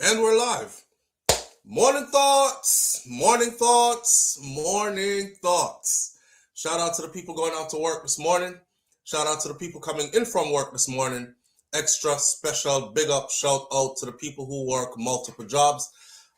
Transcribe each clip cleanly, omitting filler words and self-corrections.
And we're live. Morning thoughts, morning thoughts, morning thoughts. Shout out to the people going out to work this morning. Shout out to the people coming in from work this morning. Extra special big up shout out to the people who work multiple jobs.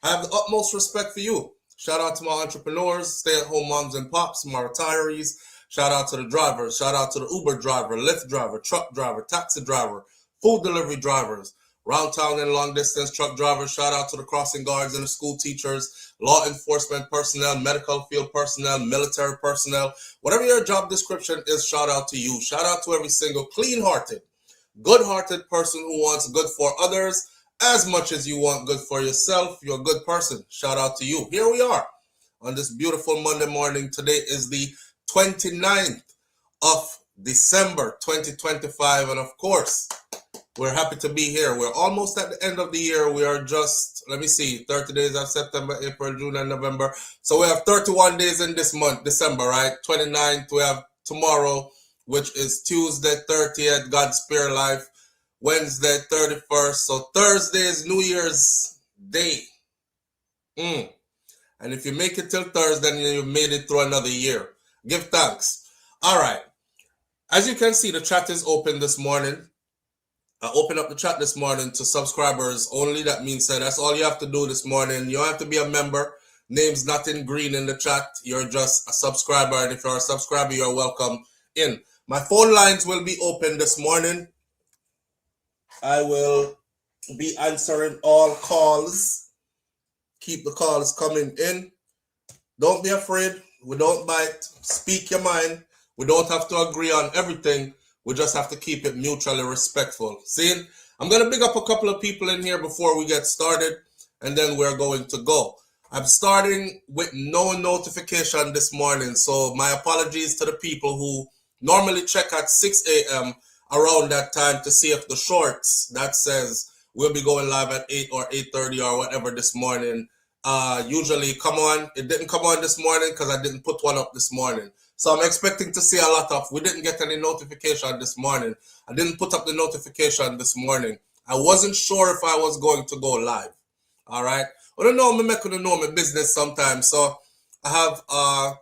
I have the utmost respect for you. Shout out to my entrepreneurs, stay-at-home moms and pops, my retirees. Shout out to the drivers. Shout out to the Uber driver, Lyft driver, truck driver, taxi driver, food delivery drivers, round town and long distance truck drivers. Shout out to the crossing guards and the school teachers, law enforcement personnel, medical field personnel, military personnel. Whatever your job description is, shout out to you. Shout out to every single clean-hearted, good-hearted person who wants good for others as much as you want good for yourself. You're a good person. Shout out to you. Here we are on this beautiful Monday morning. Today is the 29th of December 2025, and of course, we're happy to be here. We're almost at the end of the year. We are just, 30 days of September, April, June, and November. So we have 31 days in this month, December, right? 29th, we have tomorrow, which is Tuesday, 30th, God spare life. Wednesday, 31st. So Thursday is New Year's Day. And if you make it till Thursday, then you've made it through another year. Give thanks. All right. As you can see, the chat is open this morning. I opened up the chat this morning to subscribers only. That means that's all you have to do this morning. You don't have to be a member. Name's not in green in the chat. You're just a subscriber. And if you're a subscriber, you're welcome in. My phone lines will be open this morning. I will be answering all calls. Keep the calls coming in. Don't be afraid. We don't bite. Speak your mind. We don't have to agree on everything. We just have to keep it mutually respectful. See, I'm going to big up a couple of people in here before we get started, and then we're going to go. I'm starting with no notification this morning, so my apologies to the people who normally check at 6 a.m. around that time to see if the shorts that says we'll be going live at 8 or 8:30 or whatever this morning usually come on. It didn't come on this morning because I didn't put one up this morning. So I'm expecting to see a lot of, we didn't get any notification this morning. I didn't put up the notification this morning. I wasn't sure if I was going to go live. All right. I don't know, I make you know my business sometimes. So I have,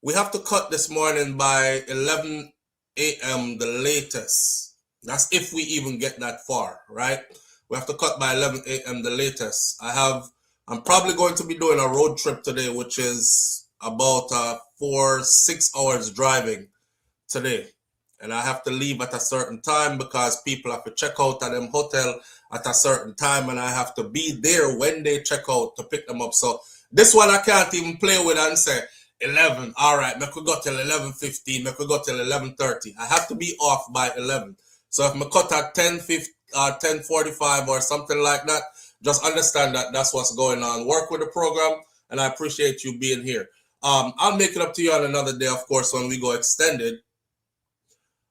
we have to cut this morning by 11 a.m. the latest. That's if we even get that far, right? We have to cut by 11 a.m. the latest. I'm probably going to be doing a road trip today, which is about 6 hours driving today. And I have to leave at a certain time because people have to check out at them hotel at a certain time, and I have to be there when they check out to pick them up. So this one I can't even play with and say 11. All right, make we go till 11:15, make we go till 11:30. I have to be off by 11. So if I cut at 10:45 or something like that, just understand that that's what's going on. Work with the program, and I appreciate you being here. I'll make it up to you on another day, of course, when we go extended.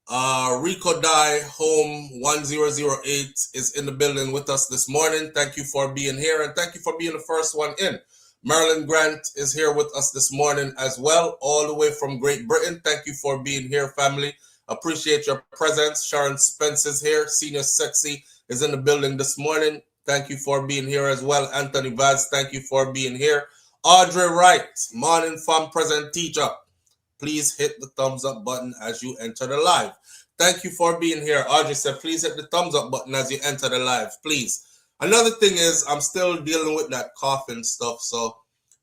Rico Die Home 1008 is in the building with us this morning. Thank you for being here, and thank you for being the first one in. Marilyn Grant is here with us this morning as well, all the way from Great Britain. Thank you for being here, family. Appreciate your presence. Sharon Spence is here. Senior Sexy is in the building this morning. Thank you for being here as well. Anthony Vaz, thank you for being here. Audrey Wright, morning from present teacher. Please hit the thumbs up button as you enter the live. Thank you for being here. Audrey said, please hit the thumbs up button as you enter the live, please. Another thing is I'm still dealing with that coughing stuff. So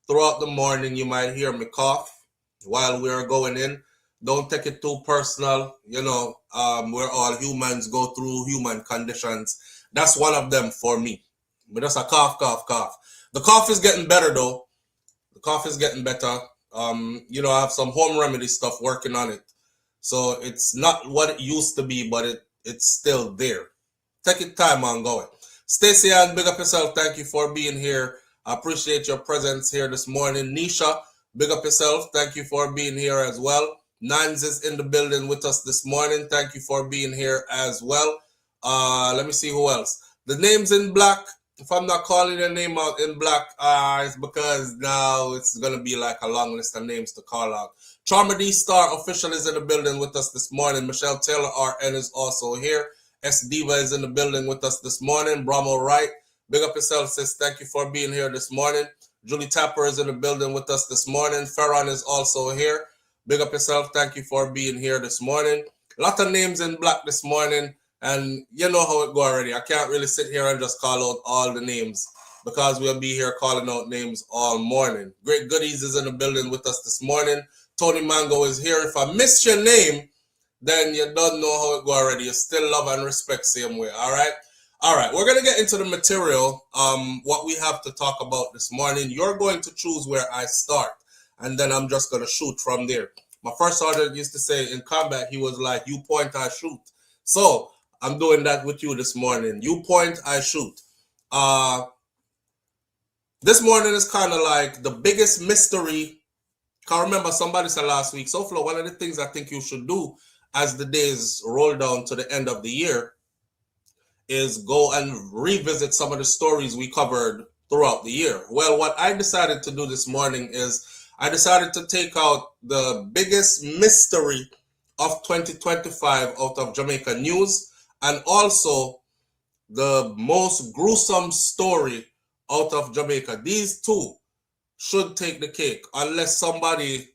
throughout the morning, you might hear me cough while we're going in. Don't take it too personal. You know, we're all humans, go through human conditions. That's one of them for me. But just a cough, cough, cough. The cough is getting better though. The cough is getting better. You know, I have some home remedy stuff working on it. So it's not what it used to be, but it's still there. Take your time on going. Stacey Ann, big up yourself. Thank you for being here. I appreciate your presence here this morning. Nisha, big up yourself. Thank you for being here as well. Nans is in the building with us this morning. Thank you for being here as well. Let me see who else. The names in black. If I'm not calling your name out in black, it's because now it's going to be like a long list of names to call out. Charmer D Star official is in the building with us this morning. Michelle Taylor RN is also here. S Diva is in the building with us this morning. Brahmo Wright, Big up yourself, sis. Thank you for being here this morning. Julie Tapper is in the building with us this morning. Ferron is also here. Big up yourself. Thank you for being here this morning. A lot of names in black this morning, and you know how it go already. I can't really sit here and just call out all the names because we'll be here calling out names all morning. Great Goodies is in the building with us this morning. Tony Mango is here. If I missed your name, then you don't know how it go already. You still love and respect same way, all right? All right, we're going to get into the material, what we have to talk about this morning. You're going to choose where I start, and then I'm just going to shoot from there. My first sergeant used to say in combat, he was like, you point, I shoot. So I'm doing that with you this morning. You point, I shoot. This morning is kind of like the biggest mystery. Can't remember, somebody said last week, SouFLo, one of the things I think you should do as the days roll down to the end of the year is go and revisit some of the stories we covered throughout the year. Well, what I decided to do this morning is I decided to take out the biggest mystery of 2025 out of Jamaica news, and also the most gruesome story out of Jamaica. These two should take the cake unless somebody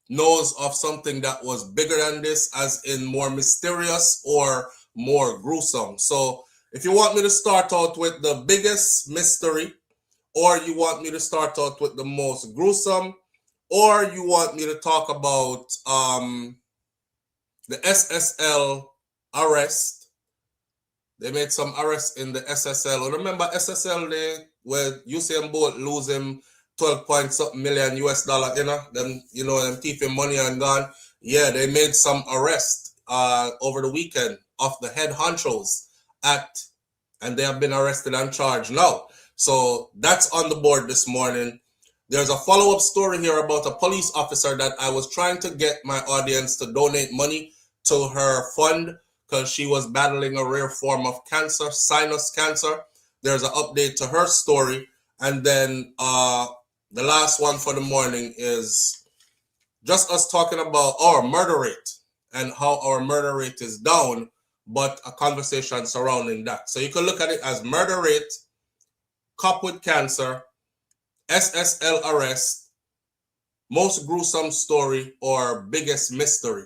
knows of something that was bigger than this, as in more mysterious or more gruesome. So if you want me to start out with the biggest mystery, or you want me to start out with the most gruesome, or you want me to talk about the SSL arrest. They made some arrests in the SSL. Remember SSL day where Usain Bolt lose him 12 million US dollar, them thieving money and gone. Yeah, they made some arrests over the weekend of the head honchos and they have been arrested and charged now. So that's on the board this morning. There's a follow-up story here about a police officer that I was trying to get my audience to donate money to her fund because she was battling a rare form of cancer, sinus cancer. There's an update to her story. And then the last one for the morning is just us talking about our murder rate and how our murder rate is down, but a conversation surrounding that. So you can look at it as murder rate, cop with cancer, SSL arrest, most gruesome story, or biggest mystery.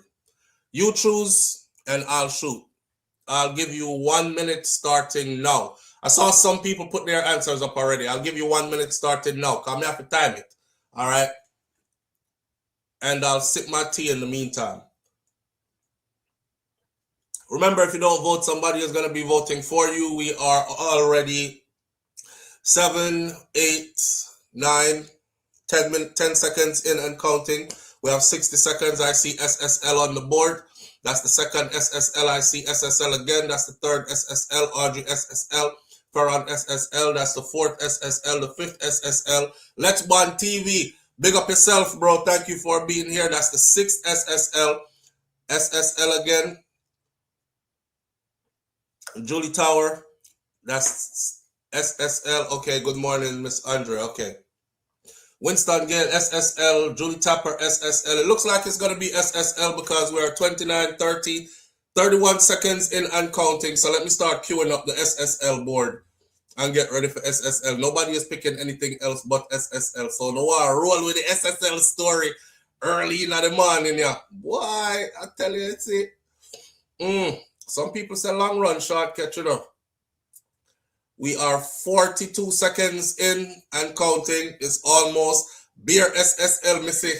You choose and I'll shoot. I'll give you 1 minute starting now. I saw some people put their answers up already. I'll give you 1 minute starting now. Come here to time it. All right. And I'll sip my tea in the meantime. Remember, if you don't vote, somebody is going to be voting for you. We are already 7, 8, 9, 10 seconds in and counting. We have 60 seconds. I see SSL on the board. That's the second SSL. I see SSL again. That's the third SSL. Audrey SSL. Ferron SSL. That's the fourth SSL. The fifth SSL. Let's Bond TV. Big up yourself, bro. Thank you for being here. That's the sixth SSL. SSL again. Julie Tower. That's SSL. Okay, good morning, Miss Andre. Okay. Winston Gale, SSL. Julie Tapper, SSL. It looks like it's going to be SSL because we're 29, 30, 31 seconds in and counting. So let me start queuing up the SSL board and get ready for SSL. Nobody is picking anything else but SSL. So no one roll with the SSL story early in the morning. Yeah. Boy, I tell you, it's it. Some people say long run, short catch it up. We are 42 seconds in and counting. It's almost beer SSL, missy.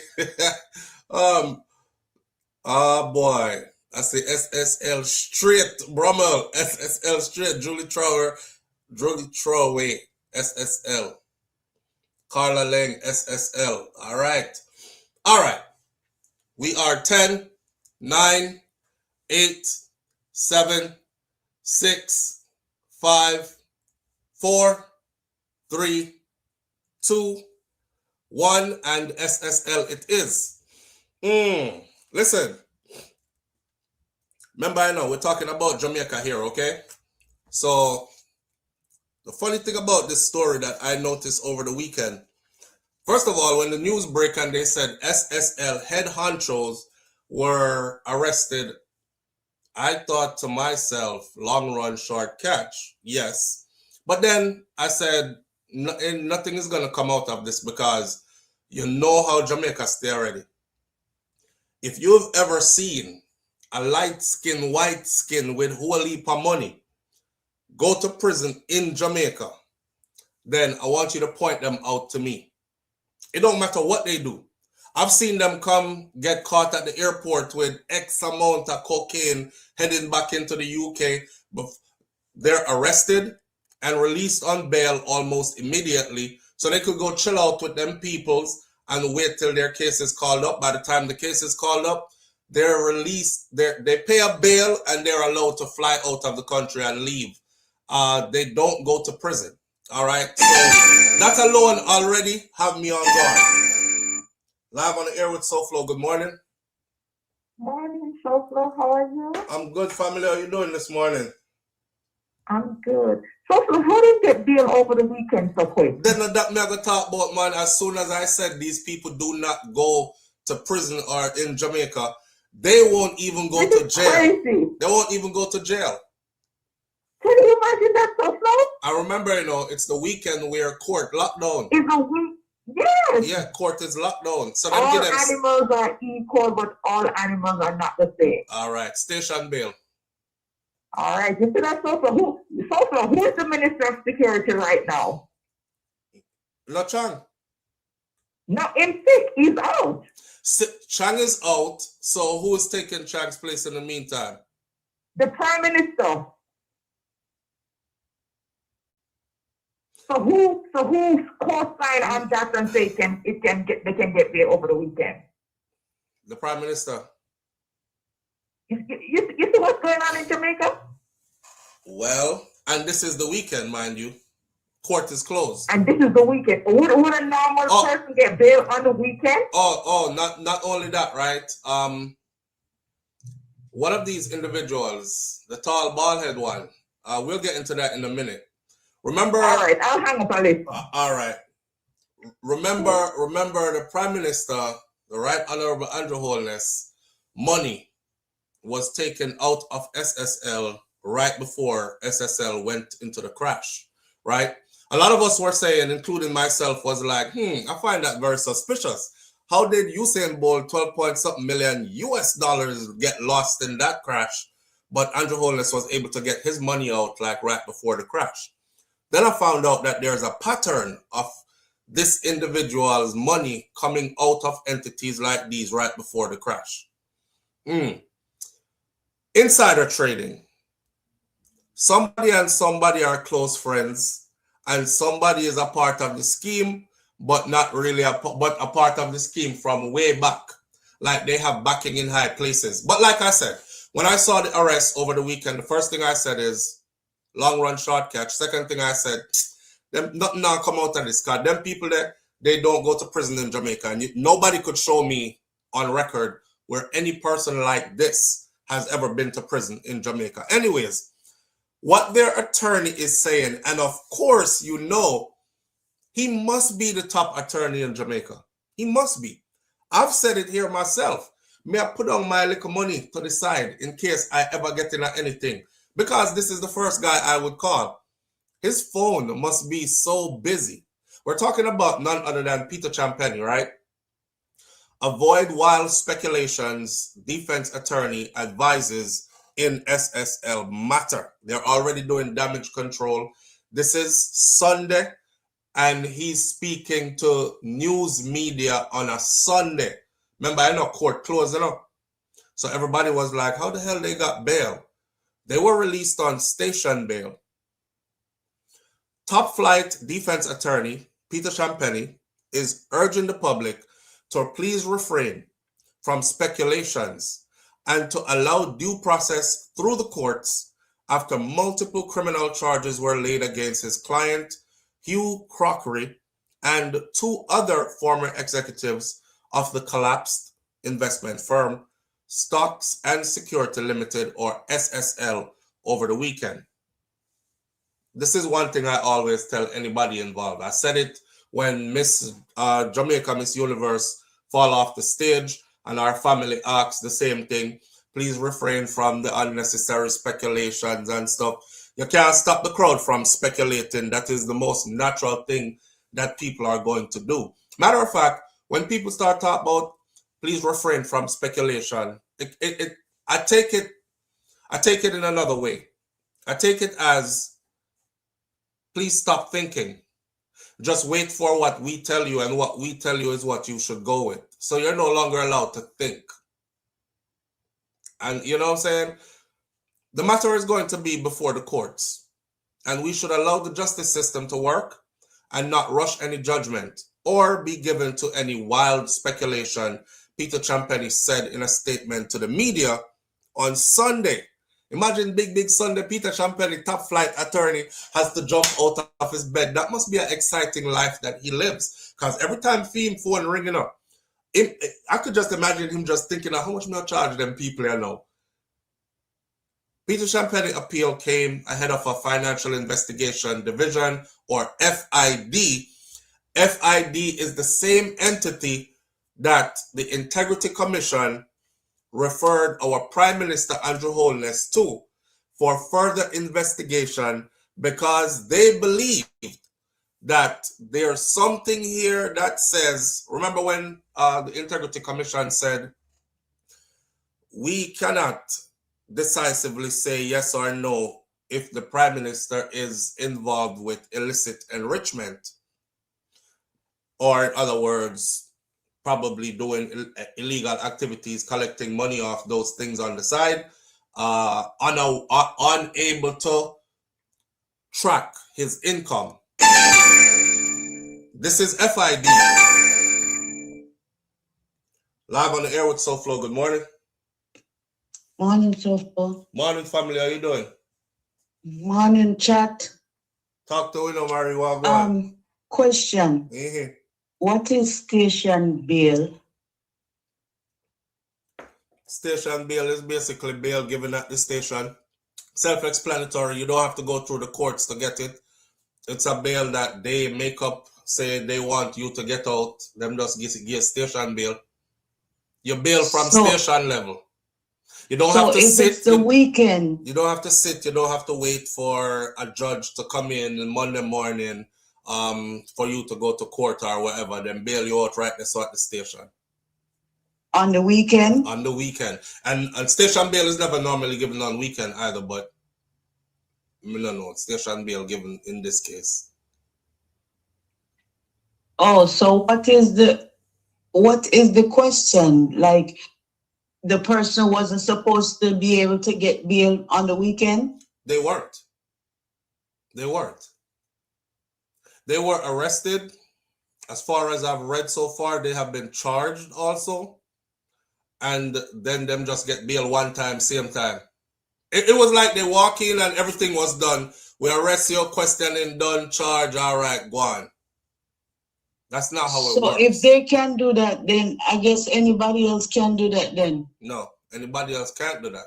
Boy. I say SSL straight. Brummel, SSL straight. Julie Troway, SSL. Carla Lang, SSL. All right. We are 10, 9, 8, 7, 6, 5, 4, 3, 2, 1, and SSL it is. Listen. Remember, I know we're talking about Jamaica here, okay? So, the funny thing about this story that I noticed over the weekend, first of all, when the news broke and they said SSL head honchos were arrested, I thought to myself, long run, short catch, yes. But then I said, nothing is going to come out of this because you know how Jamaica stay already. If you've ever seen a light skin, white skin with whole heap of money go to prison in Jamaica, then I want you to point them out to me. It don't matter what they do. I've seen them come get caught at the airport with X amount of cocaine heading back into the UK, but they're arrested and released on bail almost immediately, so they could go chill out with them peoples and wait till their case is called up. By the time the case is called up, they're released. They pay a bail and they're allowed to fly out of the country and leave. They don't go to prison. All right. So that alone already have me on guard. Live on the air with SouFLo. Good morning. Morning, SouFLo. How are you? I'm good, family. How are you doing this morning? I'm good. SouFLo, how did you get bail over the weekend so quick? Then that me I go talk about, man. As soon as I said these people do not go to prison or in Jamaica, they won't even go to jail. Crazy. They won't even go to jail. Can you imagine that, SouFLo? I remember, it's the weekend where court lockdown. It's a week. Yes. Yeah, court is locked down. So all animals are equal, but all animals are not the same. All right, station bail. All right, you see that, SouFLo? Who is the Minister of Security right now? No, Chang. No, him sick. He's out. Chang is out. So who is taking Chang's place in the meantime? The Prime Minister. So who's co-signed on that and say they can get bail over the weekend? The Prime Minister. You see what's going on in Jamaica? Well, and this is the weekend, mind you. Court is closed. And this is the weekend. Would a normal person get bail on the weekend? Not only that, right? One of these individuals, the tall bald-head one, we'll get into that in a minute. Remember? All right, I'll hang up a list. All right. Remember the Prime Minister, the Right Honorable Andrew Holness, money was taken out of SSL right before SSL went into the crash, right? A lot of us were saying, including myself, was like, I find that very suspicious. How did Usain Bolt 12-point-something million US dollars get lost in that crash? But Andrew Holness was able to get his money out like right before the crash. Then I found out that there's a pattern of this individual's money coming out of entities like these right before the crash. Insider trading. Somebody and somebody are close friends, and somebody is a part of the scheme, but not really a part of the scheme from way back. Like they have backing in high places. But like I said, when I saw the arrest over the weekend, the first thing I said is, long run, short catch. Second thing I said, them nothing now come out of this card. Them people that they don't go to prison in Jamaica, and nobody could show me on record where any person like this has ever been to prison in Jamaica. Anyways, what their attorney is saying, and of course, he must be the top attorney in Jamaica. He must be. I've said it here myself. May I put on my little money to the side in case I ever get into anything. Because this is the first guy I would call. His phone must be so busy. We're talking about none other than Peter Champenny, right? Avoid wild speculations, defense attorney advises in SSL matter. They're already doing damage control. This is Sunday, and he's speaking to news media on a Sunday. Remember, I know court closed, So everybody was like, how the hell they got bail? They were released on station bail. Top flight defense attorney Peter Champenny is urging the public to please refrain from speculations and to allow due process through the courts after multiple criminal charges were laid against his client, Hugh Crockery, and two other former executives of the collapsed investment firm Stocks and Security Limited, or SSL, over the weekend. This is one thing I always tell anybody involved. I said it when Miss Jamaica, Miss Universe, fall off the stage, and our family asks the same thing. Please refrain from the unnecessary speculations and stuff. You can't stop the crowd from speculating. That is the most natural thing that people are going to do. Matter of fact, when people start talking about please refrain from speculation, I take it in another way. I take it as please stop thinking. Just wait for what we tell you, and what we tell you is what you should go with. So you're no longer allowed to think. And you know what I'm saying? The matter is going to be before the courts. And we should allow the justice system to work and not rush any judgment or be given to any wild speculation, Peter Champenny said in a statement to the media on Sunday. Imagine big Sunday, Peter Champenny, top flight attorney, has to jump out of his bed. That must be an exciting life that he lives. Because every time him phone ringing up, I could just imagine him just thinking of how much more charge them people I know. Peter Champenny appeal came ahead of a Financial Investigation Division, or FID. FID is the same entity that the Integrity Commission referred our Prime Minister Andrew Holness to for further investigation, because they believed that there's something here that says, remember when the Integrity Commission said, we cannot decisively say yes or no if the Prime Minister is involved with illicit enrichment, or in other words, probably doing illegal activities, collecting money off those things on the side, unable to track his income. This is FID. Live on the air with SouFLo. Good morning. Morning, SouFLo. Morning, family. How you doing? Morning, chat. Talk to Winnow Mary. Question. Mm-hmm. What is station bail? Station bail is basically bail given at the station. Self-explanatory. You don't have to go through the courts to get it. It's a bail that they make up, say they want you to get out. Them just give station bail. You bail from station level. You don't have to sit. It's the weekend. You don't have to sit. You don't have to wait for a judge to come in on Monday morning for you to go to court or whatever. Then bail you out right there at the station. On the weekend? On the weekend. And station bail is never normally given on weekend either, but I don't know. Station bail given in this case. Oh, so what is the question? Like, the person wasn't supposed to be able to get bail on the weekend? They weren't. They weren't. They were arrested. As far as I've read so far, they have been charged also. And then them just get bail one time, same time. It was like they walk in and everything was done. We arrest you, questioning done, charge, all right, go on. That's not how it works. So if they can do that, then I guess anybody else can do that then? No, anybody else can't do that.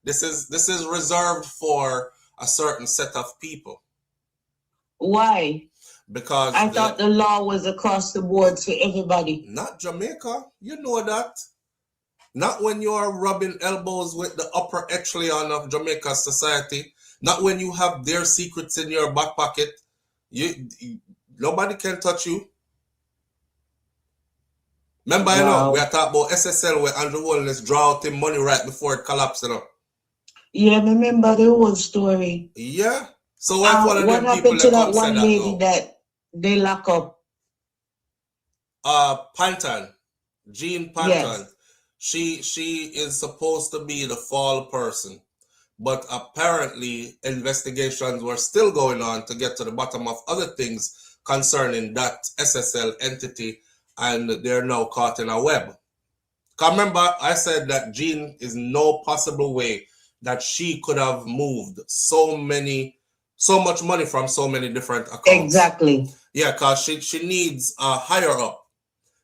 This is reserved for a certain set of people. Why? Because I thought the law was across the board for everybody. Not Jamaica. You know that. Not when you are rubbing elbows with the upper echelon of Jamaica society. Not when you have their secrets in your back pocket. Nobody can touch you. Remember, wow. You know, we are talking about SSL where Andrew Holness draw out him money right before it collapsed, you know. Yeah, remember the whole story. Yeah. So what happened to that one lady that they lock up? Panton. Jean Panton. Yes. She is supposed to be the fall person. But apparently investigations were still going on to get to the bottom of other things concerning that SSL entity, and they're now caught in a web. Because remember, I said that Jean is no possible way that she could have moved so much money from so many different accounts. Exactly. Yeah, because she needs higher up.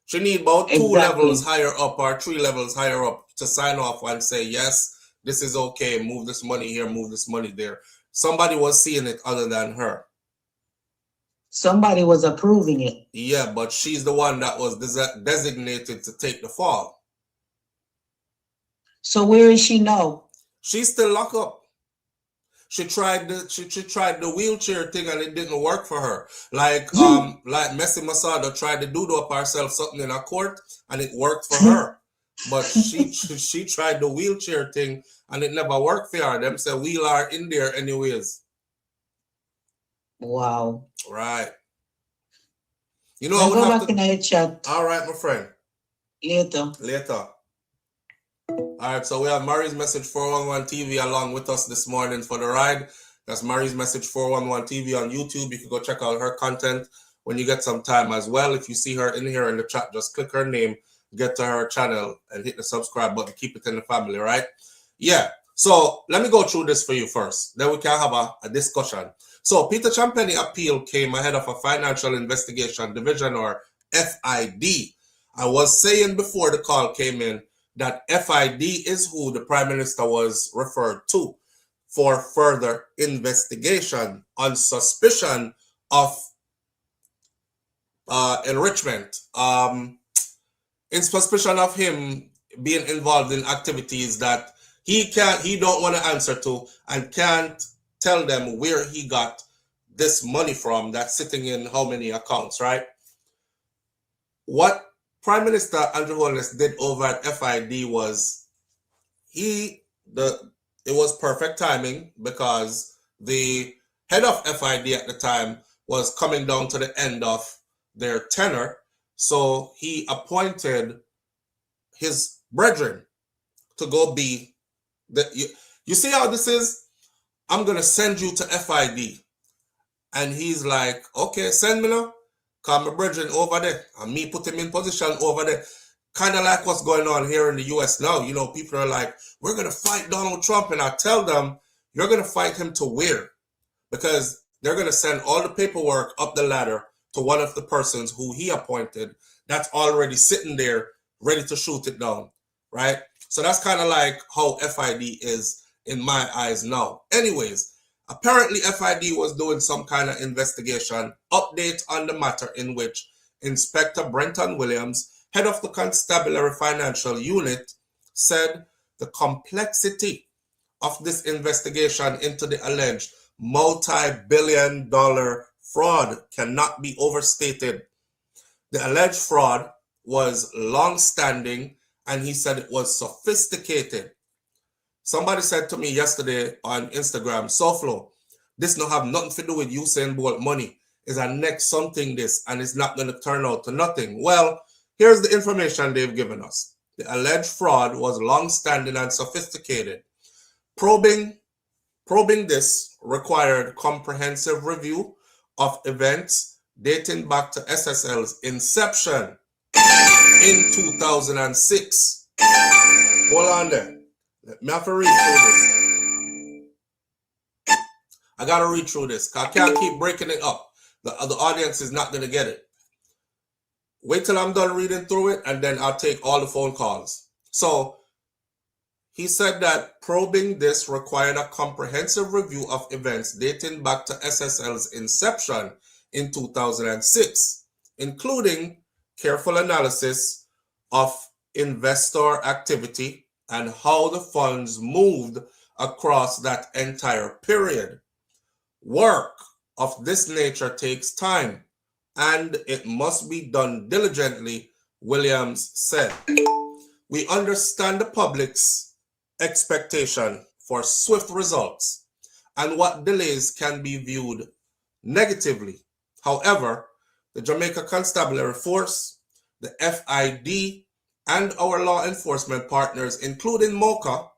She needs about 2 levels higher up or 3 levels higher up to sign off and say, yes, this is okay, move this money here, move this money there. Somebody was seeing it other than her. Somebody was approving it. Yeah, but she's the one that was designated to take the fall. So where is she now? She's still locked up. she tried the wheelchair thing and it didn't work for her. Like Messi Masada tried to do up herself something in a court and it worked for her. But she tried the wheelchair thing and it never worked for her. Them say wheel are in there anyways. Wow. Right. You know, I'll go back in the chat. All right, my friend. Later. All right, so we have Murray's Message 411 TV along with us this morning for the ride. That's Murray's Message 411 TV on YouTube. You can go check out her content when you get some time as well. If you see her in here in the chat, just click her name, get to her channel, and hit the subscribe button. Keep it in the family, right? Yeah. So let me go through this for you first. Then we can have a discussion. So Peter Champagny appeal came ahead of a Financial Investigation Division, or FID. I was saying before the call came in that FID is who the Prime Minister was referred to for further investigation on suspicion of enrichment, in suspicion of him being involved in activities that he don't want to answer to and can't tell them where he got this money from that's sitting in how many accounts, right? What Prime Minister Andrew Holness did over at FID was it was perfect timing because the head of FID at the time was coming down to the end of their tenure. So he appointed his brethren to go be you see how this is? I'm going to send you to FID. And he's like, okay, send me now. Call my brethren over there. And me put him in position over there. Kind of like what's going on here in the US now. You know, people are like, we're going to fight Donald Trump. And I tell them, you're going to fight him to where? Because they're going to send all the paperwork up the ladder to one of the persons who he appointed that's already sitting there ready to shoot it down, right? So that's kind of like how FID is in my eyes now. Anyways, apparently FID was doing some kind of investigation, update on the matter in which Inspector Brenton Williams, head of the Constabulary Financial Unit, said the complexity of this investigation into the alleged multi-billion-dollar fraud cannot be overstated. The alleged fraud was long-standing, and he said it was sophisticated. Somebody said to me yesterday on Instagram, SouFLo, this don't have nothing to do with Usain Bolt money. It's a next something this, and it's not going to turn out to nothing. Well, here's the information they've given us. The alleged fraud was long-standing and sophisticated. Probing this required comprehensive review of events dating back to SSL's inception in 2006. Hold on there. Let me have to read through this. I got to read through this. I can't keep breaking it up. The audience is not going to get it. Wait till I'm done reading through it, and then I'll take all the phone calls. So, he said that probing this required a comprehensive review of events dating back to SSL's inception in 2006, including careful analysis of investor activity and how the funds moved across that entire period. Work of this nature takes time, and it must be done diligently, Williams said. We understand the public's expectation for swift results and what delays can be viewed negatively. However, the Jamaica Constabulary Force, the FID, and our law enforcement partners, including MOCA,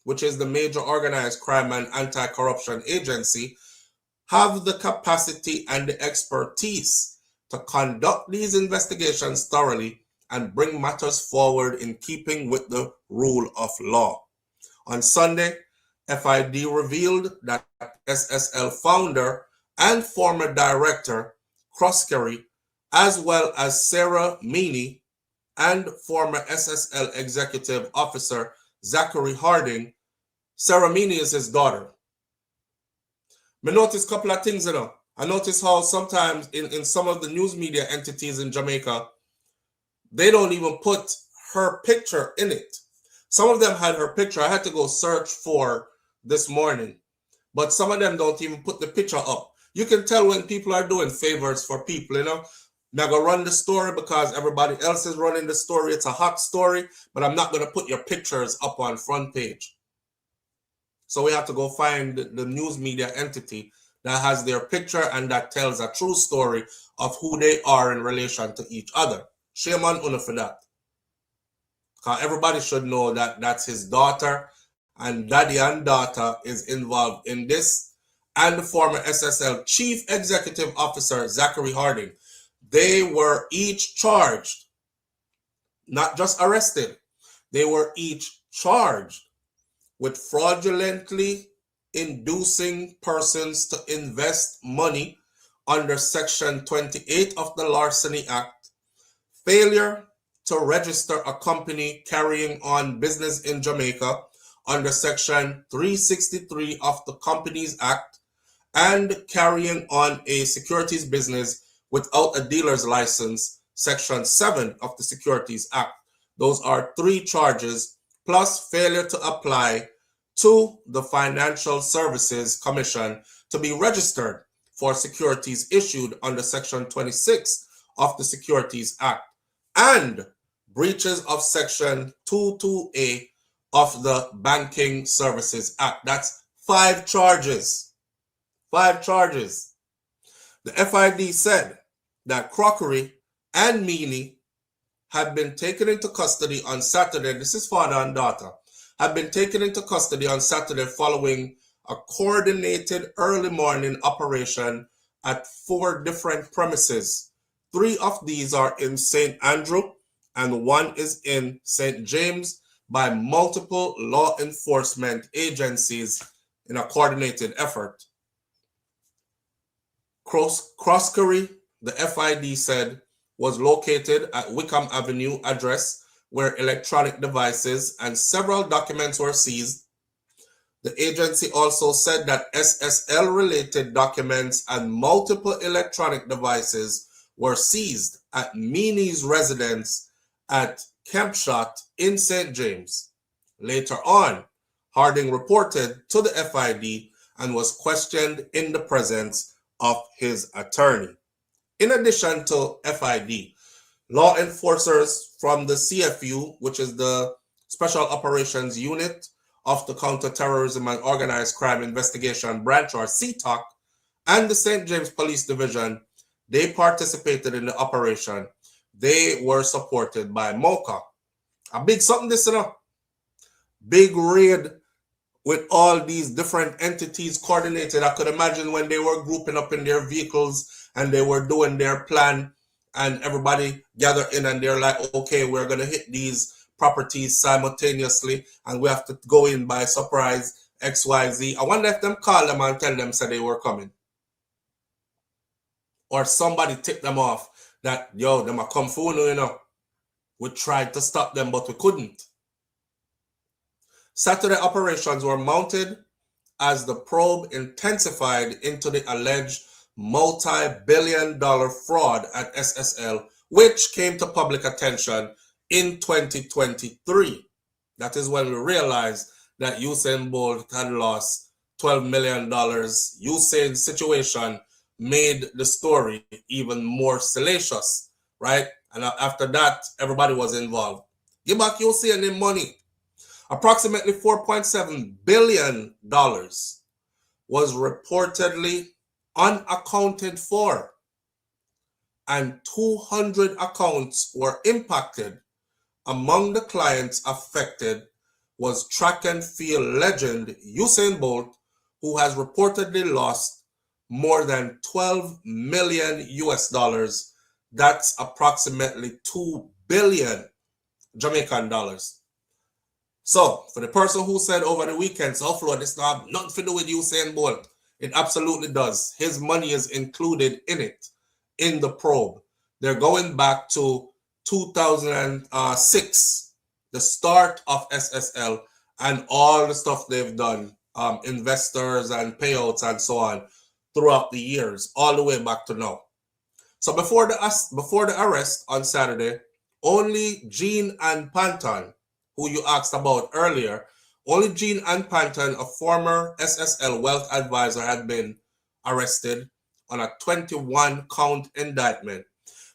which is the major organized crime and anti-corruption agency, have the capacity and the expertise to conduct these investigations thoroughly and bring matters forward in keeping with the rule of law. On Sunday, FID revealed that SSL founder and former director Croskery, as well as Sarah Meany, and former SSL executive officer Zachary Harding. Sarah Meany is his daughter. I noticed a couple of things, I noticed how sometimes in some of the news media entities in Jamaica, they don't even put her picture in it. Some of them had her picture. I had to go search for this morning. but some of them don't even put the picture up. You can tell when people are doing favors for people, you know. Now go run the story because everybody else is running the story. It's a hot story, but I'm not going to put your pictures up on front page. So we have to go find the news media entity that has their picture and that tells a true story of who they are in relation to each other. Shame on Una for that. Because everybody should know that that's his daughter, and daddy and daughter is involved in this. And the former SSL Chief Executive Officer, Zachary Harding. They were each charged, not just arrested. They were each charged with fraudulently inducing persons to invest money under Section 28 of the Larceny Act, failure to register a company carrying on business in Jamaica under Section 363 of the Companies Act, and carrying on a securities business without a dealer's license, Section 7 of the Securities Act. Those are 3 charges, plus failure to apply to the Financial Services Commission to be registered for securities issued under Section 26 of the Securities Act, and breaches of Section 22A of the Banking Services Act. That's 5 charges. 5 charges. The FID said that Crockery and Meany had been taken into custody on Saturday. This is father and daughter. Had been taken into custody on Saturday following a coordinated early morning operation at 4 different premises. 3 of these are in St. Andrew and 1 is in St. James by multiple law enforcement agencies in a coordinated effort. Crockery, the FID said, was located at Wickham Avenue address where electronic devices and several documents were seized. The agency also said that SSL-related documents and multiple electronic devices were seized at Meany's residence at Kempshot in St. James. Later on, Harding reported to the FID and was questioned in the presence of his attorney. In addition to FID, law enforcers from the CFU, which is the Special Operations Unit of the Counterterrorism and Organized Crime Investigation Branch, or CTOC, and the St. James Police Division, they participated in the operation. They were supported by MOCA. A big something this, you know. Big raid with all these different entities coordinated. I could imagine when they were grouping up in their vehicles and they were doing their plan, and everybody gathered in and they're like, okay, we're going to hit these properties simultaneously and we have to go in by surprise, XYZ. I wonder if them call them and tell them so they were coming. Or somebody tipped them off that, yo, them are come for you know. We tried to stop them, but we couldn't. Saturday operations were mounted as the probe intensified into the alleged multi-billion-dollar fraud at SSL, which came to public attention in 2023. That is when we realized that Usain Bolt had lost $12 million. Usain's situation made the story even more salacious, right? And after that, everybody was involved. Give back Usain the money. Approximately $4.7 billion was reportedly unaccounted for, and 200 accounts were impacted. Among the clients affected was track and field legend Usain Bolt, who has reportedly lost more than 12 million US dollars. That's approximately 2 billion Jamaican dollars. So, for the person who said over the weekend, SouFLoTV, this not have nothing to do with Usain Bolt, it absolutely does. His money is included in it, in the probe. They're going back to 2006, the start of SSL, and all the stuff they've done, investors and payouts and so on, throughout the years, all the way back to now. So before the arrest on Saturday, only Jean and Panton, who you asked about earlier, Only Jean Ann Panton, a former SSL wealth advisor, had been arrested on a 21-count indictment.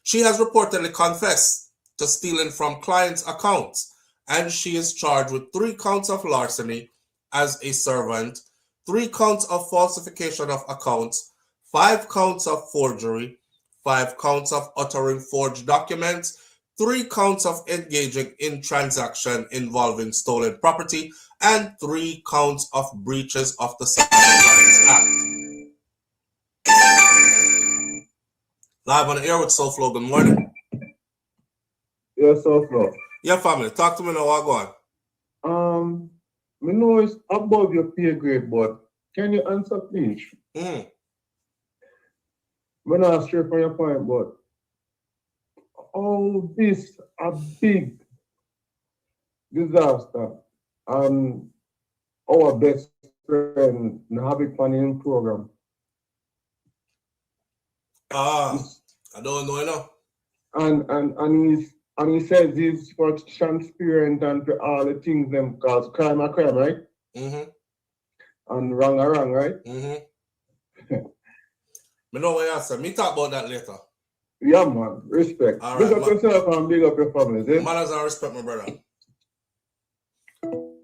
She has reportedly confessed to stealing from clients' accounts, and she is charged with 3 counts of larceny as a servant, 3 counts of falsification of accounts, 5 counts of forgery, 5 counts of uttering forged documents, 3 counts of engaging in transaction involving stolen property, and 3 counts of breaches of the Cybercrimes Act. Live on the air with SouFLo. Good morning. Yeah, SouFLo. Yeah, family. Talk to me now. What go on? I know it's above your pay grade, but can you answer, please? I'm not straight from your point, but all this a big disaster, and our best friend have it on in program. I don't know, you know. And he says he's for transparent and for all the things them cause crime are crime, right? And wrong are wrong, right? Me know what you say. Me talk about that later. Yeah, man. Respect. All big right, up yourself and big up your family. Eh? Manners and respect, my brother.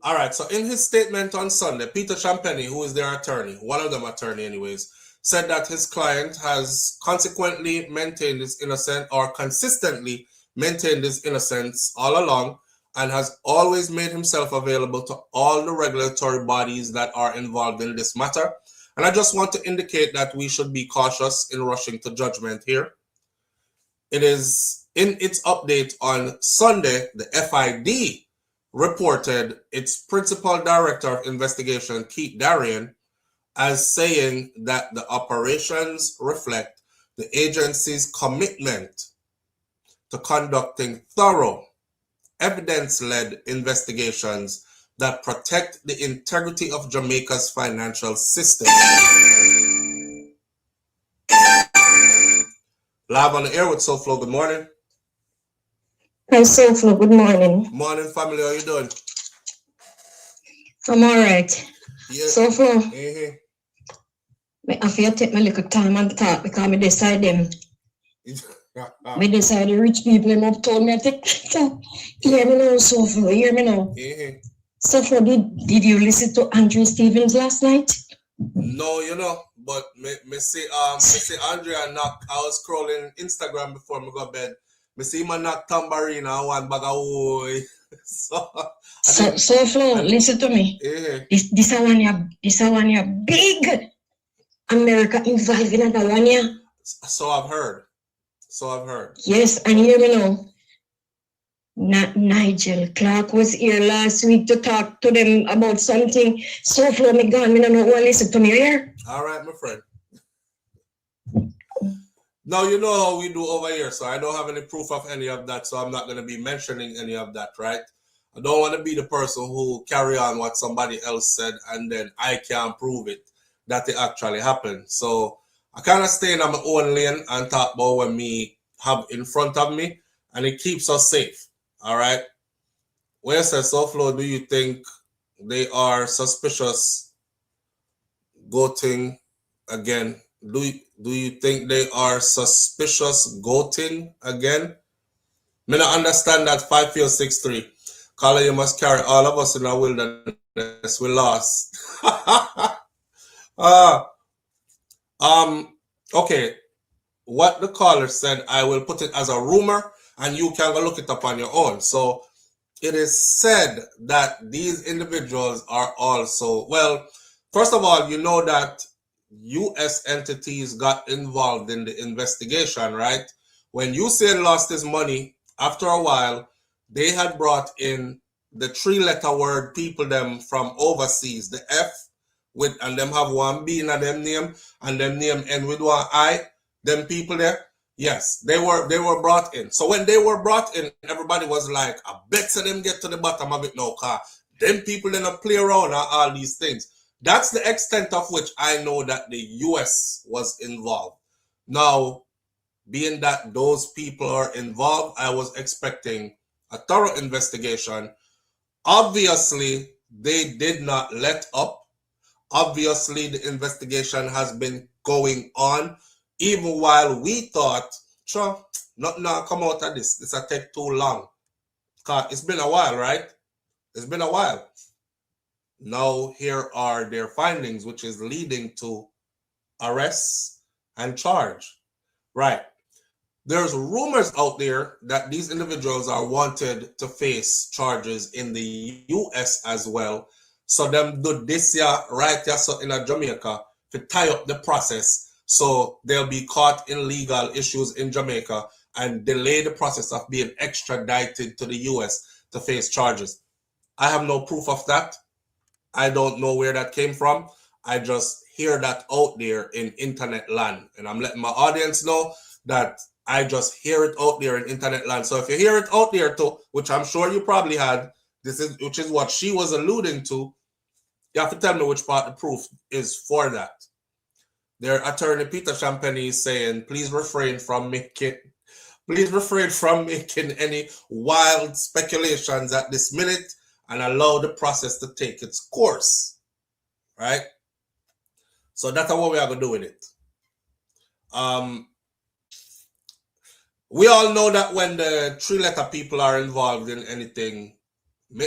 All right, so in his statement on Sunday, Peter Champagny, who is their attorney, one of them attorney anyways, said that his client has consequently maintained his innocence, or consistently maintained his innocence all along, and has always made himself available to all the regulatory bodies that are involved in this matter. And I just want to indicate that we should be cautious in rushing to judgment here. It is in its update on Sunday, the FID reported its principal director of investigation, Keith Darian, as saying that the operations reflect the agency's commitment to conducting thorough, evidence-led investigations that protect the integrity of Jamaica's financial system. Live on the air with SouFLo. Good morning. Hi, SouFLo. Good morning. Morning, family. How you doing? I'm all right. Yeah. SouFLo, I have to take my little time and talk because I decide them. I decide the rich people in uptown me take talk. Hear me now, SouFLo. Hear me now. SouFLo, did you listen to Andrew Stevens last night? No, you know, but me see Andrea knock. I was scrolling Instagram before me go bed. Me see him knock tambourine and one bag of wood. So SouFLo, listen to me. This one ya big America involved in that one ya. So I've heard. Yes, and hear me now. Nigel Clark was here last week to talk to them about something. SouFLo, me gone. Me don't know who listen to me here. All right, my friend. Now you know how we do over here, so I don't have any proof of any of that, so I'm not going to be mentioning any of that, right? I don't want to be the person who carry on what somebody else said and then I can't prove it that it actually happened. So I kind of stay in my own lane and talk about what me have in front of me, and it keeps us safe. All right. Where says SouFLo, do you think they are suspicious goating again? Do you think they are suspicious goating again? Me not understand that 5463. Caller, you must carry all of us in our wilderness. We lost. Okay. What the caller said, I will put it as a rumor, and you can go look it up on your own. So it is said that these individuals are also, well, first of all, you know that U.S. entities got involved in the investigation, right? When Usain lost his money, after a while, they had brought in the 3-letter word people them from overseas, the F with, and them have one B in them name, and them name end with one I. Them people there, yes, they were brought in. So when they were brought in, everybody was like, I bet to them get to the bottom of it now, car. Them people then play around and all these things. That's the extent of which I know that the US was involved. Now, being that those people are involved, I was expecting a thorough investigation. Obviously, they did not let up. Obviously, the investigation has been going on, even while we thought, sure, nothing will come out of this. This will take too long. Cause it's been a while, right? It's been a while. Now here are their findings, which is leading to arrests and charge. Right. There's rumors out there that these individuals are wanted to face charges in the US as well. So them do this year, right here, so in Jamaica, to tie up the process. So they'll be caught in legal issues in Jamaica and delay the process of being extradited to the US to face charges. I have no proof of that. I don't know where that came from. I just hear that out there in internet land. And I'm letting my audience know that I just hear it out there in internet land. So if you hear it out there too, which I'm sure you probably had, which is what she was alluding to, you have to tell me which part the proof is for that. Their attorney Peter Champagne is saying, please refrain from making any wild speculations at this minute and allow the process to take its course. Right? So that's what we are going to do with it. We all know that when the three-letter people are involved in anything,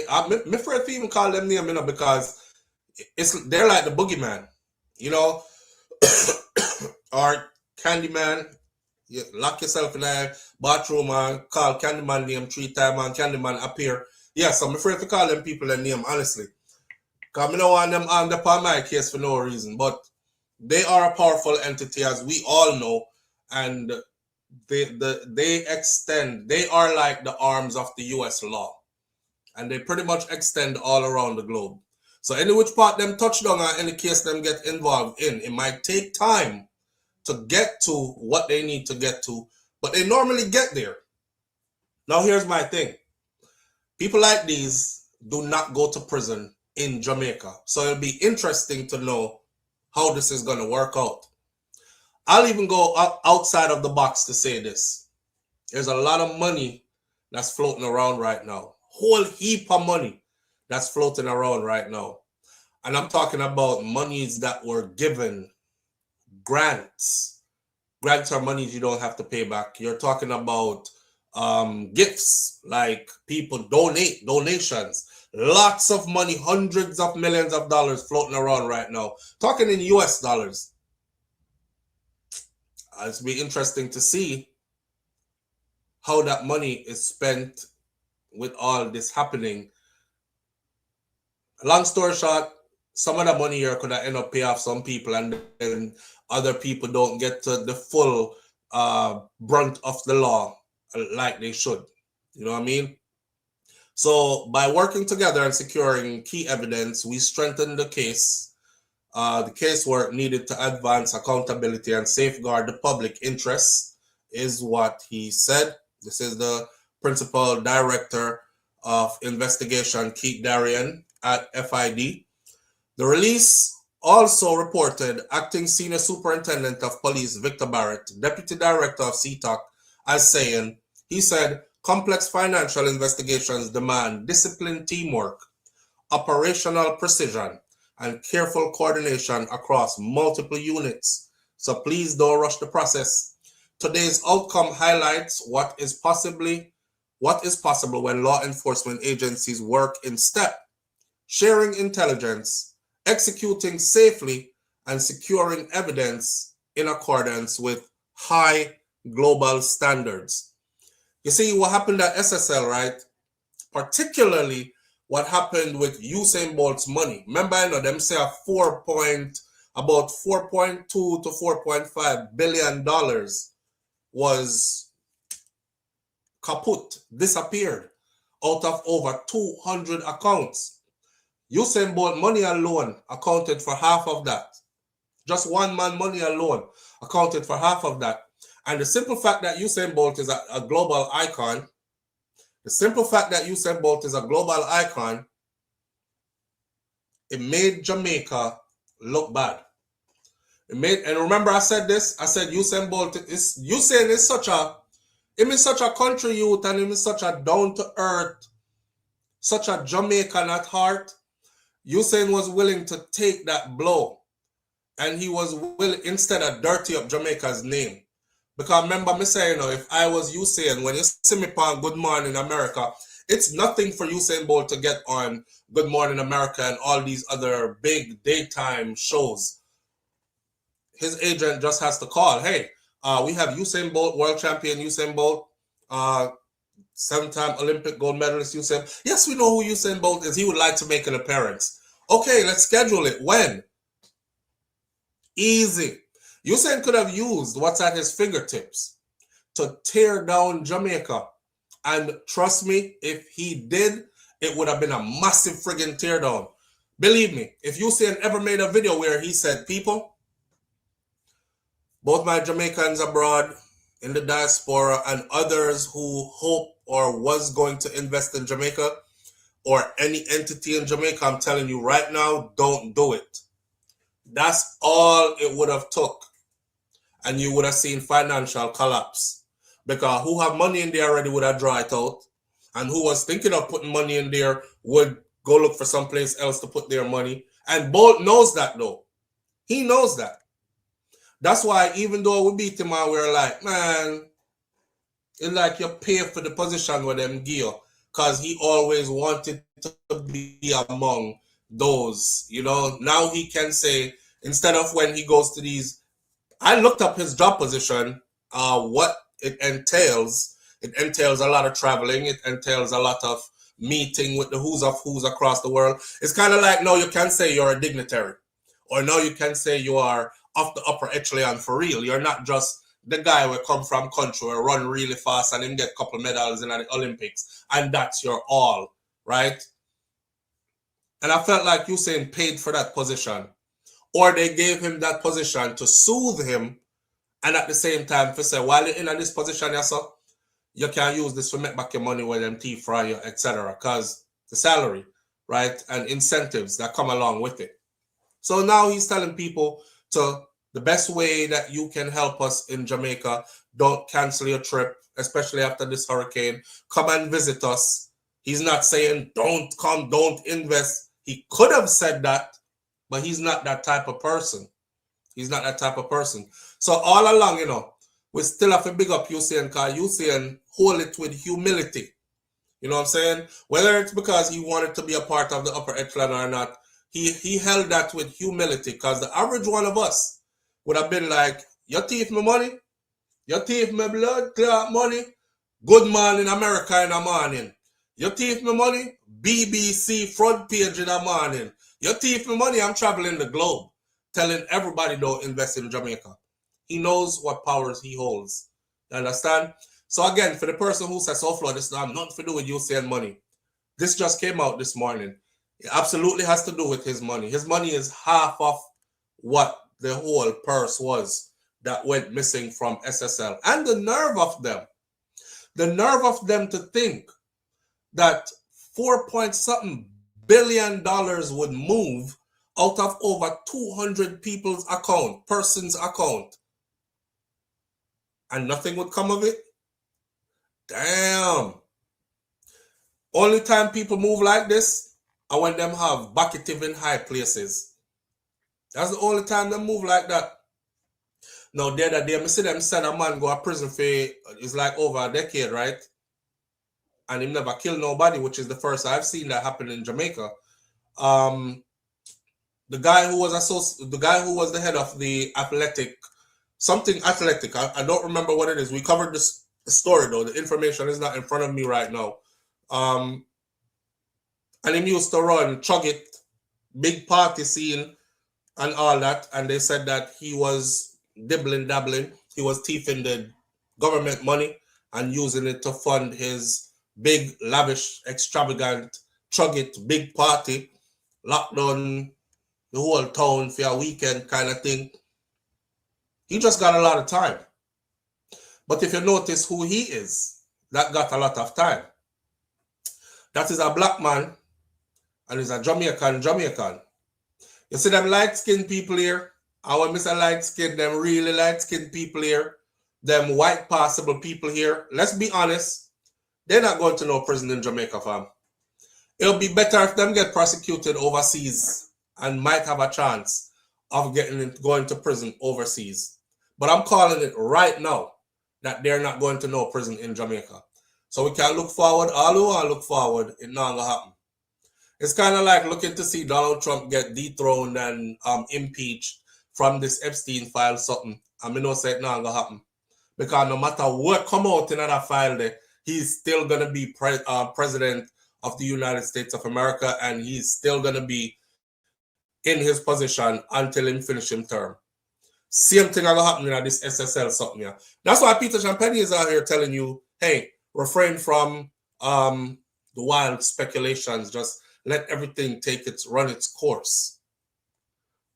I'm afraid to even call them name, because they're like the boogeyman, or Candyman. You lock yourself in a bathroom and call Candyman name 3 times and Candyman appear. Yes, I'm afraid to call them people a name, honestly. Because I don't want them on the my case for no reason. But they are a powerful entity, as we all know, and they are like the arms of the US law, and they pretty much extend all around the globe. So any which part them touch down or any case them get involved in, it might take time to get to what they need to get to, but they normally get there. Now here's my thing. People like these do not go to prison in Jamaica. So it'll be interesting to know how this is going to work out. I'll even go outside of the box to say this. There's a lot of money that's floating around right now. Whole heap of money that's floating around right now. And I'm talking about monies that were given, grants. Grants are monies you don't have to pay back. You're talking about gifts, like people donations. Lots of money, hundreds of millions of dollars floating around right now. Talking in US dollars. It'll be interesting to see how that money is spent with all this happening. Long story short, some of the money here could have end up pay off some people, and then other people don't get to the full brunt of the law like they should. You know what I mean? So by working together and securing key evidence, we strengthen the case. The casework needed to advance accountability and safeguard the public interest is what he said. This is the principal director of investigation, Keith Darian, at FID. The release also reported acting senior superintendent of police Victor Barrett, deputy director of CTOC, as saying, he said, complex financial investigations demand disciplined teamwork, operational precision, and careful coordination across multiple units. So please don't rush the process. Today's outcome highlights what is possible when law enforcement agencies work in step, sharing intelligence, executing safely, and securing evidence in accordance with high global standards. You see what happened at SSL, right? Particularly what happened with Usain Bolt's money. Remember, I know them say about $4.2 to $4.5 billion was kaput, disappeared out of over 200 accounts. Usain Bolt money alone accounted for half of that. Just one man money alone accounted for half of that. And the simple fact that Usain Bolt is a global icon, it made Jamaica look bad. And remember I said this, I said Usain Bolt is such a country youth, and him is such a down to earth, such a Jamaican at heart. Usain was willing to take that blow, and he was willing, instead of dirty up Jamaica's name. Because remember me saying, if I was Usain, when you see me on Good Morning America, it's nothing for Usain Bolt to get on Good Morning America and all these other big daytime shows. His agent just has to call, hey, we have Usain Bolt, world champion Usain Bolt, 7-time Olympic gold medalist Usain. Yes, we know who Usain Bolt is. He would like to make an appearance. Okay, let's schedule it. When? Easy. Usain could have used what's at his fingertips to tear down Jamaica. And trust me, if he did, it would have been a massive friggin' teardown. Believe me, if Usain ever made a video where he said, people, both my Jamaicans abroad, in the diaspora, and others who hope or was going to invest in Jamaica or any entity in Jamaica, I'm telling you right now, don't do it. That's all it would have took. And you would have seen financial collapse. Because who have money in there already would have drawn it out. And who was thinking of putting money in there would go look for someplace else to put their money. And Bolt knows that though. He knows that. That's why even though we beat him and we're like, man, it's like you pay for the position with them gear. Because he always wanted to be among those. Now he can say, instead of when he goes to these, I looked up his job position, what it entails. It entails a lot of traveling. It entails a lot of meeting with the who's of who's across the world. It's kind of like, no, you can't say you're a dignitary. Or no, you can say you are off the upper echelon for real. You're not just the guy who come from country who run really fast and then get a couple medals in the Olympics. And that's your all, right? And I felt like Usain paid for that position. Or they gave him that position to soothe him. And at the same time, to say, while you're in this position, you can use this to make back your money with them teeth fry you, etc. Because the salary, right? And incentives that come along with it. So now he's telling people the best way that you can help us in Jamaica, don't cancel your trip, especially after this hurricane. Come and visit us. He's not saying don't come, don't invest. He could have said that, but he's not that type of person. He's not that type of person. So all along, we still have to big up Usain, because Usain hold it with humility. You know what I'm saying? Whether it's because he wanted to be a part of the upper echelon or not, he held that with humility, because the average one of us would have been like, you thief my money, you thief my blood clot money, Good Morning America in the morning. You thief my money, BBC front page in the morning. You thief my money, I'm traveling the globe, telling everybody don't invest in Jamaica. He knows what powers he holds. You understand? So again, for the person who says, SouFLoTV, this has nothing to do with Usain money. This just came out this morning. It absolutely has to do with his money. His money is half of what the whole purse was that went missing from SSL. And the nerve of them to think that $4.something billion would move out of over 200 people's person's account. And nothing would come of it? Damn. Only time people move like this are when them have bucketive in high places. That's the only time they move like that. Now, the other day, I see them send a man go to prison for, it's like over a decade, right? And he never killed nobody, which is the first I've seen that happen in Jamaica. The guy who was the head of the athletic, something athletic, I don't remember what it is. We covered this story though. The information is not in front of me right now. And he used to run Chug It, big party scene and all that. And they said that he was dabbling. He was thieving the government money and using it to fund his big, lavish, extravagant Chug It, big party, lockdown the whole town for a weekend kind of thing. He just got a lot of time. But if you notice who he is, that got a lot of time. That is a black man and he's a Jamaican. You see them light-skinned people here? And when I say light-skinned, them really light-skinned people here, them white passable people here, let's be honest, they're not going to no prison in Jamaica, fam. It'll be better if them get prosecuted overseas and might have a chance of going to prison overseas. But I'm calling it right now that they're not going to no prison in Jamaica. So we can look forward. All we want to look forward, it's not going to happen. It's kind of like looking to see Donald Trump get dethroned and impeached from this Epstein file something. I mean, no say it's not going to happen. Because no matter what come out in that file there, he's still going to be president of the United States of America, and he's still going to be in his position until him finish his term. Same thing going to happen in this SSL something. Yeah. That's why Peter Champagne is out here telling you, hey, refrain from the wild speculations. Just let everything run its course.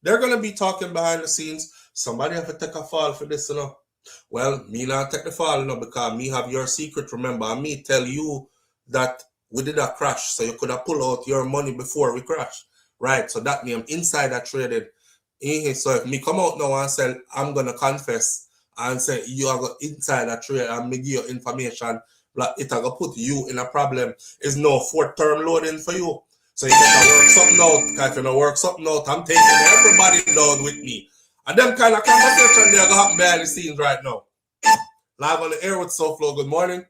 They're going to be talking behind the scenes. Somebody have to take a fall for this, you know. Well, me not take the fall, you know, because me have your secret, remember. And me tell you that we did a crash, so you could have pulled out your money before we crashed. Right, so that name insider traded. So if me come out now and say, I'm going to confess and say, you have got insider trade and me give you information, like it will put you in a problem. It's no 4th term loading for you. So you got to work something out. Because if you don't work something out, I'm taking everybody down with me. And them kind of conversation they're going to happen behind the scenes right now. Live on the air with SouFLo. Good morning.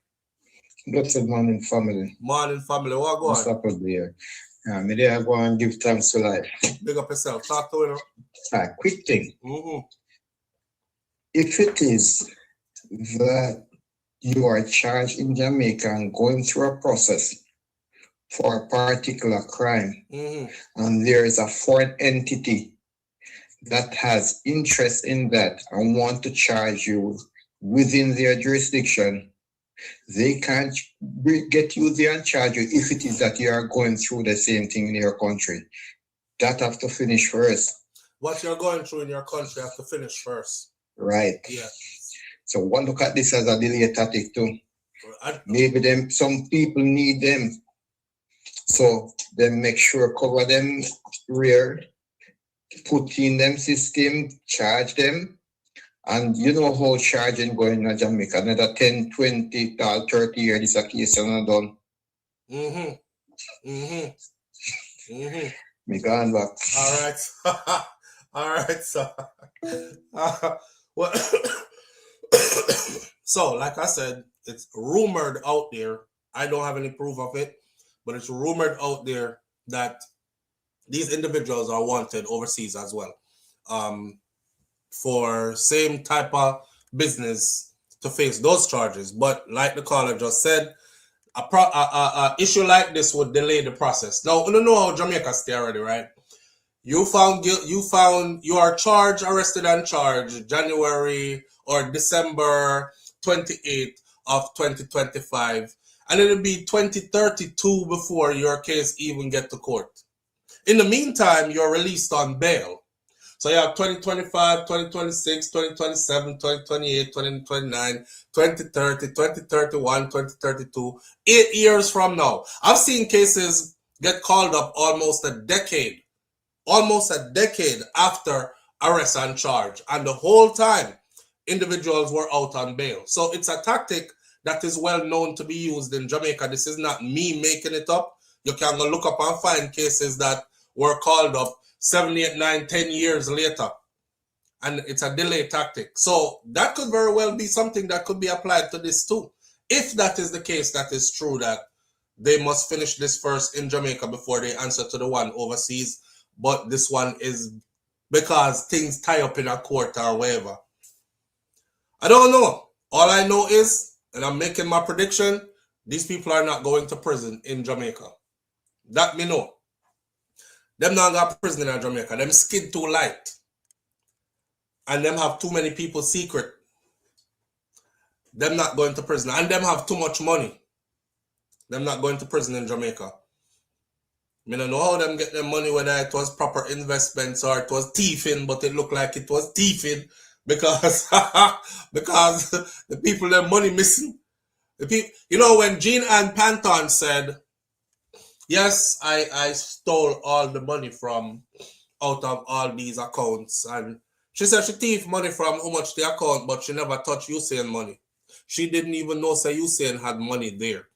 Good morning, family. Morning, family. What going on? What's up with you? Me I go and give thanks to life. Big up yourself. Talk to you now. Quick thing. Mm-hmm. If it is that you are charged in Jamaica and going through a process for a particular crime, and there is a foreign entity that has interest in that and want to charge you within their jurisdiction, they can't get you there and charge you if it is that you are going through the same thing in your country. That have to finish first. What you're going through in your country have to finish first. Right. Yeah. So one look at this as a delay tactic too. Maybe some people need them. So then make sure cover them rear, put in them system, charge them. And you know how charging going in Jamaica, another 10, 20, 30 years, this a case and done. Me gone back. All right. All right, so. Well, so, like I said, it's rumored out there. I don't have any proof of it, but it's rumored out there that these individuals are wanted overseas as well. For same type of business to face those charges. But like the caller just said, a issue like this would delay the process. Now, you know how Jamaica stay already, right? You are charged, arrested and charged January or December 28th of 2025. And it'll be 2032 before your case even get to court. In the meantime, you're released on bail. So you have 2025, 2026, 2027, 2028, 2029, 2030, 2031, 2032, 8 years from now. I've seen cases get called up almost a decade after arrest and charge. And the whole time, individuals were out on bail. So it's a tactic that is well known to be used in Jamaica. This is not me making it up. You can go look up and find cases that were called up 7, 8, 9, 10 years later. And it's a delay tactic. So that could very well be something that could be applied to this too. If that is the case, that is true that they must finish this first in Jamaica before they answer to the one overseas. But this one is because things tie up in a court or whatever. I don't know. All I know is, and I'm making my prediction, these people are not going to prison in Jamaica. That me know. Them not got prison in Jamaica. Them skid too light. And them have too many people secret. Them not going to prison. And them have too much money. Them not going to prison in Jamaica. I don't know how them get their money, whether it was proper investments or it was thieving, but it looked like it was thieving because the people, their money missing. The people, you know, when Jean Ann Panton said, yes, I stole all the money from out of all these accounts. And she said she thieved money from how much the account, but she never touched Usain money. She didn't even know say Usain had money there.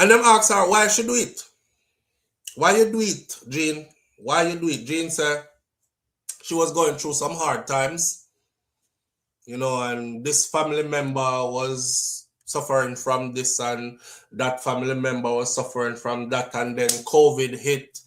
And them ask her why she do it. Why you do it, Jean? Why you do it? Jean said she was going through some hard times, you know, and this family member was suffering from this and that family member was suffering from that, and then COVID hit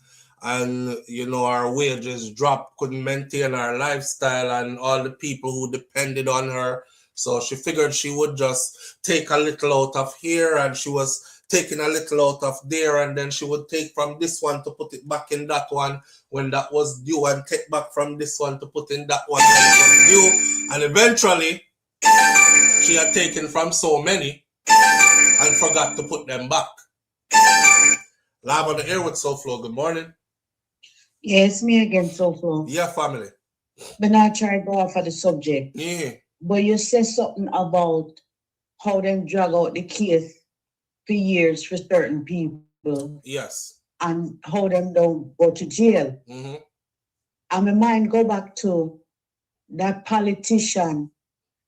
and, you know, our wages dropped, couldn't maintain our lifestyle and all the people who depended on her. So she figured she would just take a little out of here, and she was taking a little out of there, and then she would take from this one to put it back in that one when that was due, and take back from this one to put in that one when it was due. And eventually, she had taken from so many and forgot to put them back. Live on the air with SouFLo. Good morning. Yes, me again, SouFLo. Yeah, family. But now try to go off of the subject. Yeah. But you said something about how them drag out the case for years for certain people. Yes. And how them don't go to jail. Mm-hmm. And my mind go back to that politician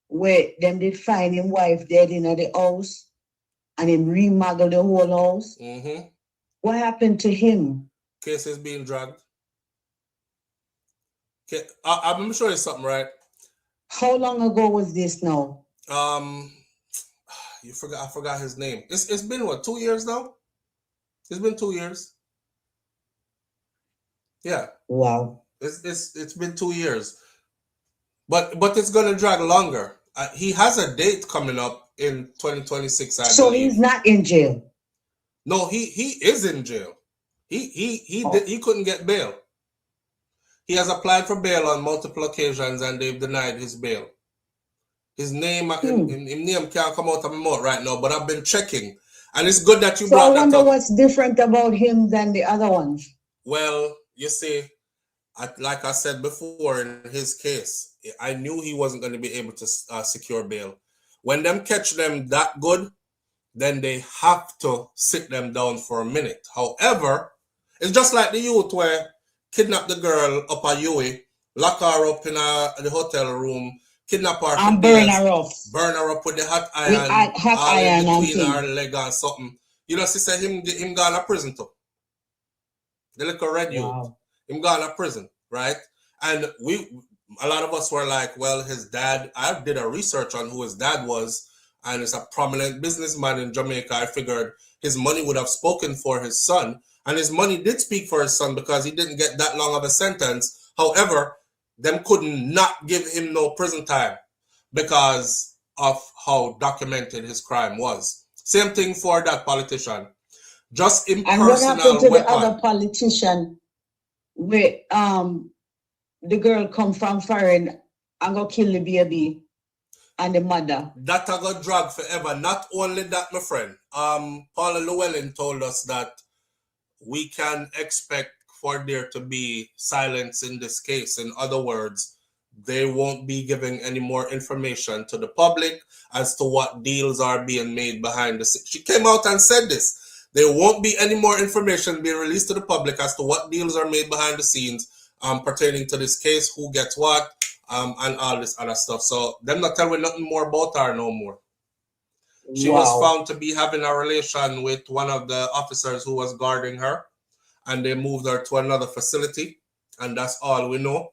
where them did find him wife dead in the house and him remodel the whole house. Mm-hmm. What happened to him? Case is being dragged. Okay. I'm sure it's something, right? How long ago was this now? You forgot. I forgot his name. It's been what, 2 years now? It's been 2 years. Yeah. Wow. It's been 2 years, but it's gonna drag longer. He has a date coming up in 2026. So he's not in jail. No, he is in jail. He couldn't get bail. He has applied for bail on multiple occasions and they've denied his bail. His name, his name can't come out of my mouth right now, but I've been checking, and it's good that you brought that up. So I wonder what's different about him than the other ones. Well, you see, like I said before, in his case, I knew he wasn't going to be able to secure bail. When them catch them that good, then they have to sit them down for a minute. However, it's just like the youth where kidnap the girl up a Yui, lock her up in the hotel room, kidnap her and burn her up. Burn her up with the hot iron, between her leg or something. You know, she said him gone to prison too. The little red youth. Him gone to prison, right? And a lot of us were like, well, his dad, I did a research on who his dad was, and it's a prominent businessman in Jamaica. I figured his money would have spoken for his son, and his money did speak for his son because he didn't get that long of a sentence. However, them couldn't not give him no prison time because of how documented his crime was. Same thing for that politician. Just impersonal. And what happened to the other politician where the girl come from foreign and go kill the baby and the mother? That I got dragged forever. Not only that, my friend. Paula Llewellyn told us that we can expect for there to be silence in this case. In other words, they won't be giving any more information to the public as to what deals are being made behind the scenes. She came out and said this. There won't be any more information being released to the public as to what deals are made behind the scenes pertaining to this case, who gets what, and all this other stuff. So them not telling nothing more about her no more. She was found to be having a relation with one of the officers who was guarding her, and they moved her to another facility, and that's all we know.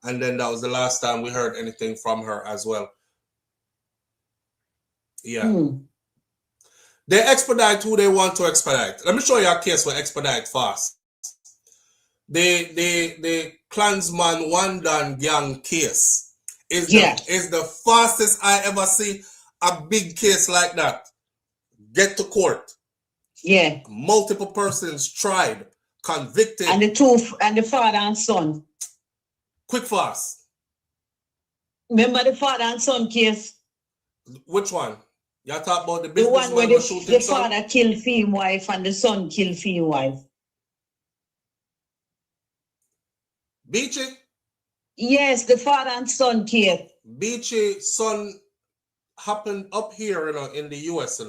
And then that was the last time we heard anything from her as well. Yeah. They expedite who they want to expedite. Let me show you a case where expedite fast. The Klansman Wandan gang case is the fastest I ever see a big case like that get to court. Yeah. Multiple persons tried, convicted. And the father and son. Quick fast. Remember the father and son case? Which one? You talk about the one where the father killed his wife and the son killed his wife. Beachy? Yes, the father and son case. Beachy son happened up here, in the US,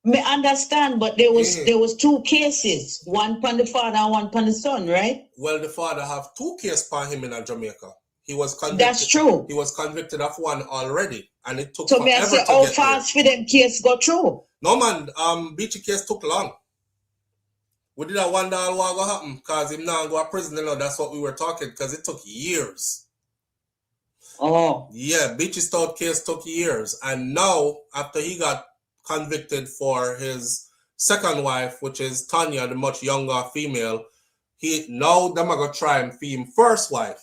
Me understand, but there was two cases, one upon the father and one upon the son, right? Well, the father have two cases upon him in Jamaica. He was convicted. That's true. He was convicted of one already, and it took So may I forever say, to how get fast for them case go through? No man, Beachy case took long. We did a wonder what go happen because him now go to prison. You know, that's what we were talking because it took years. Oh. Yeah, Beachy Stout case took years, and now after he got convicted for his second wife, which is Tanya, the much younger female, now them are gonna try him for him first wife,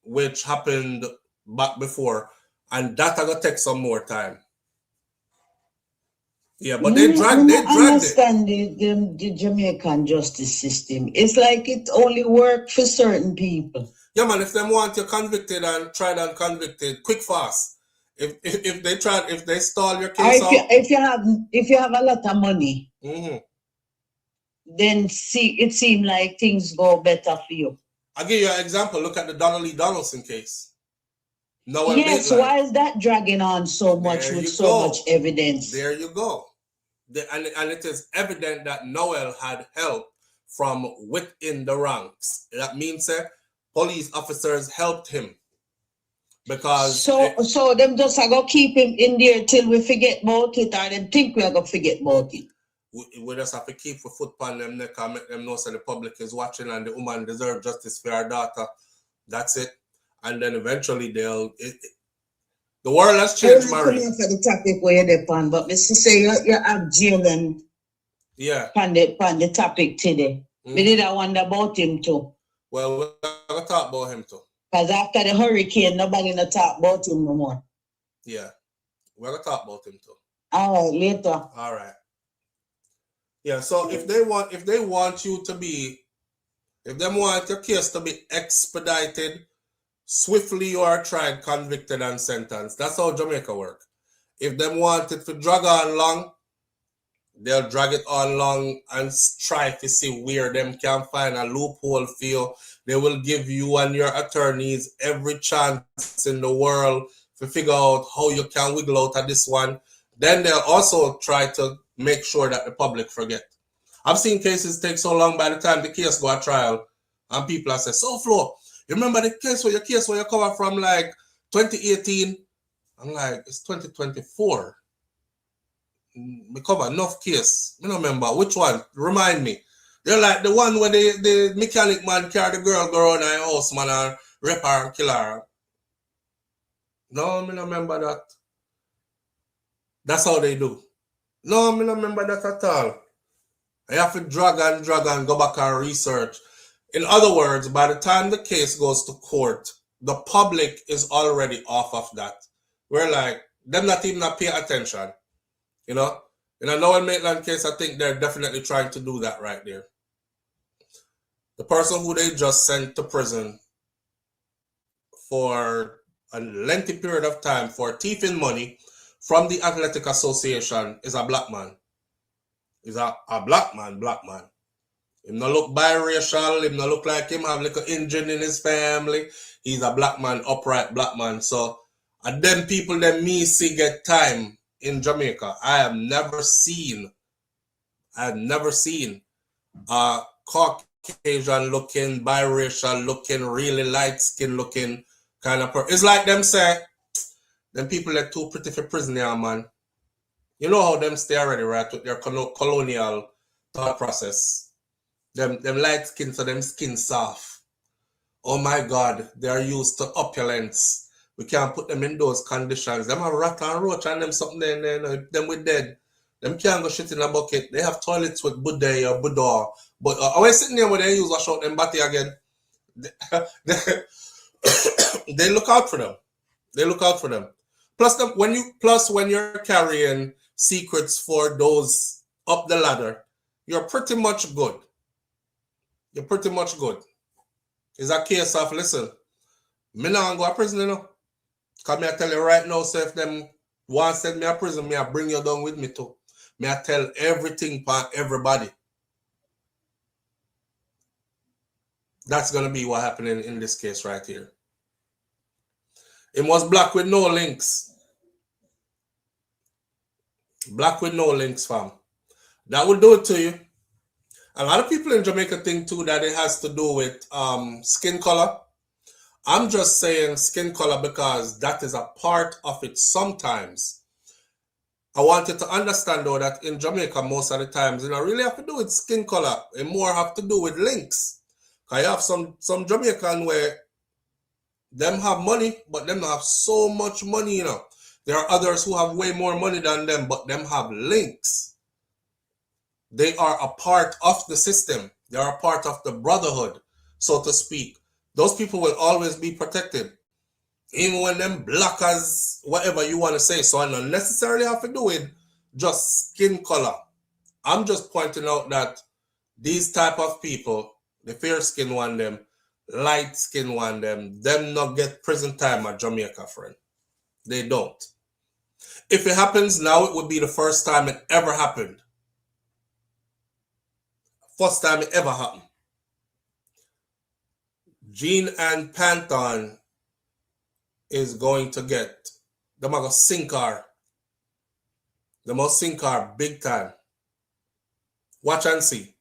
which happened back before, and that are gonna take some more time. Yeah, but they dragged it. Understand the Jamaican justice system. It's like it only works for certain people. Yeah, man. If them want you convicted and tried and convicted, quick fast. If they stall your case out, if you have a lot of money, mm-hmm. then it seems like things go better for you. I'll give you an example. Look at the Donnelly Donaldson case. Yes, why is that dragging on so much with so much evidence? There you go. And it is evident that Noel had help from within the ranks. That means that police officers helped him. Because so them just are gonna keep him in there till we forget about it, or them think we are gonna forget about it. We just have to keep the foot on them neck and make them know so the public is watching and the woman deserves justice for her daughter. That's it. And then eventually the world has changed, Mary. For the topic where you're on, but Mr. Say you have Jalen. Yeah. On the topic today. We did I wonder about him too. Well, we're gonna talk about him too. Because after the hurricane, nobody gonna talk about him no more. Yeah. We're gonna talk about him too. All right, later. All right. Yeah, so if they want your case to be expedited, swiftly you are tried, convicted, and sentenced. That's how Jamaica work. If them want it to drag on long, they'll drag it on long and try to see where them can find a loophole for you. They will give you and your attorneys every chance in the world to figure out how you can wiggle out of this one. Then they'll also try to make sure that the public forget. I've seen cases take so long by the time the case go to trial, and people have said, SouFLo, you remember the case where you cover from like 2018? I'm like, it's 2024. We cover enough case. I don't remember which one. Remind me. They're like the one where the mechanic man carry the girl around her house, man, and rape her and kill her. No, I don't remember that. That's how they do. No, I don't remember that at all. I have to drag and go back and research. In other words, by the time the case goes to court, the public is already off of that. We're like, them not even pay attention. You know? In a Noel Maitland case, I think they're definitely trying to do that right there. The person who they just sent to prison for a lengthy period of time for thieving money from the Athletic Association is a black man. He's a black man. Him not look biracial, him not look like him have like an Indian in his family. He's a black man, upright black man. So, and them people that me see get time in Jamaica. I have never seen Caucasian looking, biracial looking, really light skin looking kind of person. It's like them say, them people that too pretty for prison here, man. You know how them stay already, right? With their colonial thought process. Them light skin, so them skin soft. Oh my God, they are used to opulence. We can't put them in those conditions. Them have rat and roach and them something there, them we dead. Them can't go shit in a bucket. They have toilets with bidet or boudoir. But always sitting there where they use wash out them body again. They look out for them. They look out for them. Plus when you're carrying secrets for those up the ladder, you're pretty much good. You're pretty much good. It's a case of, listen, me not go to prison, you know. Because me I tell you right now, so if them want to send me to prison, me I bring you down with me too. Me I tell everything for everybody. That's going to be what happened in this case right here. It was black with no links. Black with no links, fam. That will do it to you. A lot of people in Jamaica think too that it has to do with skin color. I'm just saying skin color because that is a part of it sometimes. I want you to understand though that in Jamaica most of the times it don't really have to do with skin color. It more have to do with links. Cause you have some Jamaican where them have money, but them don't have so much money, you know. There are others who have way more money than them, but them have links. They are a part of the system. They are a part of the brotherhood, so to speak. Those people will always be protected. Even when them black as whatever you want to say. So I don't necessarily have to do with just skin color. I'm just pointing out that these type of people, the fair skin one them, light skin one them not get prison time at Jamaica, friend. They don't. If it happens now, it would be the first time it ever happened. First time it ever happened. Jean and Panton is going to get, them are going to sink her. They must sink her big time. Watch and see.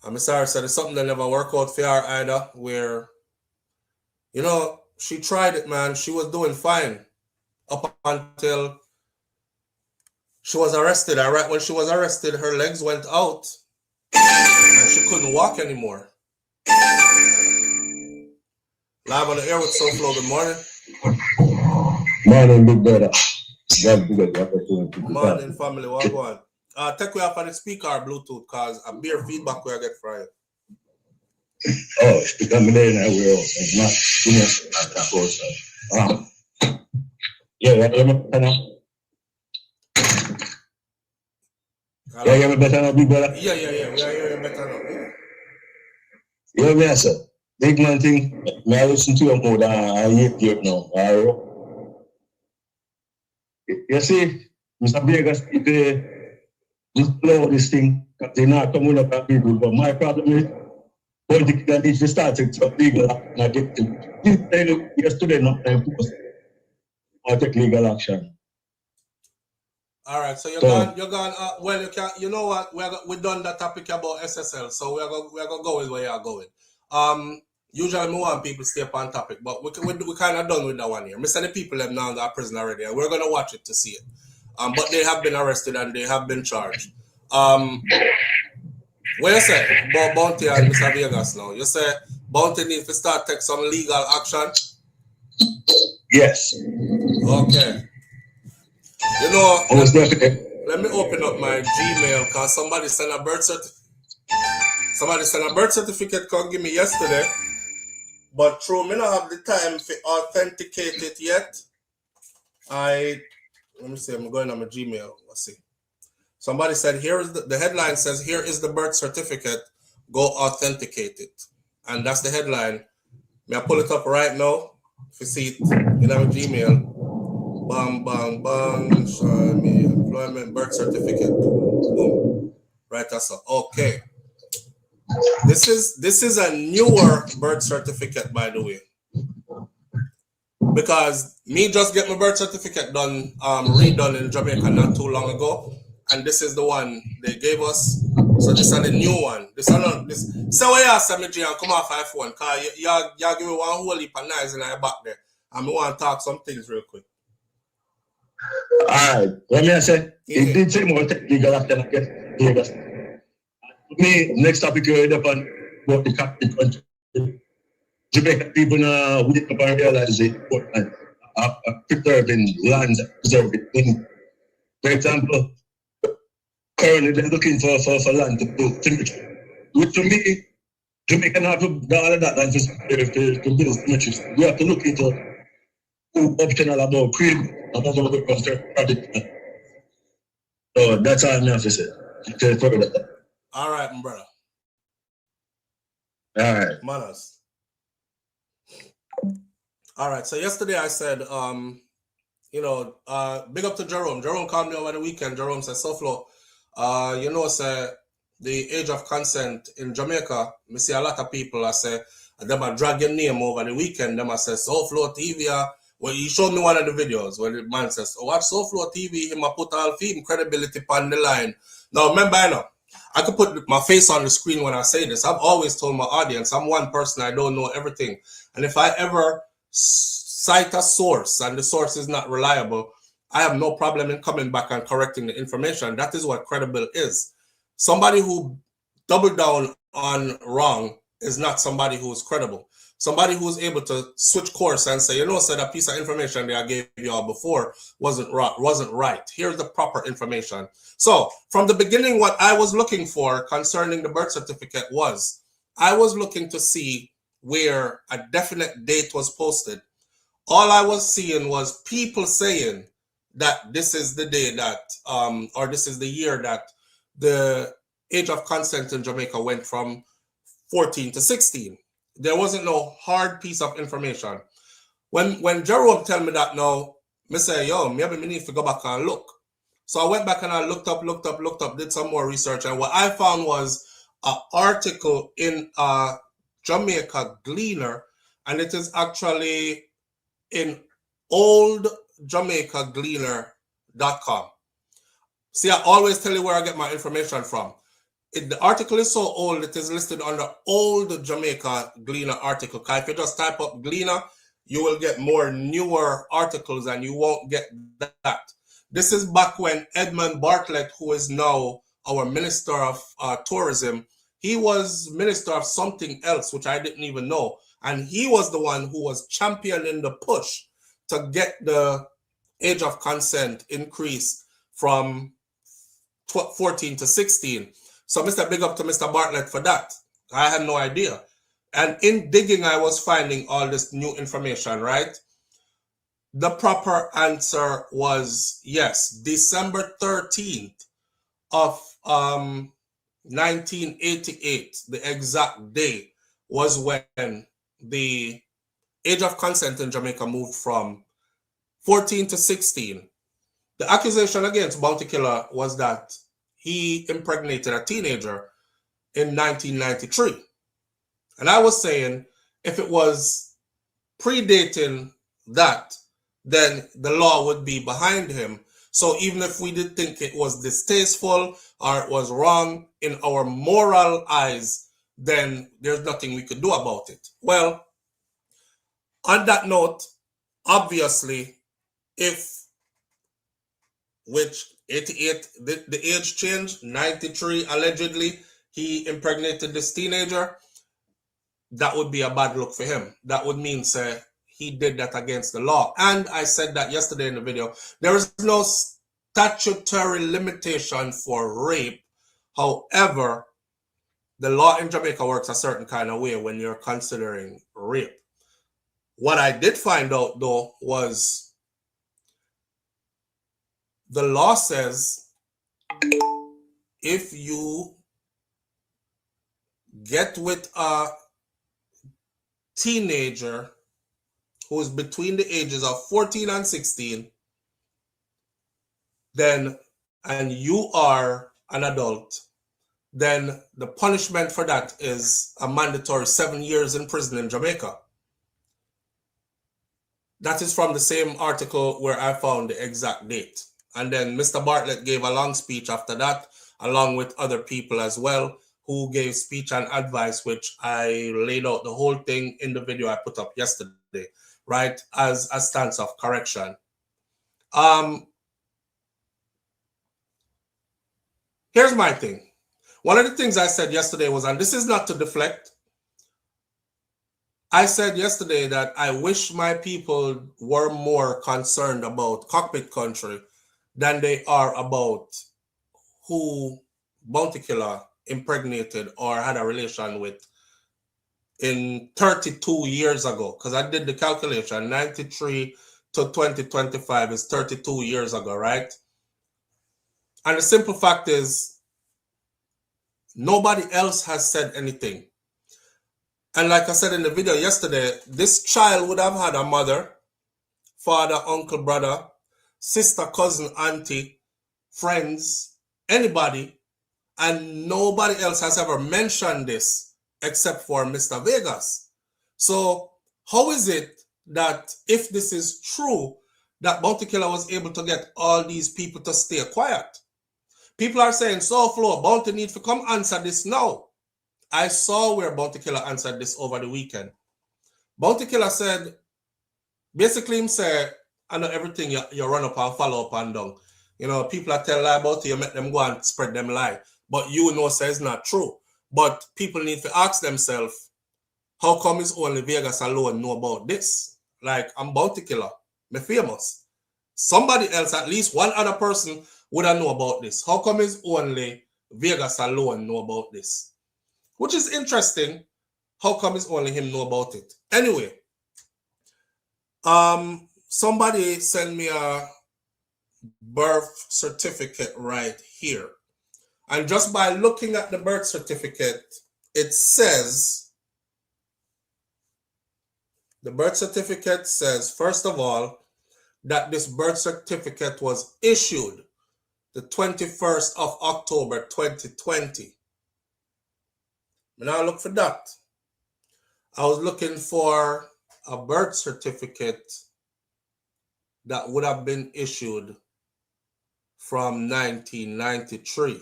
I'm sorry, so there's something that never worked out for her either, where, you know, she tried it, man. She was doing fine up until she was arrested. And right when she was arrested, her legs went out and she couldn't walk anymore. Live on the air with SouFLo. Good morning. Morning, big brother. Morning, family. What going on? Take we off on the speaker or Bluetooth, because a beer feedback where I get from you. Oh, it's becoming there now. We're not yeah, you better now. Yeah, you better now, big brother. Yeah. We are hearing better now. Yeah, me sir. Big man thing. Me I listen to you more than I hear now. You see, Mr. Vegas, just blow this thing, because they're not coming up at people. But my problem is, politics needs to start to take legal action. I get to yesterday, not time post. I'll take legal action. All right, so you're gone. Well, you can. You know what? We done that topic about SSL, so we're gonna go with where you're going. Usually, we want people to stay up on topic, but we kind of done with that one here. We send the people them now in that prison already, and we're gonna watch it to see it. But they have been arrested and they have been charged. What you say about Bounty and Mr. Vegas now? You say Bounty needs to start take some legal action? Yes. Okay. You know, let me open up my Gmail, because somebody sent a birth certificate. Somebody sent a birth certificate come give me yesterday, but true, me not have the time to authenticate it yet. Let me see, I'm going on my Gmail. Let's see. Somebody said, here is the headline says, here is the birth certificate, go authenticate it. And that's the headline. May I pull it up right now? If you see it in our Gmail. Bang, bang, bang. Show me employment birth certificate. Boom. Right, that's all. Okay. This is a newer birth certificate, by the way. Because me just get my birth certificate done, redone in Jamaica not too long ago. And this is the one they gave us. So this is the new one. This is not this. So where you say me G and come off iPhone, cause y'all give me one whole heap of knives in my back there. And I want to talk some things real quick. Alright, let me say, it did say more legal action against Vegas. Me, next topic you heard upon about the Catholic country. Jamaican people now wake up and realize it, preserving land, preserving things. For example, currently they're looking for land to build cemetery. Which to me, Jamaica have to do all of that land to build cemeteries. We have to look into who optional about creed, about the project. So that's all I have to say. All right, my brother. All right. Manners. All right, so yesterday I said, big up to Jerome. Jerome called me over the weekend. Jerome said, SouFLo, the age of consent in Jamaica, I see a lot of people, I say, them are drag your name over the weekend. Them I say, SouFLoTV. Well, he showed me one of the videos where the man says, watch SouFLoTV, him I put all film credibility on the line. Now, remember, I could put my face on the screen when I say this. I've always told my audience, I'm one person, I don't know everything. And if I ever cite a source and the source is not reliable, I have no problem in coming back and correcting the information. That is what credible is. Somebody who doubled down on wrong is not somebody who is credible. Somebody who's able to switch course and say, you know, that piece of information that I gave you all before wasn't right. Here's the proper information. So from the beginning, what I was looking for concerning the birth certificate was, I was looking to see where a definite date was posted. All I was seeing was people saying that this is the day that, or this is the year that the age of consent in Jamaica went from 14 to 16. There wasn't no hard piece of information. When Jerome tell me that now, I say, yo, maybe I need to go back and look. So I went back and I looked up, did some more research. And what I found was an article in Jamaica Gleaner, and it is actually in oldjamaicagleaner.com. See, I always tell you where I get my information from. The article is so old, it is listed under Old Jamaica Gleaner article. If you just type up Gleaner, you will get more newer articles and you won't get that. This is back when Edmund Bartlett, who is now our Minister of Tourism, he was Minister of something else, which I didn't even know. And he was the one who was championing the push to get the age of consent increased from 14 to 16. So Mr. Big up to Mr. Bartlett for that. I had no idea. And in digging, I was finding all this new information, right? The proper answer was yes. December 13th of 1988, the exact day, was when the age of consent in Jamaica moved from 14 to 16. The accusation against Bounty Killer was that he impregnated a teenager in 1993. And I was saying, if it was predating that, then the law would be behind him. So even if we did think it was distasteful or it was wrong in our moral eyes, then there's nothing we could do about it. Well, on that note, obviously, which 88, the age changed, 93, allegedly, he impregnated this teenager, that would be a bad look for him. That would mean, say, he did that against the law. And I said that yesterday in the video, there is no statutory limitation for rape. However, the law in Jamaica works a certain kind of way when you're considering rape. What I did find out, though, was the law says if you get with a teenager who is between the ages of 14 and 16, then, and you are an adult, then the punishment for that is a mandatory 7 years in prison in Jamaica. That is from the same article where I found the exact date. And then Mr. Bartlett gave a long speech after that, along with other people as well, who gave speech and advice, which I laid out the whole thing in the video I put up yesterday, right, as a stance of correction. Here's my thing. One of the things I said yesterday was, and this is not to deflect, I said yesterday that I wish my people were more concerned about cockpit country than they are about who Bounty Killer impregnated or had a relation with in 32 years ago. Because I did the calculation, 93 to 2025 is 32 years ago, right? And the simple fact is, nobody else has said anything. And like I said in the video yesterday, this child would have had a mother, father, uncle, brother, sister, cousin, auntie, friends, anybody, and nobody else has ever mentioned this except for Mr. Vegas. So how is it that if this is true, that Bounty Killer was able to get all these people to stay quiet? People are saying, SouFLo, Bounty need to come answer this now. I saw where Bounty Killer answered this over the weekend. Bounty Killer said, basically him say, I know everything you run up and follow up and down. You know, people are telling lie about you, you make them go and spread them lie. But you know say it's not true. But people need to ask themselves, how come it's only Vegas alone know about this? Like, I'm Bounty Killer. I'm famous. Somebody else, at least one other person, would have know about this. How come it's only Vegas alone know about this? Which is interesting. How come it's only him know about it? Anyway, somebody sent me a birth certificate right here. And just by looking at the birth certificate, it says, the birth certificate says, first of all, that this birth certificate was issued the 21st of October 2020. And I look for that. I was looking for a birth certificate that would have been issued from 1993.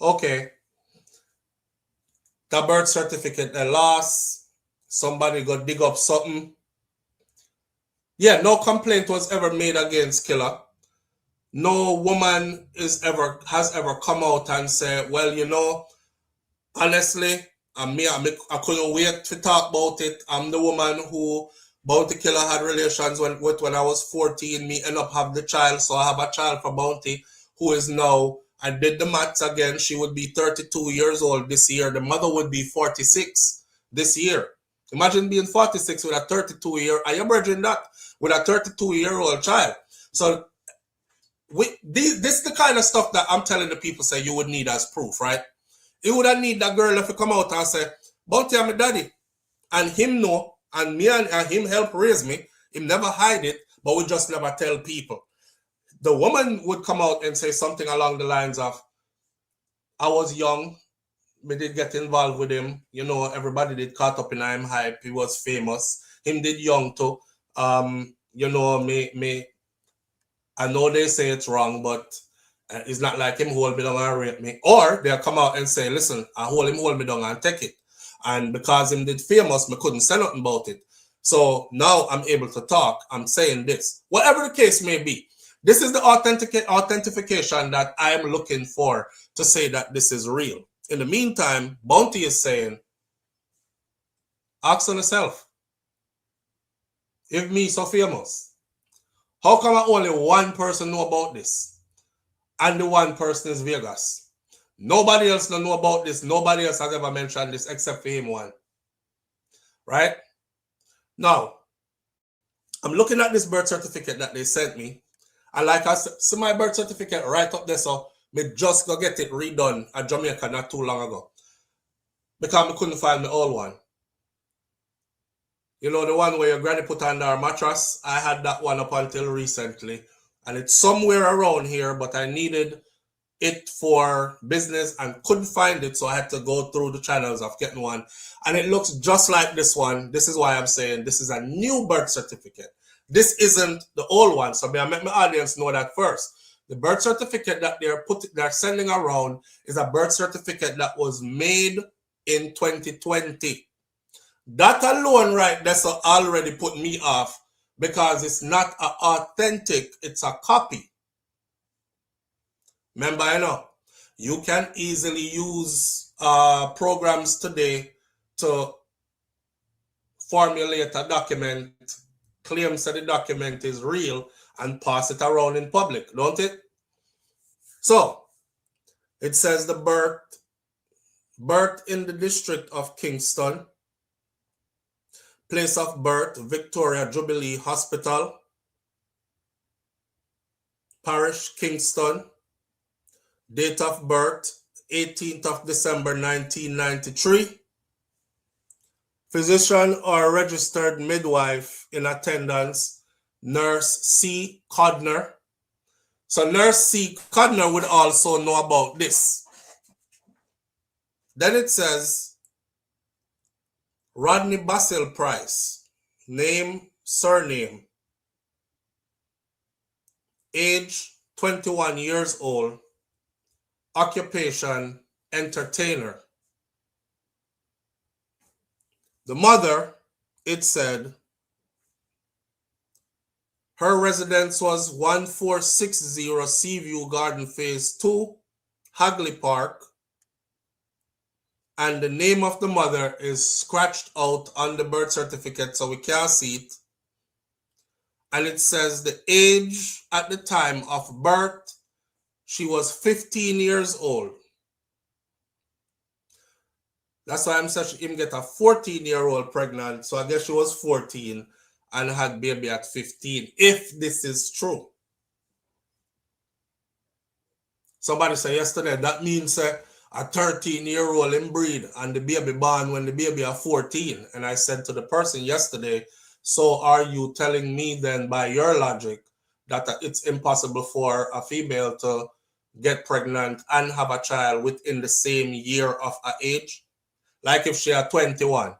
Okay. The birth certificate they lost. Somebody go dig up something. Yeah, no complaint was ever made against Killer. No woman has ever come out and say, well, you know, honestly, I couldn't wait to talk about it. I'm the woman who Bounty Killer had relations with when I was 14. Me end up have the child, so I have a child for Bounty who is now, I did the maths again, she would be 32 years old this year. The mother would be 46 this year. Imagine being 46 with a 32-year, are you bridging that? With a 32-year-old child. So this is the kind of stuff that I'm telling the people say you would need as proof, right? You would need that girl if you come out and say, Bounty, I'm a daddy. And him know, and me and him help raise me. Him never hide it, but we just never tell people. The woman would come out and say something along the lines of, I was young, we did get involved with him. You know, everybody did caught up in him hype. He was famous. Him did young too. You know, I know they say it's wrong, but it's not like him hold me down and rape me. Or they'll come out and say, listen, I hold me down and take it. And because him did famous, me couldn't say nothing about it. So now I'm able to talk. I'm saying this. Whatever the case may be, this is the authentication that I'm looking for to say that this is real. In the meantime, Bounty is saying, ask on yourself, if me so famous, how come only one person know about this? And the one person is Vegas. Nobody else don't know about this. Nobody else has ever mentioned this except for him one. Right? Now, I'm looking at this birth certificate that they sent me. And like I said, see my birth certificate right up there, so me just go get it redone at Jamaica not too long ago. Because I couldn't find my old one. You know, the one where your granny put under her mattress? I had that one up until recently. And it's somewhere around here, but I needed it for business and couldn't find it, so I had to go through the channels of getting one. And it looks just like this one. This is why I'm saying this is a new birth certificate. This isn't the old one, so I make my audience know that first. The birth certificate that they're sending around is a birth certificate that was made in 2020. That alone right there so already put me off because it's not authentic, it's a copy. Remember, I know, you can easily use programs today to formulate a document, claims that the document is real, and pass it around in public, don't it? So, it says the birth in the district of Kingston, place of birth, Victoria Jubilee Hospital, parish, Kingston, date of birth, 18th of December, 1993. Physician or registered midwife in attendance, Nurse C. Codner. So Nurse C. Codner would also know about this. Then it says, Rodney Basil Price, name, surname, age 21 years old, occupation, entertainer. The mother, it said, her residence was 1460 Seaview Garden Phase 2, Hagley Park, and the name of the mother is scratched out on the birth certificate so we can't see it. And it says the age at the time of birth, she was 15 years old. That's why I'm such him get a 14-year-old pregnant. So I guess she was 14 and had baby at 15, if this is true. Somebody said yesterday, that means a 13-year-old inbreed and the baby born when the baby are 14. And I said to the person yesterday, so are you telling me then by your logic that it's impossible for a female to get pregnant and have a child within the same year of her age? Like if she are 21,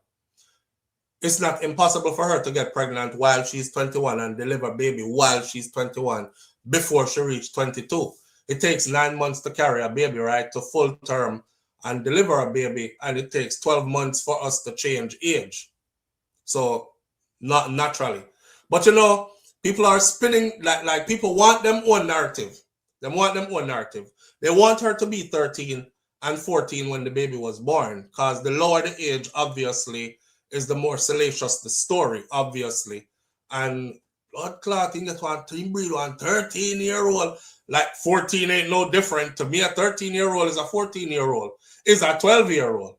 it's not impossible for her to get pregnant while she's 21 and deliver baby while she's 21 before she reaches 22. It takes 9 months to carry a baby, right, to full term and deliver a baby, and it takes 12 months for us to change age. So not naturally. But you know, people are spinning, like people want them own narrative. They want them own narrative. They want her to be 13 and 14 when the baby was born, because the lower the age, obviously, is the more salacious the story, obviously. And blood clotting, that one breed, one 13-year-old, like 14 ain't no different. To me, a 13-year-old is a 14-year-old, is a 12-year-old.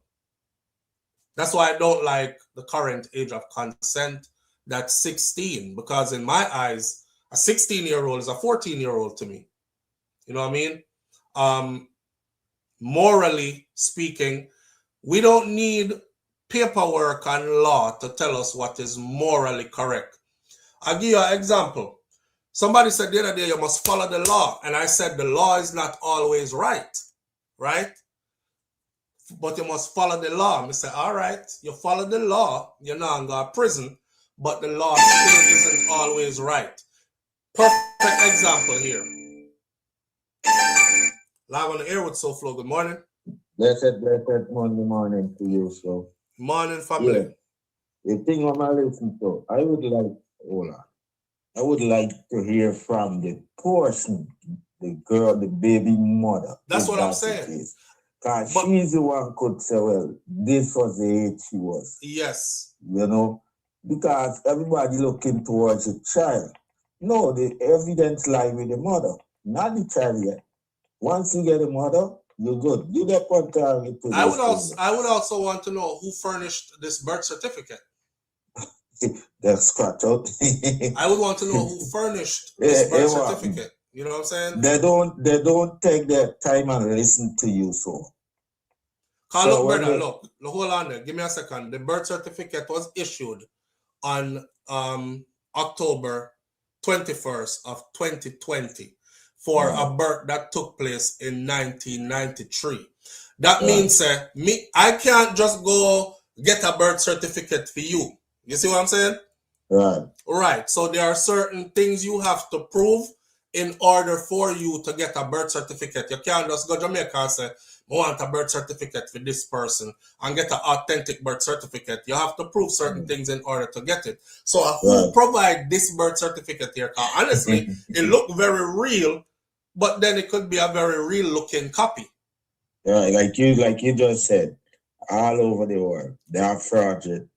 That's why I don't like the current age of consent, that's 16, because in my eyes, a 16-year-old is a 14-year-old to me. You know what I mean? Morally speaking, we don't need paperwork and law to tell us what is morally correct. I'll give you an example. Somebody said the other day, you must follow the law. And I said, the law is not always right? But you must follow the law. I said, all right, you follow the law, you're not going to prison, but the law still isn't always right. Perfect example here. Live on the air with SouFLo. Good morning. Blessed Monday morning to you, so. Morning, family. Yeah. The thing I'm listening to, I would like to hear from the person, the girl, the baby mother. That's what I'm saying. Because she's the one could say, well, this was the age she was. Yes. You know, because everybody looking towards the child. No, the evidence lies with the mother, not the child yet. Once you get a mother, you're good. You get one time. I would also want to know who furnished this birth certificate. That's scratch out. I would want to know who furnished this birth certificate. You know what I'm saying? They don't take their time and listen to you, so. Look, brother, look, hold on there. Give me a second. The birth certificate was issued on October 21st of 2020 for a birth that took place in 1993. That means I can't just go get a birth certificate for you. You see what I'm saying? Right. So there are certain things you have to prove in order for you to get a birth certificate. You can't just go to Jamaica and say, I want a birth certificate for this person and get an authentic birth certificate. You have to prove certain things in order to get it. So who provide this birth certificate here? Because honestly, it looked very real, but then it could be a very real looking copy. Yeah, like you just said, all over the world, they have fraud.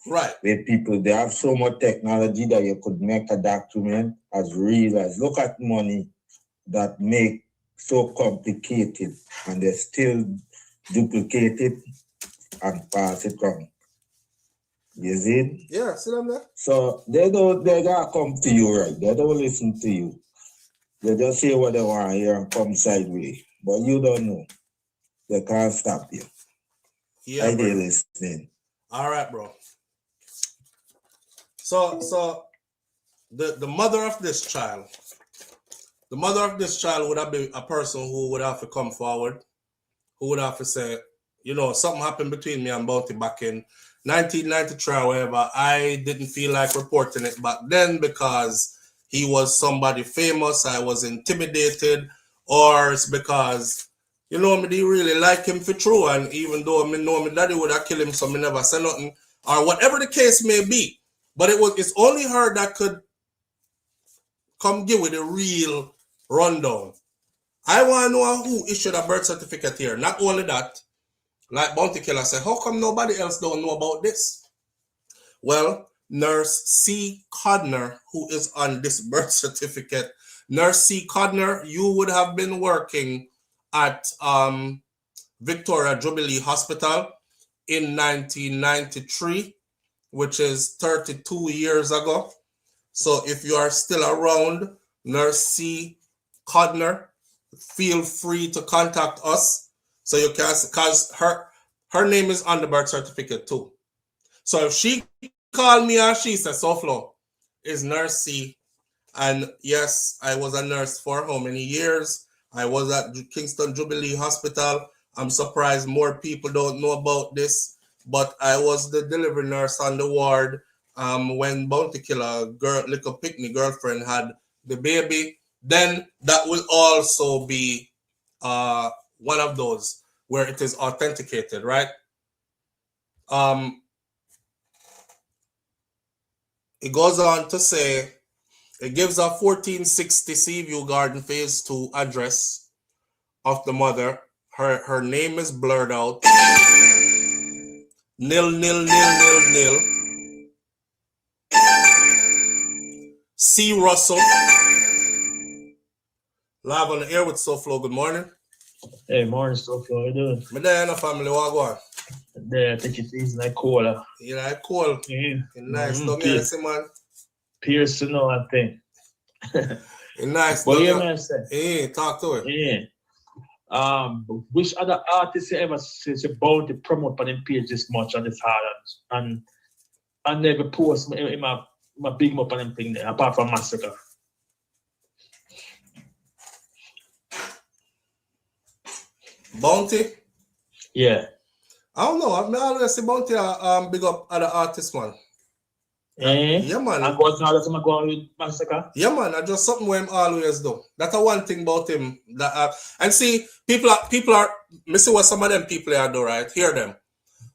Right. Where people, they have so much technology that you could make a document as real as, look at money that make so complicated and they still duplicate it and pass it on. You see? Yeah, see them there? So they gotta come to you, right? They don't listen to you. They just say what they want to hear and come sideways. But you don't know. They can't stop you. Yeah, I did listening. All right, bro. So the mother of this child would have been a person who would have to come forward, who would have to say, you know, something happened between me and Bounty back in 1993 or whatever. I didn't feel like reporting it back then because he was somebody famous. I was intimidated, or it's because you know me they really like him for true, and even though me know my daddy would have killed him, so me never say nothing, or whatever the case may be. But it's only her that could come give with a real rundown. I want to know who issued a birth certificate here. Not only that, like Bounty Killer said, how come nobody else don't know about this? Well, Nurse C. Codner, who is on this birth certificate, Nurse C. Codner, you would have been working at Victoria Jubilee Hospital in 1993, which is 32 years ago. So if you are still around, Nurse C. Codner, feel free to contact us. So you can, because her name is on the birth certificate too. So if she called me and she said, SouFLo is Nurse C. And yes, I was a nurse for how many years? I was at Kingston Jubilee Hospital. I'm surprised more people don't know about this, but I was the delivery nurse on the ward when Bounty Killer, little picnic girlfriend, had the baby. Then that will also be one of those where it is authenticated, right? It goes on to say, it gives a 1460 Seaview Garden Phase 2 address of the mother. Her name is blurred out. Nil. C. Russell. Live on the air with SouFLo. Good morning. Hey, morning, SouFLo. How you doing? My day and the family, what going? There, I think it's easy like cola. You like cool? Yeah. Nice. Don't you see, man? Pierce to know, I think. Nice. But yeah, man, say. Hey, talk to it. Yeah. Which other artists you ever says you're bound to promote on them page this much on this hard and never post in my big up on them thing there, apart from Massacre? Bounty? Yeah. I don't know. I've always see Bounty big up other artists, man. Yeah, man. And what's not that going with Massacre? Yeah, man. I just something where him always do. That's a one thing about him. That and see, people are. Me see what some of them people are do, right? Hear them.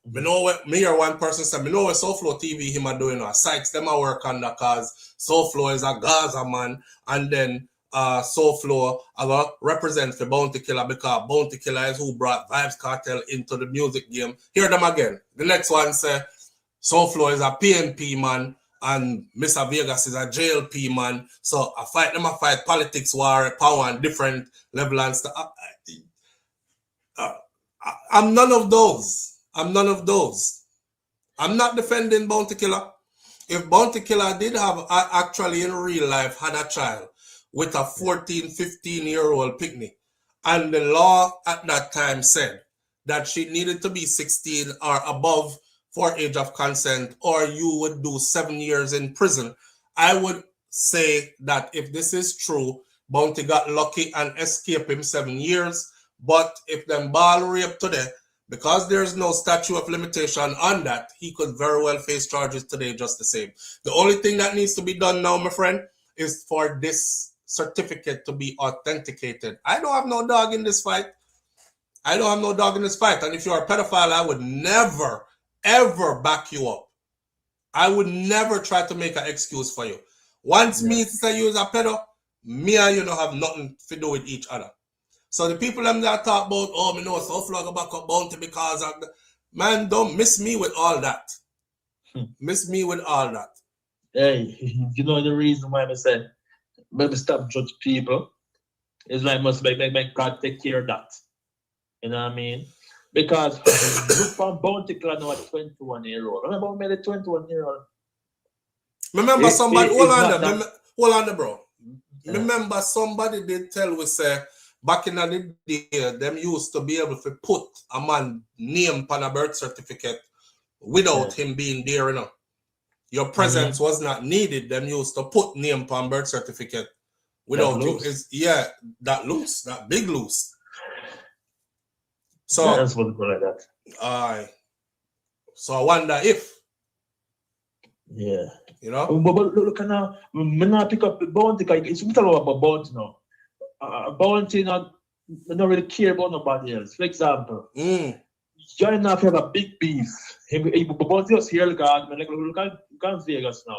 Me know what me or one person said. Me know what SouFLoTV him are doing. Sites them are work on that cause SouFLo is a Gaza man, and then SouFLo I represent for Bounty Killer because Bounty Killer is who brought Vibes Cartel into the music game. Hear them again. The next one say SouFLo is a PNP man and Mr. Vegas is a JLP man. So I fight politics, war, power, and different level and stuff. I'm none of those. I'm not defending Bounty Killer. If Bounty Killer did have actually in real life had a child with a 14, 15-year-old picnic, and the law at that time said that she needed to be 16 or above for age of consent, or you would do 7 years in prison, I would say that if this is true, Bounty got lucky and escaped him 7 years. But if them ball rape today, because there's no statute of limitation on that, he could very well face charges today just the same. The only thing that needs to be done now, my friend, is for this certificate to be authenticated. I don't have no dog in this fight. And if you're a pedophile, I would never, ever back you up. I would never try to make an excuse for you. Once me say you is a pedo, me and you don't have nothing to do with each other. So the people them that talk about, oh, me know SouFLo go back up Bounty because of the man, don't miss me with all that. Miss me with all that. Hey, you know the reason why I said maybe stop judge people is like must make God take care of that. You know what I mean? Because look from Bounty Killer now at 21-year-old. Remember we made a 21-year-old. Remember somebody hold on there, bro. Remember somebody did tell we say back in the day, them used to be able to put a man name on a birth certificate without him being there, you know. Your presence was not needed. Them used to put name on birth certificate without you. That big loose. So that's what go like that. So I wonder if. Yeah. You know? But look now, I'm not pick up the Bounty because it's talk about Bounty now. bounty not really care about nobody else. For example, you're enough to have a big beef. Bounty us here, God, man, like look at Vegas now.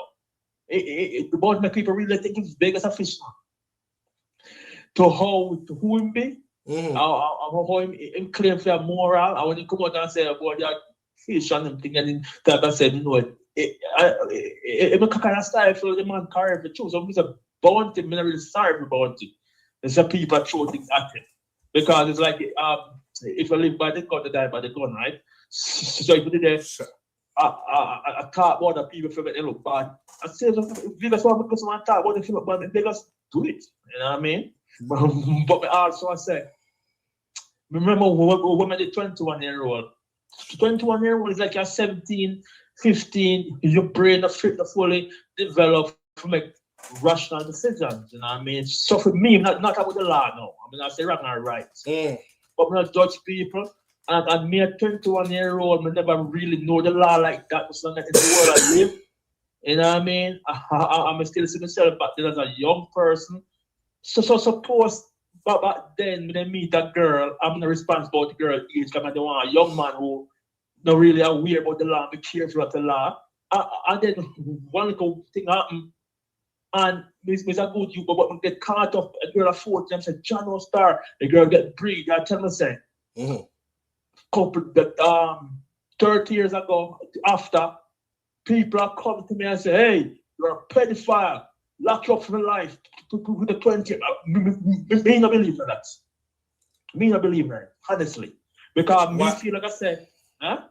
The bounty make people really think it's Vegas a fish now. To who him be? How him claim for moral, and when you come out and say about that fish and them thing, and then that I said, you know it make a kind of style for the man carry for truth. So it's a bounty, I'm not really sorry for bounty. There's some people throw things at him. Because it's like if you live by the gun, you die by the gun, right? So if you did I talk about the people feel that they look bad. I say Vegas want because someone talk about the feel bad, they just do it. You know what I mean? But also I say, remember when I did 21-year-old. 21-year-old is like you're 17, 15, your brain is fully developed to make rational decisions, you know what I mean? So for me, not about the law now. I mean, I say wrong or right. But I'm not judge people. And me, a 21-year-old, I never really know the law like that. So in the world I live, you know what I mean? I'm still see myself back then as a young person. So suppose back then when I meet a girl, I'm not responsible about the girl age because I don't want a young man who not really aware about the law, be careful of the law. And then one little thing happen. And Miss a good you, but when get caught up, a girl of 14, I said, John no star, the girl get breed. I tell me say, couple that 30 years ago, after people are coming to me and say, hey, you're a pedophile, lock you up for life to the 20. Me not believe in that. Me not believe in it, honestly. Because me feel like I said, huh?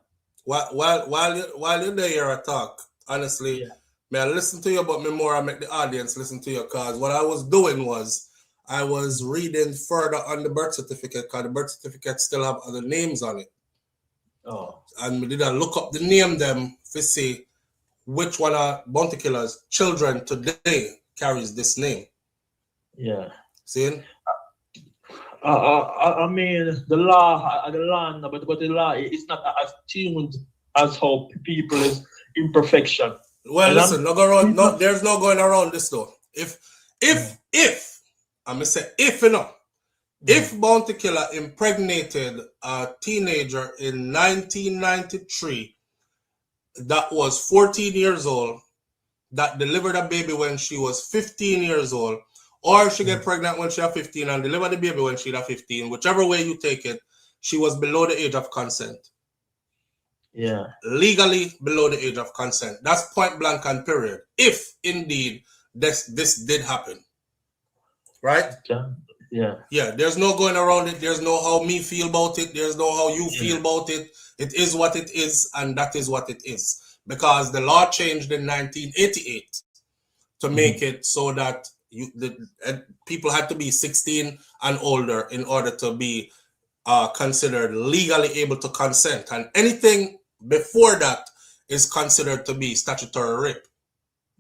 While you're there, I talk, honestly. Yeah. May I listen to you, but me more I make the audience listen to you, because what I was doing was I was reading further on the birth certificate, because the birth certificate still have other names on it. Oh. And we did look up the name them to see which one of bounty killers' children today carries this name. Yeah. See? I mean, the law, but the law is not as tuned as how people is imperfection. Well, listen, there's no going around this though. If I'm gonna say if if bounty killer impregnated a teenager in 1993 that was 14 years old, that delivered a baby when she was 15 years old, or she get pregnant when she was 15 and deliver the baby when she was 15, whichever way you take it, she was below the age of consent. Yeah. Legally below the age of consent. That's point blank and period. If indeed this did happen. Right? Yeah. Yeah, there's no going around it. There's no how me feel about it. There's no how you feel about it. It is what it is, and that is what it is. Because the law changed in 1988 to make it so that people had to be 16 and older in order to be considered legally able to consent. And anything before that is considered to be statutory rape.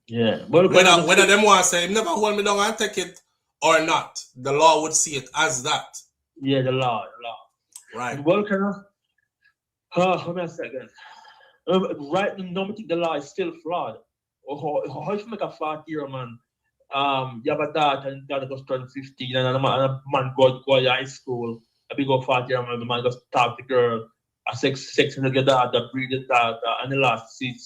Yeah. Whether them want to say, never hold me down and take it or not, the law would see it as that. Yeah, the law. Right. Well, let me ask again. Right now, I think the law is still flawed. How if you make a 40-year man, you have a daughter and daughter goes turn 15 and a man go to high school, a big old 40-year man, the man goes talk to the girl, a sex and get daughter, breed the daughter, and the last see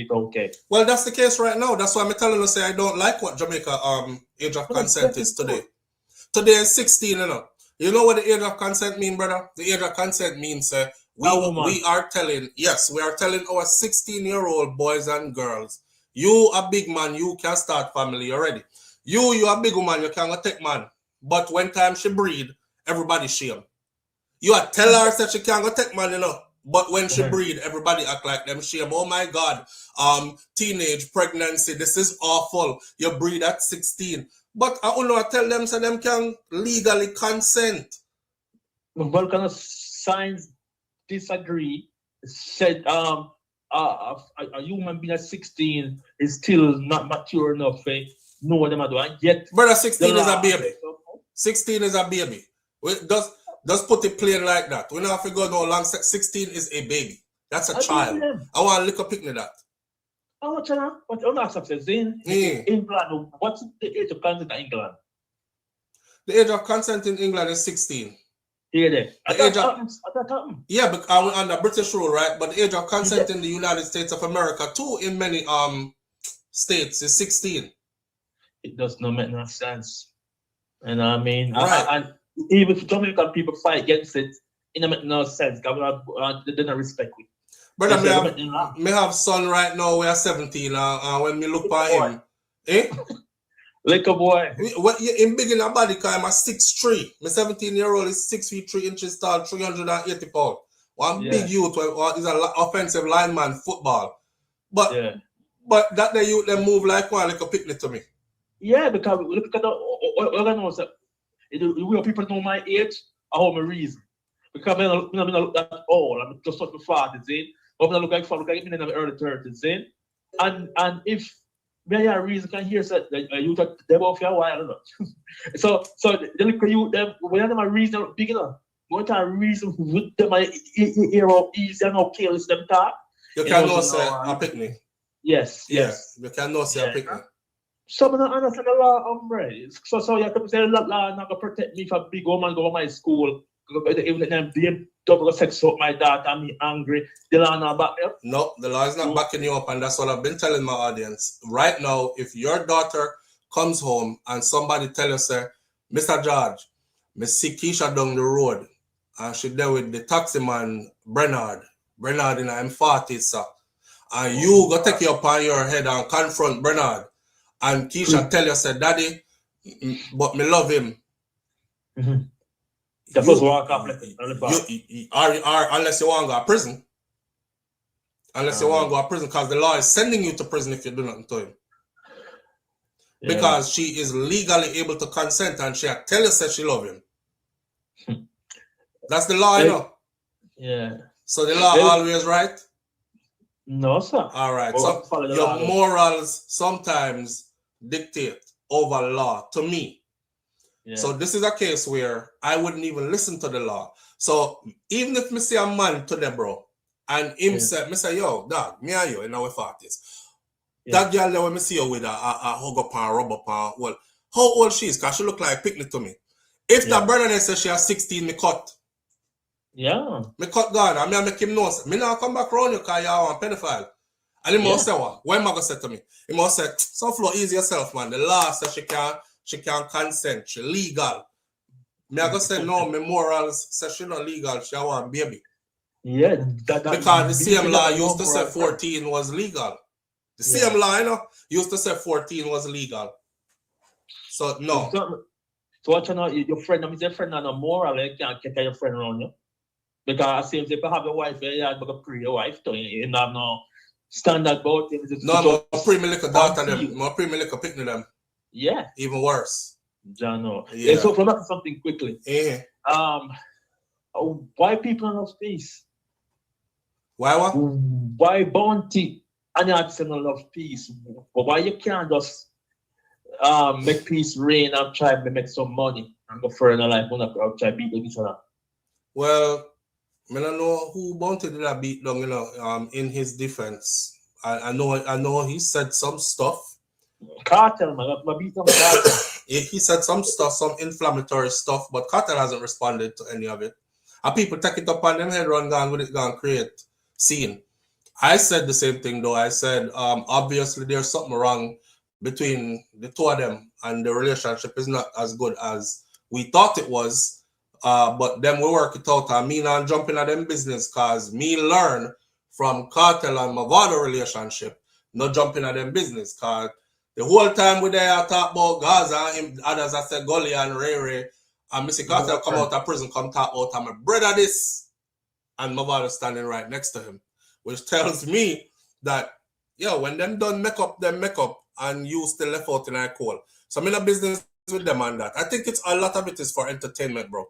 okay. Well, that's the case right now. That's why I'm telling you, say I don't like what Jamaica age of consent is today. Today is 16, you know. You know what the age of consent mean, brother? The age of consent means we are telling our 16-year-old boys and girls, you a big man, you can start family already. You a big woman, you can go take man. But when time she breed, everybody shame. You are tell her that she can't go take man, you know. But when she breed, everybody act like them shame. Oh my God, teenage pregnancy, this is awful. You breed at 16. But I only tell them so them can legally consent. What kind of signs disagree? Said a human being at 16 is still not mature enough to know what them are doing. Yet, brother, 16 is a baby. 16 is a baby. Just put it plain like that. We don't have to go no long. 16 is a baby. That's a child. I want to lick a picnic that. Oh, Chana, what on that success in England? What's the age of consent in England? The age of consent in England is 16. Here there. Yeah, but under British rule, right? But the age of consent in the United States of America too, in many states, is 16. It does not make no sense. And I mean, right. And even if Jamaican people fight against it, it don't make no sense. God, they don't respect it. Brother, me have son right now. We are 17. When me look by him, like a boy. In big in a body, cause I'm a 6'3". My 17-year-old is 6 feet 3 inches tall, 380 pounds. One big youth is an offensive lineman football. But that the youth them move like one like a picnic to me. Yeah, because look at the we people know my age, I have my reason. Because I don't look that old. I'm just not the 40s, in. But I look like me in the early 30s, in. And if there are reason can hear that you talk them off your while, I don't know. so the little you them when them a reason big enough. What a reason with them ear up easy and okay listen them talk. You can know say a picnic. Yes. You can know say a picnic. Some of them understand the law, umbrella. So you have to say the law not gonna protect me from big woman go to my school. Even them being double sex up my daughter and me angry. The law not back me up. No, the law is not backing you up, and that's what I've been telling my audience. Right now, if your daughter comes home and somebody tell you, say, Mr. George, me see Keisha down the road, and she there with the taxi man Bernard in M40, sir. And you go take you upon your head and confront Bernard. And Keisha tell you, say, Daddy, but me love him. Mm-hmm. The first walk up unless you want to go to prison. Unless you want to go to prison, because the law is sending you to prison if you do nothing to him. Yeah. Because she is legally able to consent and she tell you that she love him. That's the law, you know. Yeah. So the law always right? No, sir. All right. So your morals sometimes dictate over law to me. Yeah. So this is a case where I wouldn't even listen to the law. So even if me see a man today, bro, and him say, me say, yo, dog, me and you in our 40s. That girl there when me see you with a hug up and rub up and, well, how old she is? Because she look like a picnic to me. If that brother there says she has 16, me cut. Yeah. Me cut God. I make him know. Me now come back around you because you are a pedophile. And he must say what? What am I going to say to me? He must say, SouFLo, easy yourself, man. The law says she can't consent. She legal. Me I go say no, my morals say she not legal. She want baby. Yeah, because the same law used to say 14 was legal. The same law, you know, used to say 14 was legal. So no. So what you know, your friend, I mean, your friend not moral. You can't get your friend around you. Because it seems if you have a wife, you have to pre your wife to you have no standard about it. No, my pre-me little daughter them. My pre-me little picnic them. Yeah. Even worse. Jano. Yeah. So from that something quickly. Yeah. Why people don't love peace? Why what? Why bounty and accent love peace? But why you can't just make peace reign and try to make some money and go further in life and try to beat each other? Well, I don't know who bounty did that beat down, you know, in his defense. I know he said some stuff. Cartel, man. My beat on Cartel. He said some stuff, some inflammatory stuff, but Cartel hasn't responded to any of it. And people take it up on them head run gone with it, gone create scene. I said the same thing though. I said, obviously there's something wrong between the two of them and the relationship is not as good as we thought it was. But then we work it out and me not jumping at them business because me learn from Cartel and Mavado relationship, not jumping at them business because the whole time we there talk about Gaza and others I said Gully and Ray and Mr. Cartel come out of prison, come talk about my brother this and Mavado standing right next to him, which tells me that when them done make up and you still left out in our call. So I'm in a business with them on that. I think it's a lot of it is for entertainment, bro.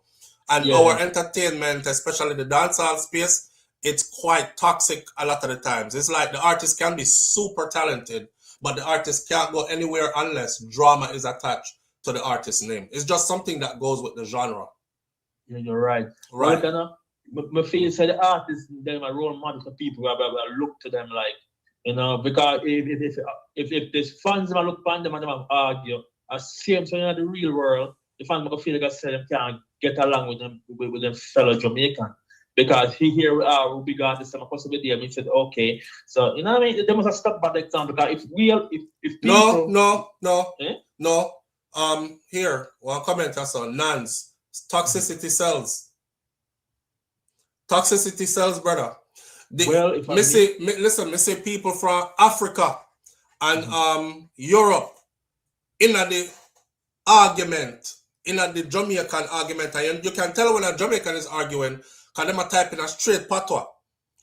And our entertainment, especially the dancehall space, it's quite toxic a lot of the times. It's like the artist can be super talented, but the artist can't go anywhere unless drama is attached to the artist's name. It's just something that goes with the genre. Yeah, you're right. Right. My feel said the artists, they're my role model for people who look to them like, you know, because if there's fans that look upon them and them argue, I see them so in the real world, the fan make feel like I said them can't get along with them fellow Jamaican. Because he hear we got this summer possibility, and he said, okay. So you know what I mean? They must have stopped bad example because if people no. Here, one comment I saw, Nans. Toxicity sells. Toxicity sells, brother. Me say people from Africa and Europe in the argument, in the Jamaican argument, and you can tell when a Jamaican is arguing, because them are typing a straight patois,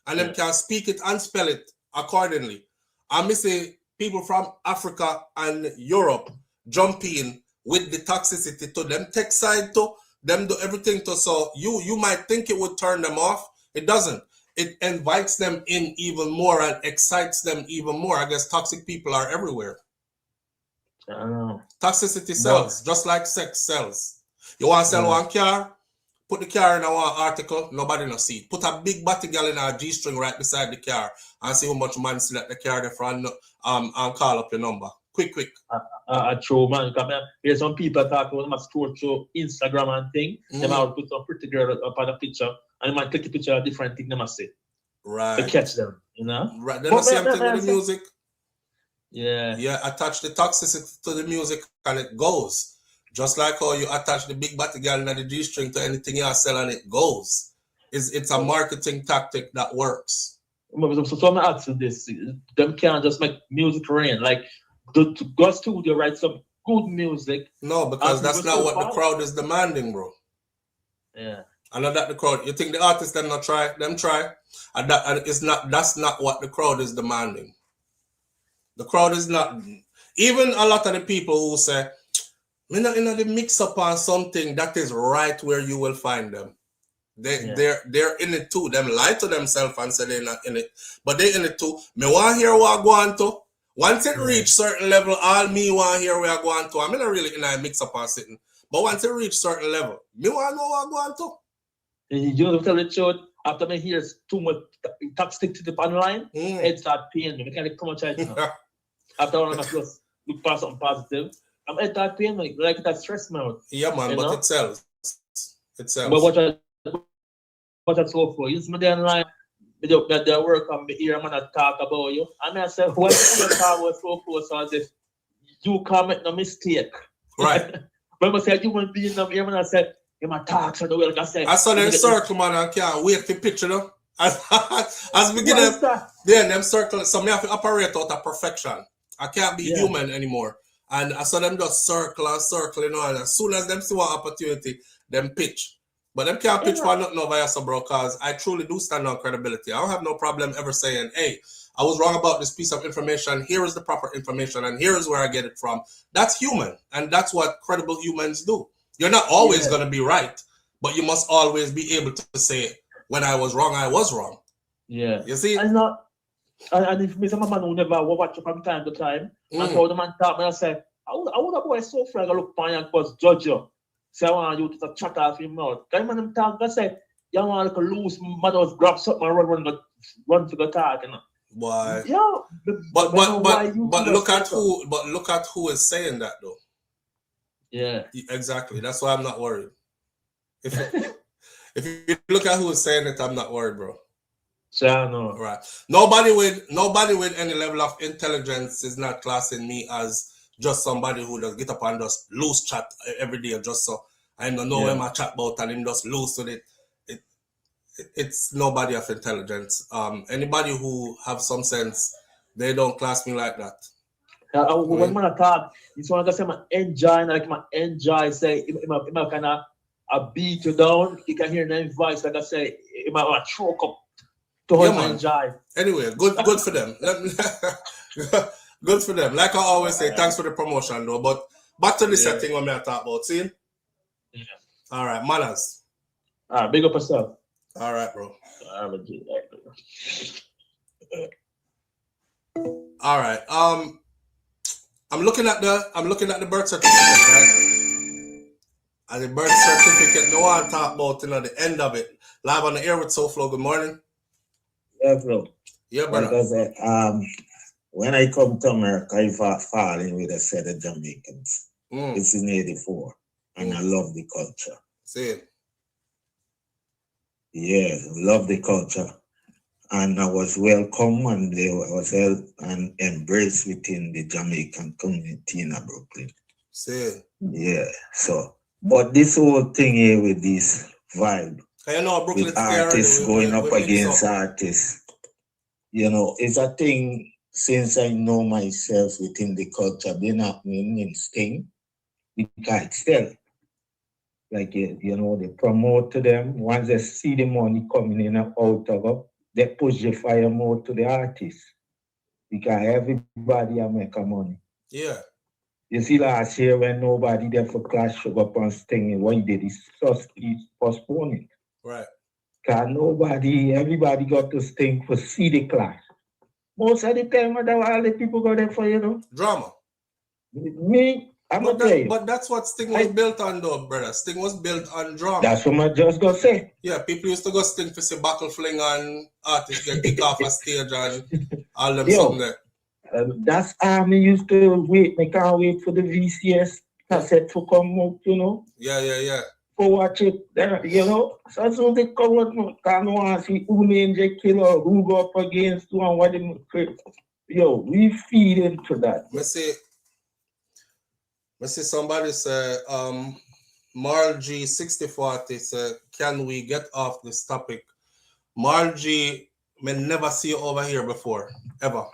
and them can speak it and spell it accordingly. And me say people from Africa and Europe jump in with the toxicity to them tech side to them do everything to, so you might think it would turn them off. It doesn't. It invites them in even more and excites them even more. I guess toxic people are everywhere. I don't know. Toxicity sells, just like sex sells. You want to sell one car? Put the car in one article, nobody no see. Put a big body girl in a G-string right beside the car and see how much man select the car there front and call up your number. Quick. True, man. There's some people talking about them store through Instagram and thing. They might put some pretty girl up on a picture and they might take a picture of different thing they must say. Right. To catch them, you know? Right. Then the same thing with the music. Yeah. Yeah, attach the toxicity to the music and it goes. Just like how you attach the big body girl and the G-string to anything you sell and it goes. It's a marketing tactic that works. So I'm asking this. Them can't just make music rain. Like, to go studio, write some good music. No, because that's not what the crowd is demanding, bro. Yeah. I know that the crowd, you think the artists them not try, them try. And that's not what the crowd is demanding. The crowd is not, even a lot of the people who say, we're not in the mix up on something that is right where you will find them. They're in it too. Them lie to themselves and say they're not in it. But they're in it too. Me want to hear what I go on to. Once it reach certain level, all me want to hear where I go on to. I'm not really in a mix up on sitting. But once it reach certain level, me want to know what I go on to. You know, tell the truth, after me hear too much toxic to the online, it start paying me. I can't come much after all, I just look past something positive. I'm at that pain, like that stress me out. Yeah, man, but it sells. It sells. But what I so for? You see me there online, they work on me here, man, I talk about you. And I say, what you talk about so close as if you can't make no mistake. Right. When I say you want to be in them here, man, I said, you might talk so the way, like I said. I saw them circle, man, and can't wait to picture them. As we get them circle, so me have to operate out of perfection. I can't be human anymore. And I saw them just circle, you know, and as soon as them see one opportunity, them pitch. But them can't pitch for nothing over here, so bro, because I truly do stand on credibility. I don't have no problem ever saying, hey, I was wrong about this piece of information. Here is the proper information, and here is where I get it from. That's human, and that's what credible humans do. You're not always going to be right, but you must always be able to say, when I was wrong, I was wrong. Yeah. You see? And if me, some man who never watch you from time to time, and how the man talk, and I say, I would have boy so flag I look fine and cause judge you. Say I want you to chat off your mouth. Can man them talk, I say, you want to lose mother's grab something and run to the talk, you know. Why? Yeah. But look at who is saying that though. Yeah. Exactly. That's why I'm not worried. If you look at who is saying it, I'm not worried, bro. So I know. Right. Nobody with any level of intelligence is not classing me as just somebody who does get up and just loose chat every day just so I don't know where my chat about and him just loose with it. It's nobody of intelligence. Anybody who have some sense, they don't class me like that. When I talk, it's one of the same enjoy, like my enjoy say it kind of beat you down. You can hear the voice, like I say, it might choke up to enjoy. Anyway, good for them. Good for them. Like I always say, thanks for the promotion though. But back to the setting when I talk about, see? Yeah. All right, manners. All right, big up yourself. All right, bro. All right. I'm looking at the birth certificate, right? And the birth certificate, no one talk about the end of it. Live on the air with SouFLo. Good morning. Yeah, bro. Yeah, brother. Because when I come to America, I fall in with a set of Jamaicans. It's in 84. and I love the culture. See. Yeah, love the culture. And I was welcome and they was held and embraced within the Jamaican community in Brooklyn. See. Yeah, so, but this whole thing here with this vibe, you know, with artists going up against artists, you know, it's a thing since I know myself within the culture, been happening in Sting, because still, like, you know, they promote to them, once they see the money coming in and out of it, they push the fire more to the artists, because everybody make money. Yeah. You see last year when nobody there for Clash show up on Sting, what he did is postpone it. Right. Because everybody got to Sting for see the Clash. Most of the time, all the people go there for, you know. Drama. But that's what Sting was built on, though, brother. Sting was built on drama. That's what I just gonna say. Yeah, people used to go Sting for see buckle fling and artists get kicked off a stage and all them something there. That's how me used to wait. I can't wait for the VCS cassette to come out, you know. Yeah. For watch it, you know. So as soon as they come out, can't want to see who named the killer, who go up against who and what they create. Yo, we feed into that. I see somebody say, Marl G 6040 say, can we get off this topic? Marl G, may never see you over here before, ever.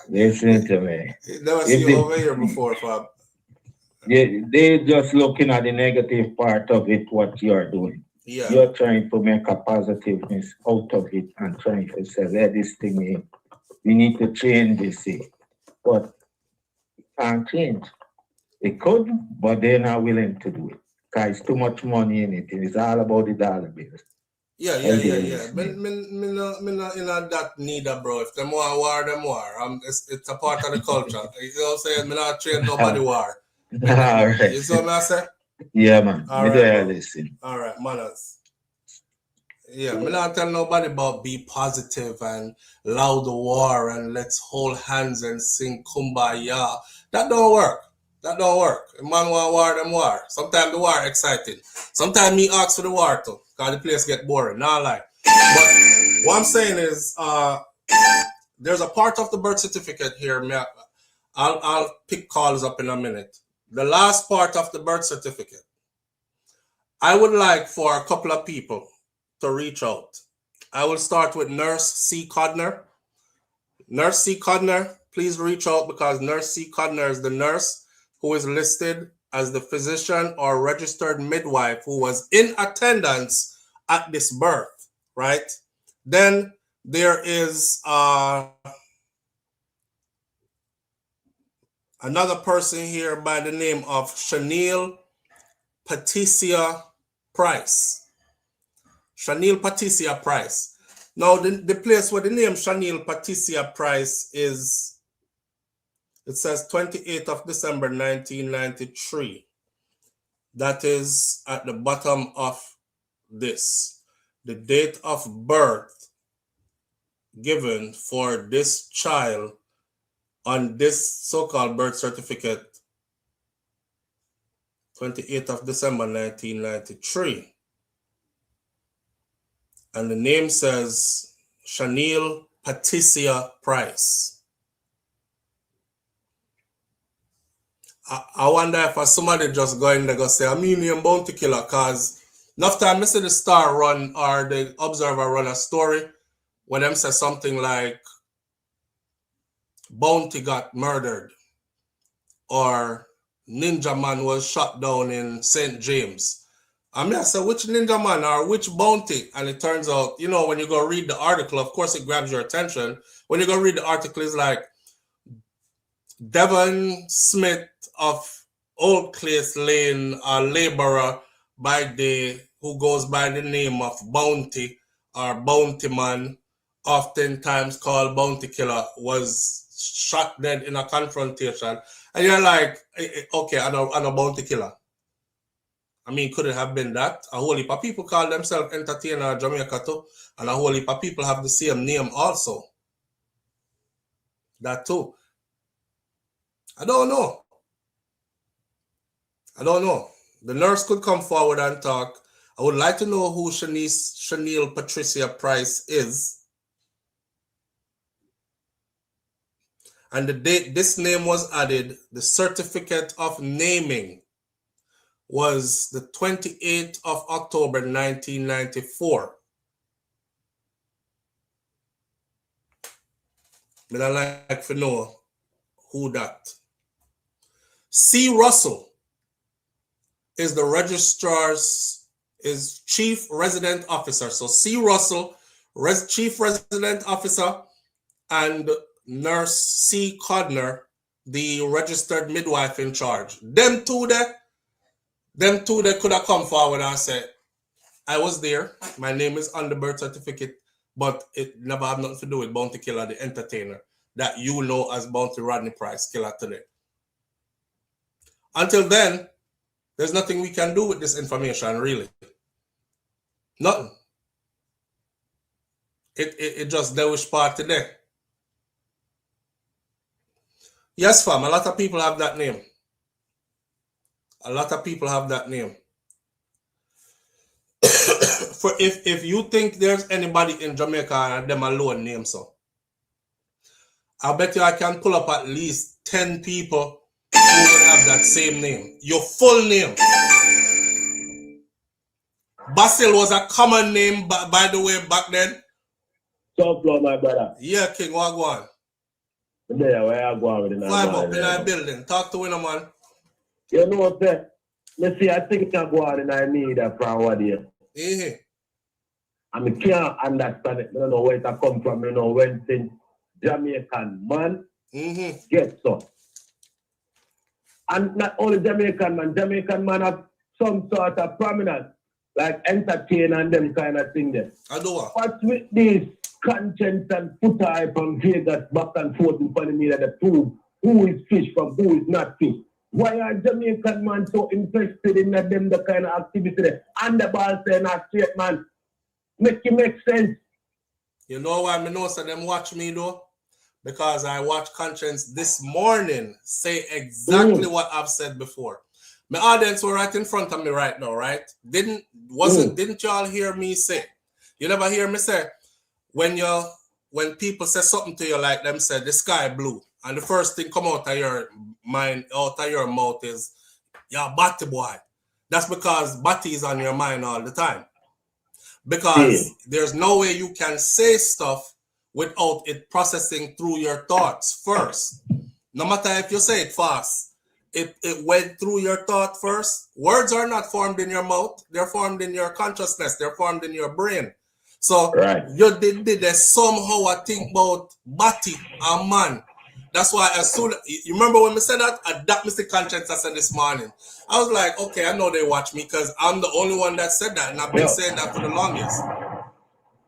Listen to me. Never see you over here before, Fab. They're just looking at the negative part of it, what you're doing. Yeah. You're trying to make a positiveness out of it and trying to say, let this thing in. We need to change this thing. But it can't change. It could, but they're not willing to do it. Because it's too much money in it. It's all about the dollar bills. Yeah. Me not in that neither, bro. If them war, them war. It's a part of the culture. You know what I'm saying? Me not train nobody war. All right. You see what I say? Yeah, man. All right, listen. All right, manners. Yeah, me not tell nobody about be positive and loud the war and let's hold hands and sing kumbaya. That don't work. That don't work. If man want war, them war. Sometimes the war exciting. Sometimes me ask for the war too, because the place get boring. Not lie. But what I'm saying is, there's a part of the birth certificate here. I'll pick calls up in a minute. The last part of the birth certificate. I would like for a couple of people to reach out. I will start with Nurse C. Codner. Nurse C. Codner, please reach out, because Nurse C. Codner is the nurse who is listed as the physician or registered midwife who was in attendance at this birth, right? Then there is another person here by the name of Chanel Patricia Price. Chanel Patricia Price. Now, the place where the name Chanel Patricia Price is, it says 28th of December, 1993. That is at the bottom of this. The date of birth given for this child on this so-called birth certificate, 28th of December, 1993. And the name says Chanel Patricia Price. I wonder if somebody just going there go say, I'm Union Bounty Killer, because enough time I see the Star run or the Observer run a story where them say something like Bounty got murdered or Ninja Man was shot down in St. James. I mean, I said, which Ninja Man or which Bounty? And it turns out, you know, when you go read the article, of course it grabs your attention. When you go read the article, it's like Devon Smith of Old Place Lane, a laborer who goes by the name of Bounty or Bounty Man, oftentimes called Bounty Killer, was shot dead in a confrontation. And you're like, okay, I'm a Bounty Killer. I mean, could it have been that? A whole heap of people call themselves Entertainer Jamaica too, and a whole heap of people have the same name also. That too. I don't know. I don't know. The nurse could come forward and talk. I would like to know who Chanel Patricia Price is. And the date this name was added, the certificate of naming was the 28th of October, 1994. But I like to know who that. C. Russell is the registrar's chief resident officer. So C. Russell, chief resident officer, and nurse C. Codner, the registered midwife in charge. Them two there could have come forward and said, I was there. My name is on the birth certificate, but it never had nothing to do with Bounty Killer, the entertainer, that you know as Bounty Rodney Price Killer today. Until then, there's nothing we can do with this information, really. Nothing. It just there was part today. Yes, fam, a lot of people have that name. A lot of people have that name. For if you think there's anybody in Jamaica and them alone name so, I bet you I can pull up at least 10 people who would have that same name. Your full name. Basil was a common name, by the way, back then. SouFLoTV, my brother. Yeah, King, what go on? Yeah, where I go on with the Climb up in our building. Talk to him, man. You know what, sir? Let's see, I think I go on and I need that from what here. Mm-hmm. And I can't understand it. I don't know where it come from. You know, when things Jamaican man get so. And not only Jamaican man have some sort of prominence, like entertain and them kind of thing there. I do what? What's with this conscience and put hype from Vegas back and forth in front of me that they prove who is fish from who is not fish? Why are Jamaican man so interested in them the kind of activity there? And the ball saying not straight man. Make it make sense. You know why I know so them watch me though? Because I watched Conscience this morning say exactly what I've said before. My audience were right in front of me right now, right? Didn't y'all hear me say? You never hear me say when people say something to you like them say the sky blue, and the first thing come out of your mind, out of your mouth is, yeah, Batty boy. That's because Batty is on your mind all the time. Because there's no way you can say stuff without it processing through your thoughts first. No matter if you say it fast, it went through your thought first. Words are not formed in your mouth. They're formed in your consciousness. They're formed in your brain. So you did somehow I think about Batty and man. That's why as soon you remember when we said that, that Mr. Conscience I said this morning. I was like, okay, I know they watch me because I'm the only one that said that, and I've been saying that for the longest.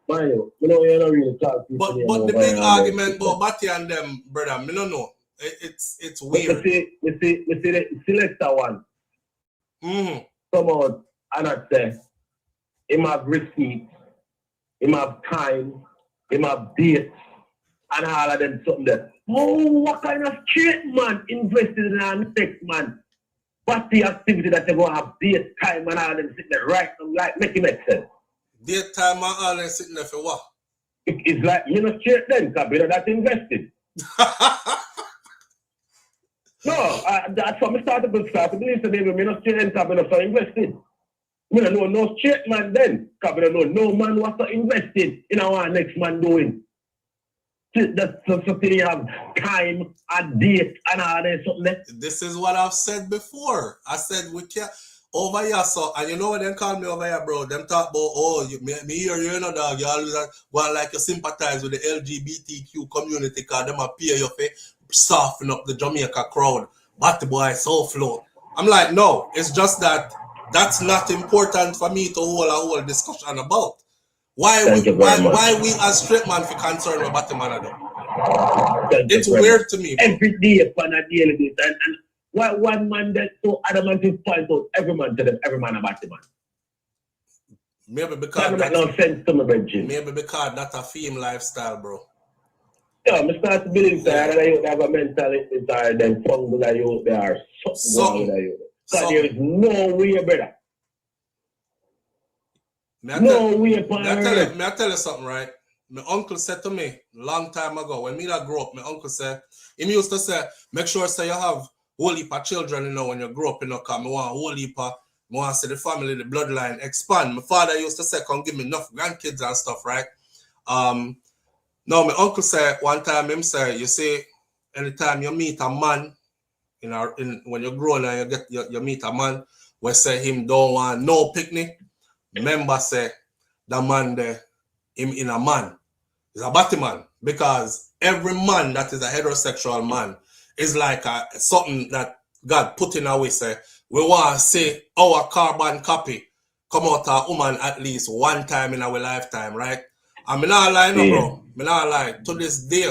You know, you're not really talking. But the big argument about Batty and them, brother, I don't know. It's weird. We see the selector one. Come out and I say, him have receipt, him have time, him have dates, and all of them something there. Oh, what kind of straight man invested in an sex man? What's the activity that they go have date time and all them sitting there right now, like make it make sense? Date time and all them sitting there for what? It's like you know straight then, because you know that's invested. No, that's what I started to believe today. We not straight then, because we not so invested. We don't know no straight man then, because we don't know no man was so invested in our next man doing. That's something you have time and date and all that something. This is what I've said before. I said we can't over here, so and you know what they call me over here, bro? Them talk about me hear you know dog, you always well like you sympathize with the LGBTQ community because them appear you for soften up the Jamaica crowd. But the boy SouFLoTV. I'm like, no, it's just that that's not important for me to hold a whole discussion about. Why we as straight man for concerned about the man though? It's weird to me. Every day upon a daily basis. And why one man that so adamant to point out every man to them, every man about the man. Maybe because that no sense to me, Benji. Maybe because that's a theme lifestyle, bro. Yeah, I start to believe that I have a mentality that then fungal you there are something. Because there is no way, brother. May I tell you something, right? My uncle said to me long time ago, when me that grew up, my uncle said, he used to say, make sure say you have whole heap of children, you know, when you grow up, you know, because I want a whole heap of, I want to see the family, the bloodline expand. My father used to say, come give me enough grandkids and stuff, right? Now my uncle said one time, him say, you see, anytime you meet a man, when you're growing and you meet a man, we say him don't want no picnic. Remember say the man there, him in a man, is a Batman, because every man that is a heterosexual man is like something that God put in our way. Say we want to see our carbon copy come out of a woman at least one time in our lifetime, right? And me not lie, no, bro. Me not lie. To this day,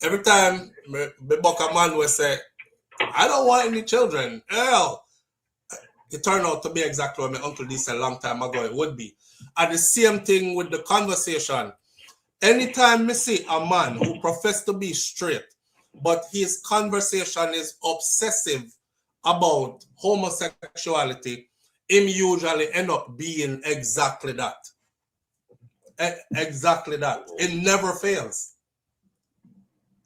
every time me buck a man will say, I don't want any children. Hell. It turned out to be exactly what my uncle did said a long time ago it would be. And the same thing with the conversation. Anytime me see a man who professes to be straight, but his conversation is obsessive about homosexuality, him usually end up being exactly that. Exactly that. It never fails.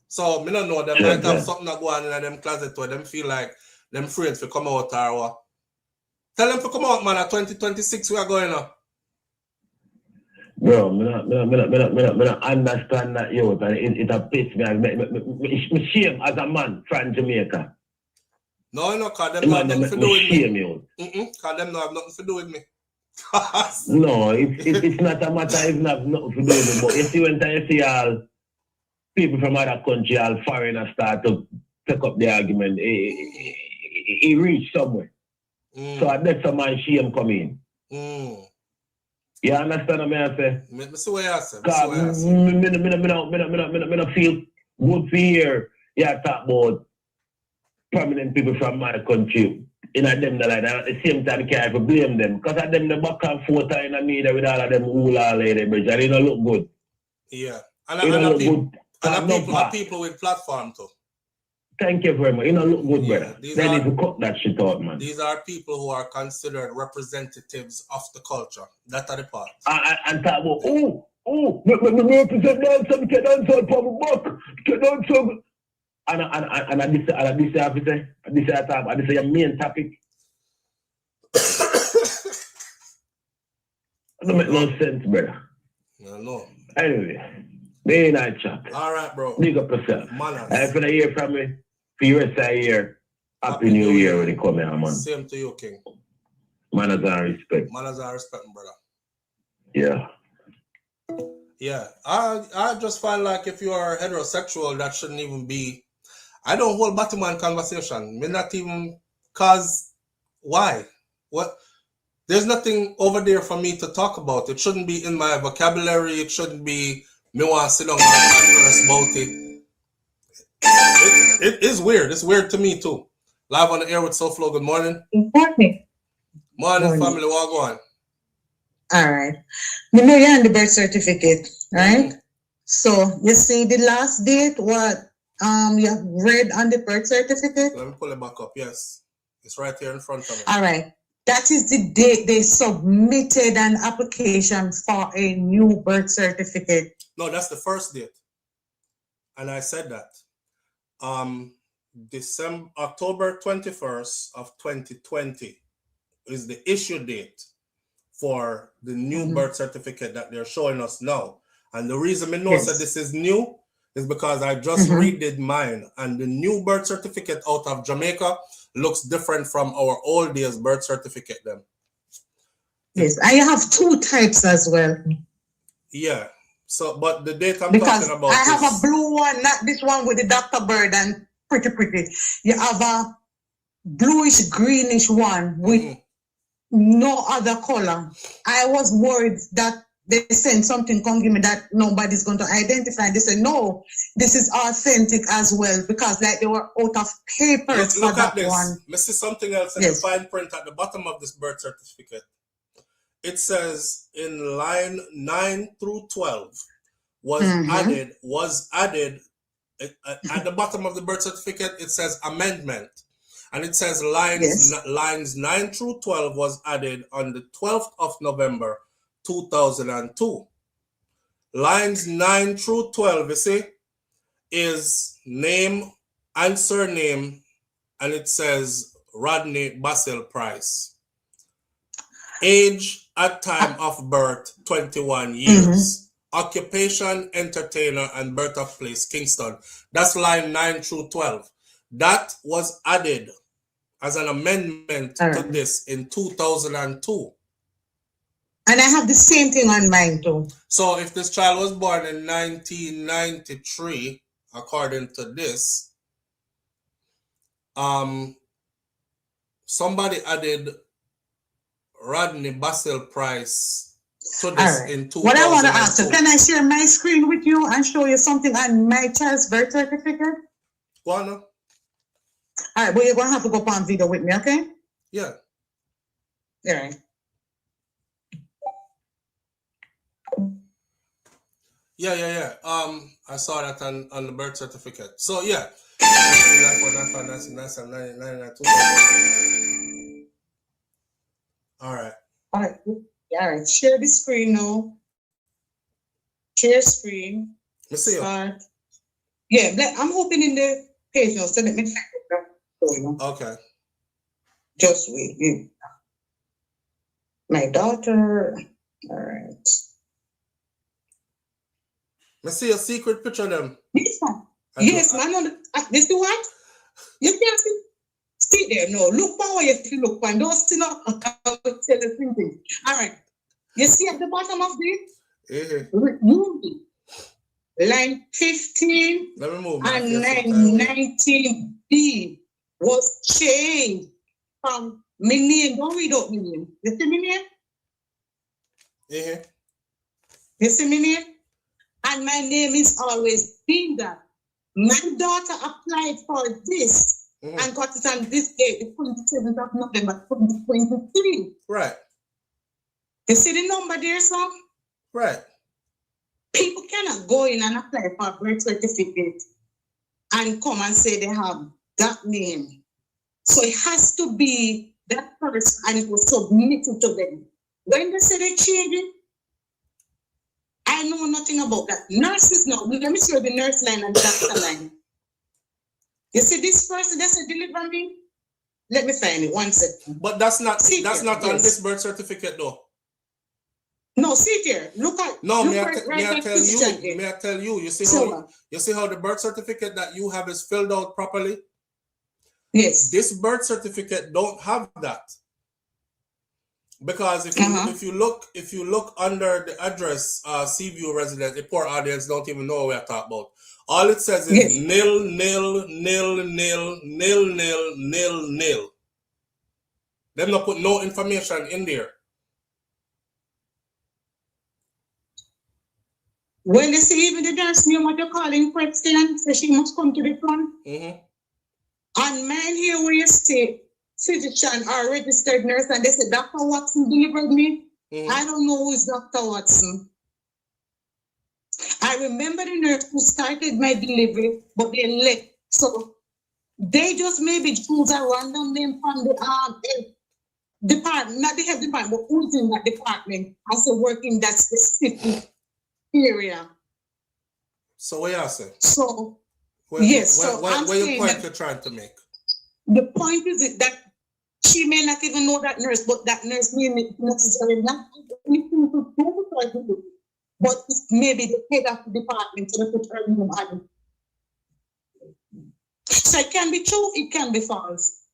So me don't know, they might have something that go on in them closet where them feel like them afraid to come out or what. Tell them to come out, man. At 2026, we are going up. Bro, me not understand that, yo. It a piss me. Me shame as a man from Jamaica. No, because them have nothing to do with me. Because them have nothing to do with me. No, it's not a matter if not nothing to do with me. But you see, when you see all people from other countries, all foreigners start to pick up the argument, he reach somewhere. So that's a man shame come in. You understand what I say? Me see what you say. Because me feel good for hear you talk about prominent people from my country. In a them that like that, at the same time, you can't blame them. Because of them, the back and forth in the media with all of them who all lady bridge, and it don't look good. Yeah. And people with platform too. Thank you very much. You know, look good, brother. They need to cut that shit out, man. These are people who are considered representatives of the culture. That are the part. And talk about, me represent dance, we can dance out from the back, can dance out. And this is your main topic. That don't make no sense, brother. No. Anyway, day night chat. All right, bro. Big up yourself. Manners. If you hear from me, for your rest of the year, Happy New Year when you come here, man. Same to you, King. Manners and respect. Manners and respect, brother. Yeah. Yeah. I just find like if you are heterosexual, that shouldn't even be. I don't hold Batman conversation. Me not even cause why? What? There's nothing over there for me to talk about. It shouldn't be in my vocabulary. It shouldn't be me want to sit down and converse about it. It is weird. It's weird to me too. Live on the air with SouFLo. Good morning. Morning. Morning, family. What go on? All right. You know you're on the birth certificate, right? So you see the last date, what you have read on the birth certificate? Let me pull it back up. Yes. It's right here in front of me. All right. That is the date they submitted an application for a new birth certificate. No, that's the first date. And I said that. October 21st of 2020 is the issue date for the new birth certificate that they're showing us now. And the reason I know that this is new is because I just redid mine, and the new birth certificate out of Jamaica looks different from our old days birth certificate then. Yes, I have two types as well. Yeah. So, but the date I'm talking about I have a blue one, not this one with the Dr. Bird and pretty. You have a bluish greenish one with no other color. I was worried that they sent something, come give me that nobody's going to identify. They said, no, this is authentic as well, because like they were out of papers for that one. Let's see something else in the fine print at the bottom of this birth certificate. It says in line 9 through 12 was added at the bottom of the birth certificate. It says amendment. And it says lines 9 through 12 was added on the 12th of November 2002. Lines 9 through 12, you see, is name and surname, and it says Rodney Basil Price. Age at time of birth, 21 years. Occupation, entertainer, and birth of place, Kingston. That's line 9 through 12. That was added as an amendment to this in 2002. And I have the same thing on mine too. So if this child was born in 1993, according to this, somebody added Rodney Basil Price to this in 2002. What I want to ask you, can I share my screen with you and show you something on my child's birth certificate? Go on now. All right, but you're going to have to go on video with me, okay? Yeah. All right. Yeah. I saw that on the birth certificate. So yeah. All right. All right. Share the screen now. Share screen. Let's see. Yeah, I'm opening the page now, so let me check it. Okay. Just wait. My daughter. All right. Let's see a secret picture of them. This one. Yes, man. This the what? You can't see there. No, look power if you look one. Don't still up. I will tell you something. All right. You see at the bottom of this? Remove it. Line 15 Let me move and line 19B was changed from my name. Don't read out my name. You see my name? You see my name? And my name is always been that. My daughter applied for this and got it on this day, the 27th of November 2023. Right. You see the number there, son? Right. People cannot go in and apply for a birth certificate and come and say they have that name. So it has to be that person and it was submitted to them. When they say they change it, I know nothing about that. Nurses now, let me show the nurse line and the doctor line. You see this person that said deliver me? Let me find it, 1 second. But that's not on this birth certificate though. No, see here. Look at may I tell you, you see how the birth certificate that you have is filled out properly? Yes. This birth certificate don't have that. Because if you look under the address, Seaview resident, the poor audience don't even know what we're talking about. All it says is nil. Them not put no information in there. When they see even the nurse name what you're calling question, so she must come to the front. And mine here where you stay, physician or registered nurse, and they said Dr. Watson delivered me. I don't know who is Dr. Watson. I remember the nurse who started my delivery, but they left. So they just maybe choose a random name from the department, not the health department, but who's in that department as a work in that specific area. So what y'all say? So what your point you're trying to make? The point is that she may not even know that nurse, but that nurse may not necessarily not anything to do with her, but maybe the head of the department to put her name on it. So it can be true, it can be false.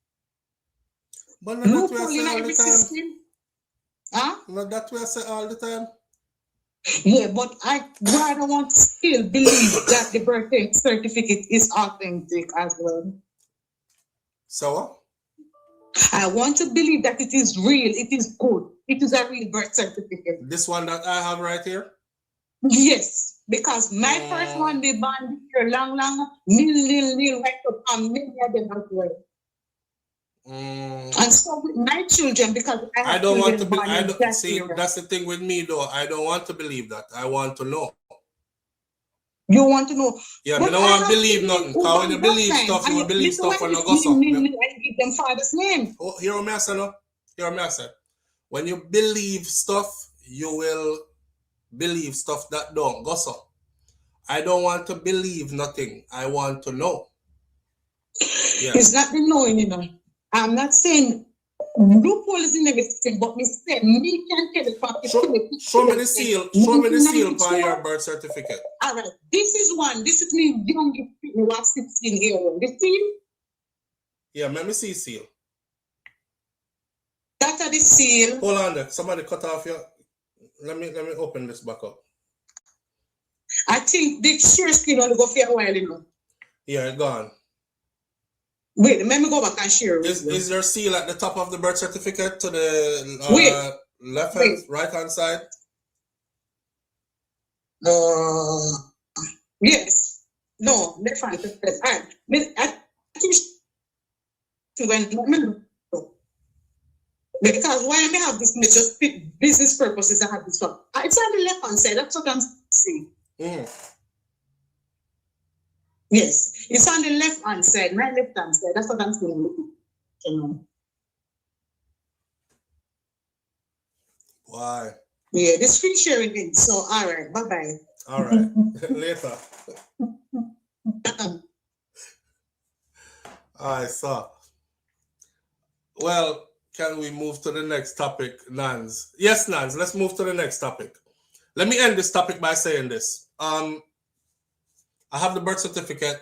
But not that we say all the time. Huh? Not that we say all the time. Yeah, but I rather want to still believe that the birth certificate is authentic as well. So what? I want to believe that it is real, it is good, it is a real birth certificate. This one that I have right here? Yes, because my first one, they banned here long, nil, right up, and many of them as well. And so with my children, because I don't want to see, that's the thing with me though. I don't want to believe that. I want to know. You want to know? Yeah, But I don't I want to have believe people nothing. who Because when want you believe that stuff, time, you will and believe listen stuff when when I you go so. and give them father's name. Oh, hear what I say, no? Hear what I say? When you believe stuff, you will believe stuff that don't go so. I don't want to believe nothing. I want to know. Yeah. It's not the knowing, you know. I'm not saying loophole is in everything, but me say me can tell the fact. Show me the seal. Show me the seal for your birth certificate. All right. This is one. This is me young who was 16 years old. The seal? Yeah, let me see seal. That are the seal. Hold on there. Somebody cut off your. Let me open this back up. I think the share screen only go for a while, you know. Yeah, it's gone. Wait, let me go back and share. Is there seal at the top of the birth certificate to the left hand, right hand side? Yes. No, left hand side. I think because why I have this just business purposes I have this one. It's on the left hand side, that's what I'm saying. Yes, it's on the left hand side, my left hand side, that's what I'm saying. Why? Yeah, the screen sharing it. So all right, bye-bye. All right. Later. I saw. Well, can we move to the next topic, Nans? Yes, Nans, let's move to the next topic. Let me end this topic by saying this. I have the birth certificate.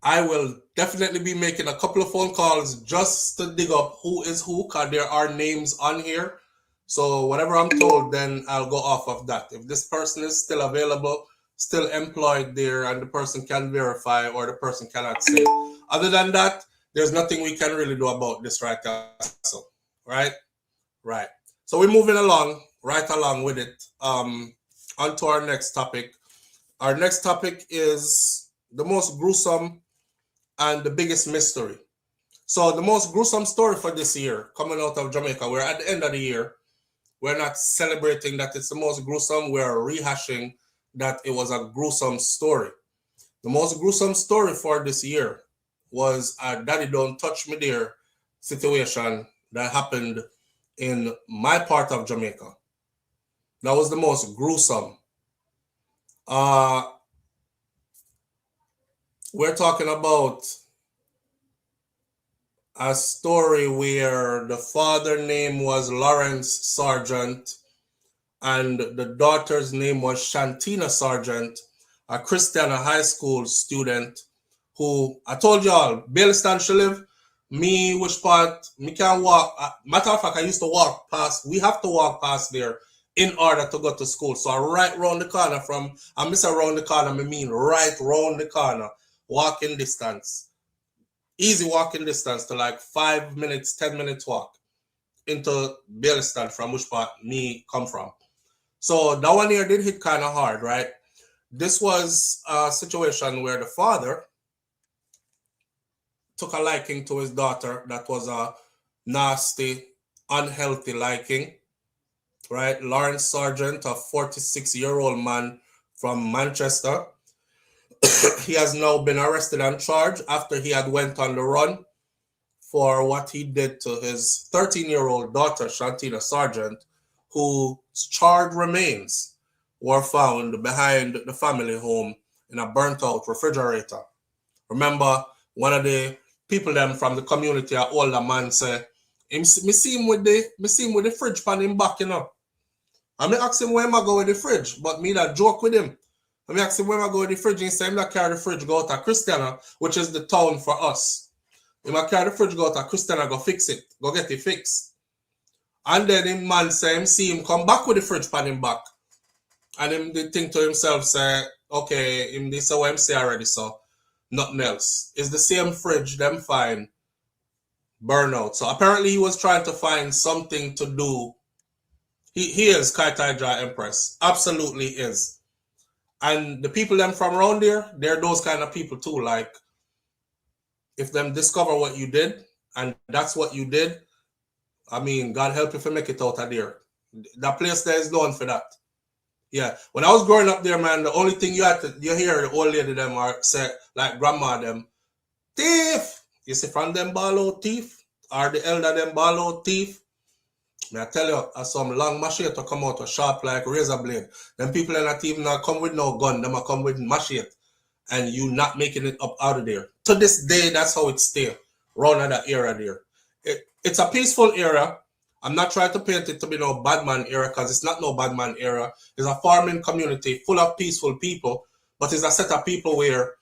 I will definitely be making a couple of phone calls just to dig up who is who, because there are names on here. So whatever I'm told, then I'll go off of that. If this person is still available, still employed there, and the person can verify or the person cannot say. Other than that, there's nothing we can really do about this right now. So, right? So we're moving along, right along with it. On to our next topic. Our next topic is the most gruesome and the biggest mystery. So the most gruesome story for this year, coming out of Jamaica, we're at the end of the year. We're not celebrating that it's the most gruesome. We're rehashing that it was a gruesome story. The most gruesome story for this year was a Daddy Don't Touch Me There situation that happened in my part of Jamaica. That was the most gruesome. We're talking about a story where the father's name was Lawrence Sargent and the daughter's name was Shantina Sargent, a Christiana high school student who, I told y'all, Baileystown she live. Me, which part, me can't walk. Matter of fact, I used to walk past, we have to walk past there in order to go to school. So I right round the corner from, I miss around the corner, I mean right round the corner, walking distance. Easy walking distance to like 5 minutes, 10 minutes walk into Baileystown from which part me come from. So that one here did hit kind of hard, right? This was a situation where the father took a liking to his daughter that was a nasty, unhealthy liking, right? Lawrence Sargent, a 46-year-old man from Manchester. He has now been arrested and charged after he had went on the run for what he did to his 13-year-old daughter, Shantina Sargent, whose charred remains were found behind the family home in a burnt-out refrigerator. Remember, one of the people them from the community, an older man, say, me see him with the fridge pan him back, you know. I me ask him where am I go with the fridge, but me that joke with him. I me ask him where am I go with the fridge, and he say him that carry the fridge go to Christiana, which is the town for us. He might carry the fridge go to Christiana, go fix it, go get it fixed. And then him man say him see him come back with the fridge pan him back. And him they think to himself, say, okay, him this is what him say already, so nothing else. It's the same fridge, them find burnout. So apparently he was trying to find something to do. He is Kaitaija Empress. Absolutely is. And the people them from around there, they're those kind of people too. Like, if them discover what you did, and that's what you did, I mean, God help you if you make it out of there. That place there is known for that. Yeah. When I was growing up there, man, the only thing you hear the old lady them are say, like grandma them, thief. You see from them ball thief, or the elder them ball thief. May I tell you, as some long machete come out, a sharp like razor blade. Them people are not even come with no gun, them are come with machete. And you not making it up out of there. To this day, that's how it stay. Around that era there. It's a peaceful era. I'm not trying to paint it to be no bad man era, because it's not no bad man era. It's a farming community full of peaceful people, but it's a set of people where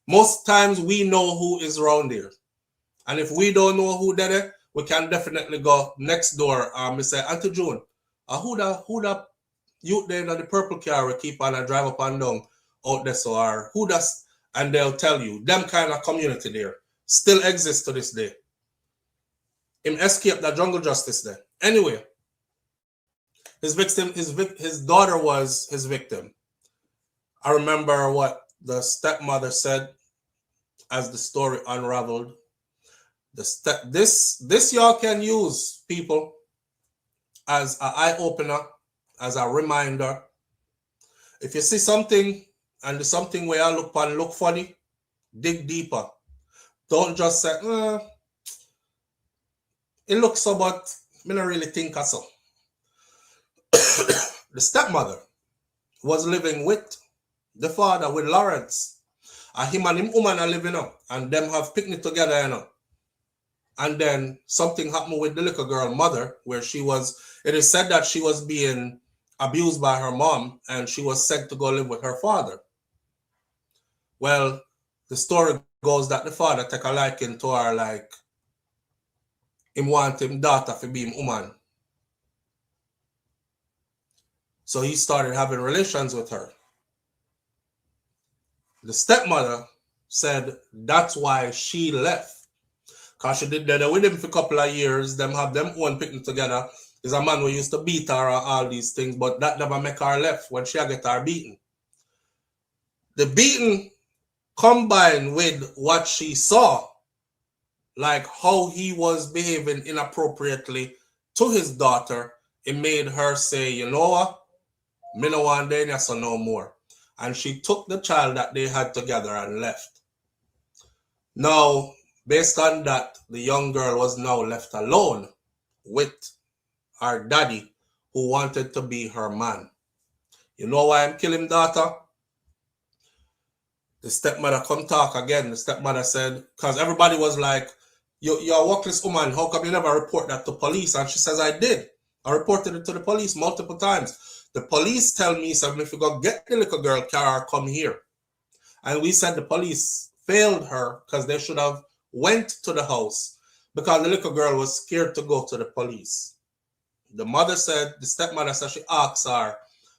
most times we know who is around there. And if we don't know who did it, we can definitely go next door. We say, Auntie June, who the youth there in the purple car will keep on and drive up and down out there, so or who does, and they'll tell you. Them kind of community there still exists to this day. Him escaped the jungle justice there. Anyway, his daughter was his victim. I remember what the stepmother said as the story unraveled. This y'all can use, people, as an eye-opener, as a reminder. If you see something and there's something where I look funny, dig deeper. Don't just say, it looks so, but I don't really think so. The stepmother was living with the father, with Lawrence. And him and him woman are living up, and them have picnic together, you know. And then something happened with the little girl mother, where it is said that she was being abused by her mom, and she was sent to go live with her father. Well, the story goes that the father take a liking to her, like him want him daughter to be him woman. So he started having relations with her. The stepmother said that's why she left. Because she did that with him for a couple of years. Them have them own picnic together. Is a man who used to beat her or all these things, but that never make her left when she get her beaten. The beating combined with what she saw, like how he was behaving inappropriately to his daughter, it made her say, you know what? Me no want there, so no more. And she took the child that they had together and left. Now, based on that, the young girl was now left alone with her daddy, who wanted to be her man. You know why I'm killing daughter? The stepmother come talk again. The stepmother said, because everybody was like, you're a workless woman, how come you never report that to police? And she says, I did. I reported it to the police multiple times. The police tell me, so if you go get the little girl car, come here. And we said the police failed her because they should have went to the house because the little girl was scared to go to the police. The stepmother said she asked her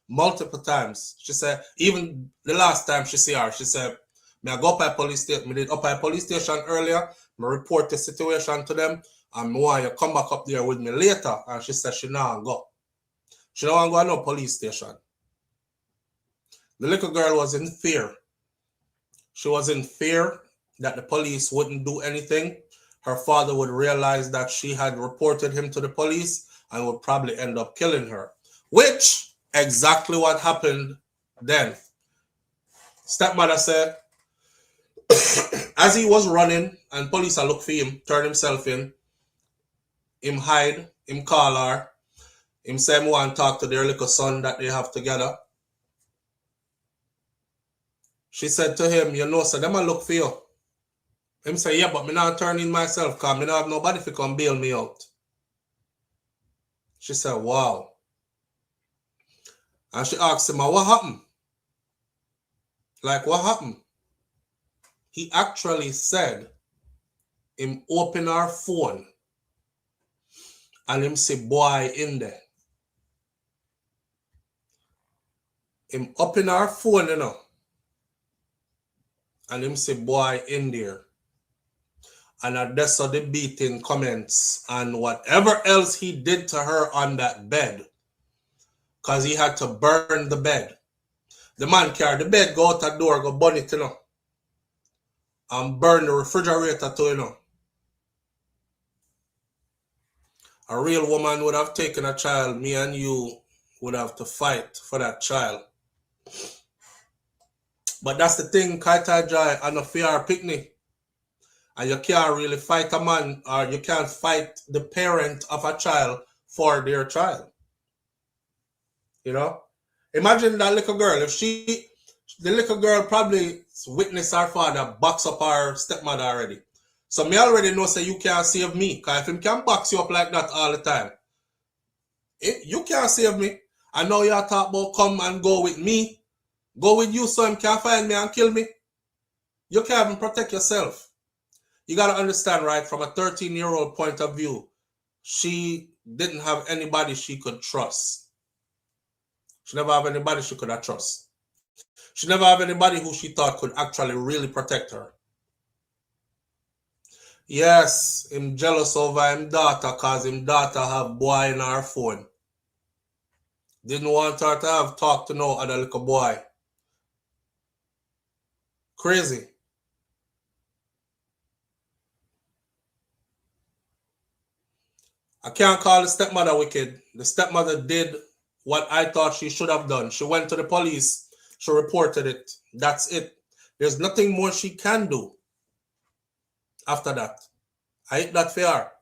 multiple times. She said, even the last time she see her, she said, may I go up at police station? I did up at police station earlier. I report the situation to them. And I want you come back up there with me later. And she said she not go. She don't want to go to no police station. The little girl was in fear. She was in fear that the police wouldn't do anything. Her father would realize that she had reported him to the police and would probably end up killing her. Which, exactly what happened then. Stepmother said, as he was running and police look for him, turn himself in, him hide, him call her, him say he want to talk to their little son that they have together. She said to him, you know, so them a look for you. Him say, yeah, but me not turn in myself because me not have nobody to come bail me out. She said, wow. And she asked him, what happened? Like, what happened? He actually said, him open her phone and him say, boy in there. Him open her phone, you know, and him say, boy in there. And that's how the beating comments and whatever else he did to her on that bed, because he had to burn the bed. The man carried the bed, go out the door, go burn it, you know, and burn the refrigerator too, you know. A real woman would have taken a child, me and you, would have to fight for that child. But that's the thing, Kaita Joy and a fear picnic. And you can't really fight a man, or you can't fight the parent of a child for their child. You know? Imagine that little girl. If the little girl probably witnessed her father box up her stepmother already. So me already know say you can't save me. Because if him can box you up like that all the time, you can't save me. I know you talk about come and go with me. Go with you so him can't find me and kill me. You can't even protect yourself. You got to understand, right, from a 13-year-old point of view, she didn't have anybody she could trust. She never have anybody she could trust. She never have anybody who she thought could actually really protect her. Yes, him jealous over him daughter because him daughter have boy in her phone. Didn't want her to have talked to no other little boy. Crazy. I can't call the stepmother wicked. The stepmother did what I thought she should have done. She went to the police. She reported it. That's it. There's nothing more she can do after that. I hate that fair.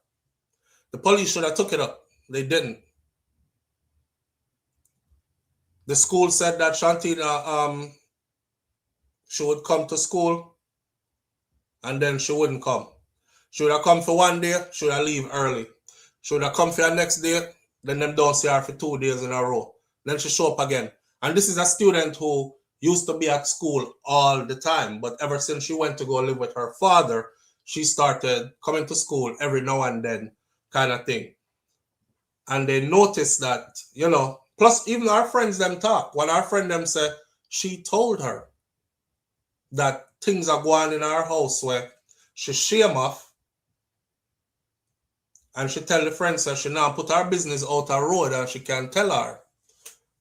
The police should have took it up. They didn't. The school said that Shantina, she would come to school and then she wouldn't come. She would have come for one day, she would have leave early. She would have come for the next day, then them don't see her for 2 days in a row. Then she show up again. And this is a student who used to be at school all the time, but ever since she went to go live with her father, she started coming to school every now and then, kind of thing. And they noticed that, you know, plus even our friends them talk. When our friend them said, she told her that things are going in our house where she shame off, and she tell the friends that she now put her business out the road and she can tell her.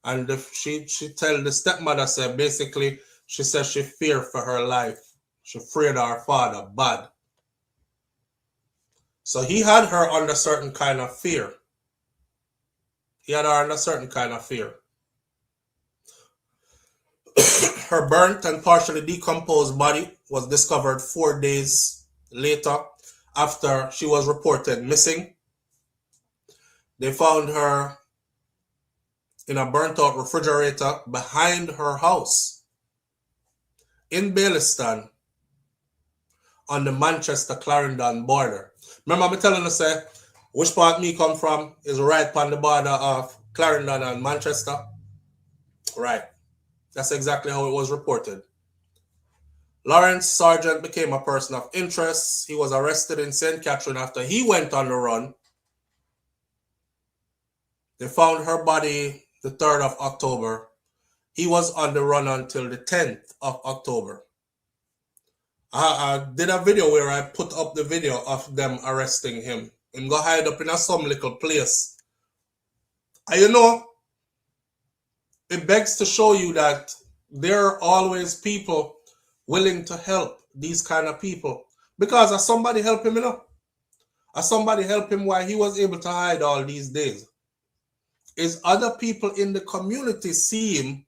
And she tell the stepmother, said basically, she said she fear for her life. She feared her father bad. So he had her under certain kind of fear. He had her under certain kind of fear. Her burnt and partially decomposed body was discovered 4 days later after she was reported missing. They found her in a burnt out refrigerator behind her house in Baileyston on the Manchester-Clarendon border. Remember me telling you, say, which part me come from is right on the border of Clarendon and Manchester? Right. That's exactly how it was reported. Lawrence Sargent became a person of interest. He was arrested in St. Catherine after he went on the run. They found her body the 3rd of October. He was on the run until the 10th of October. I did a video where I put up the video of them arresting him. Him go hide up in some little place. And you know, it begs to show you that there are always people willing to help these kind of people. Because as somebody help him, you know. As somebody help him while he was able to hide all these days. Is other people in the community see him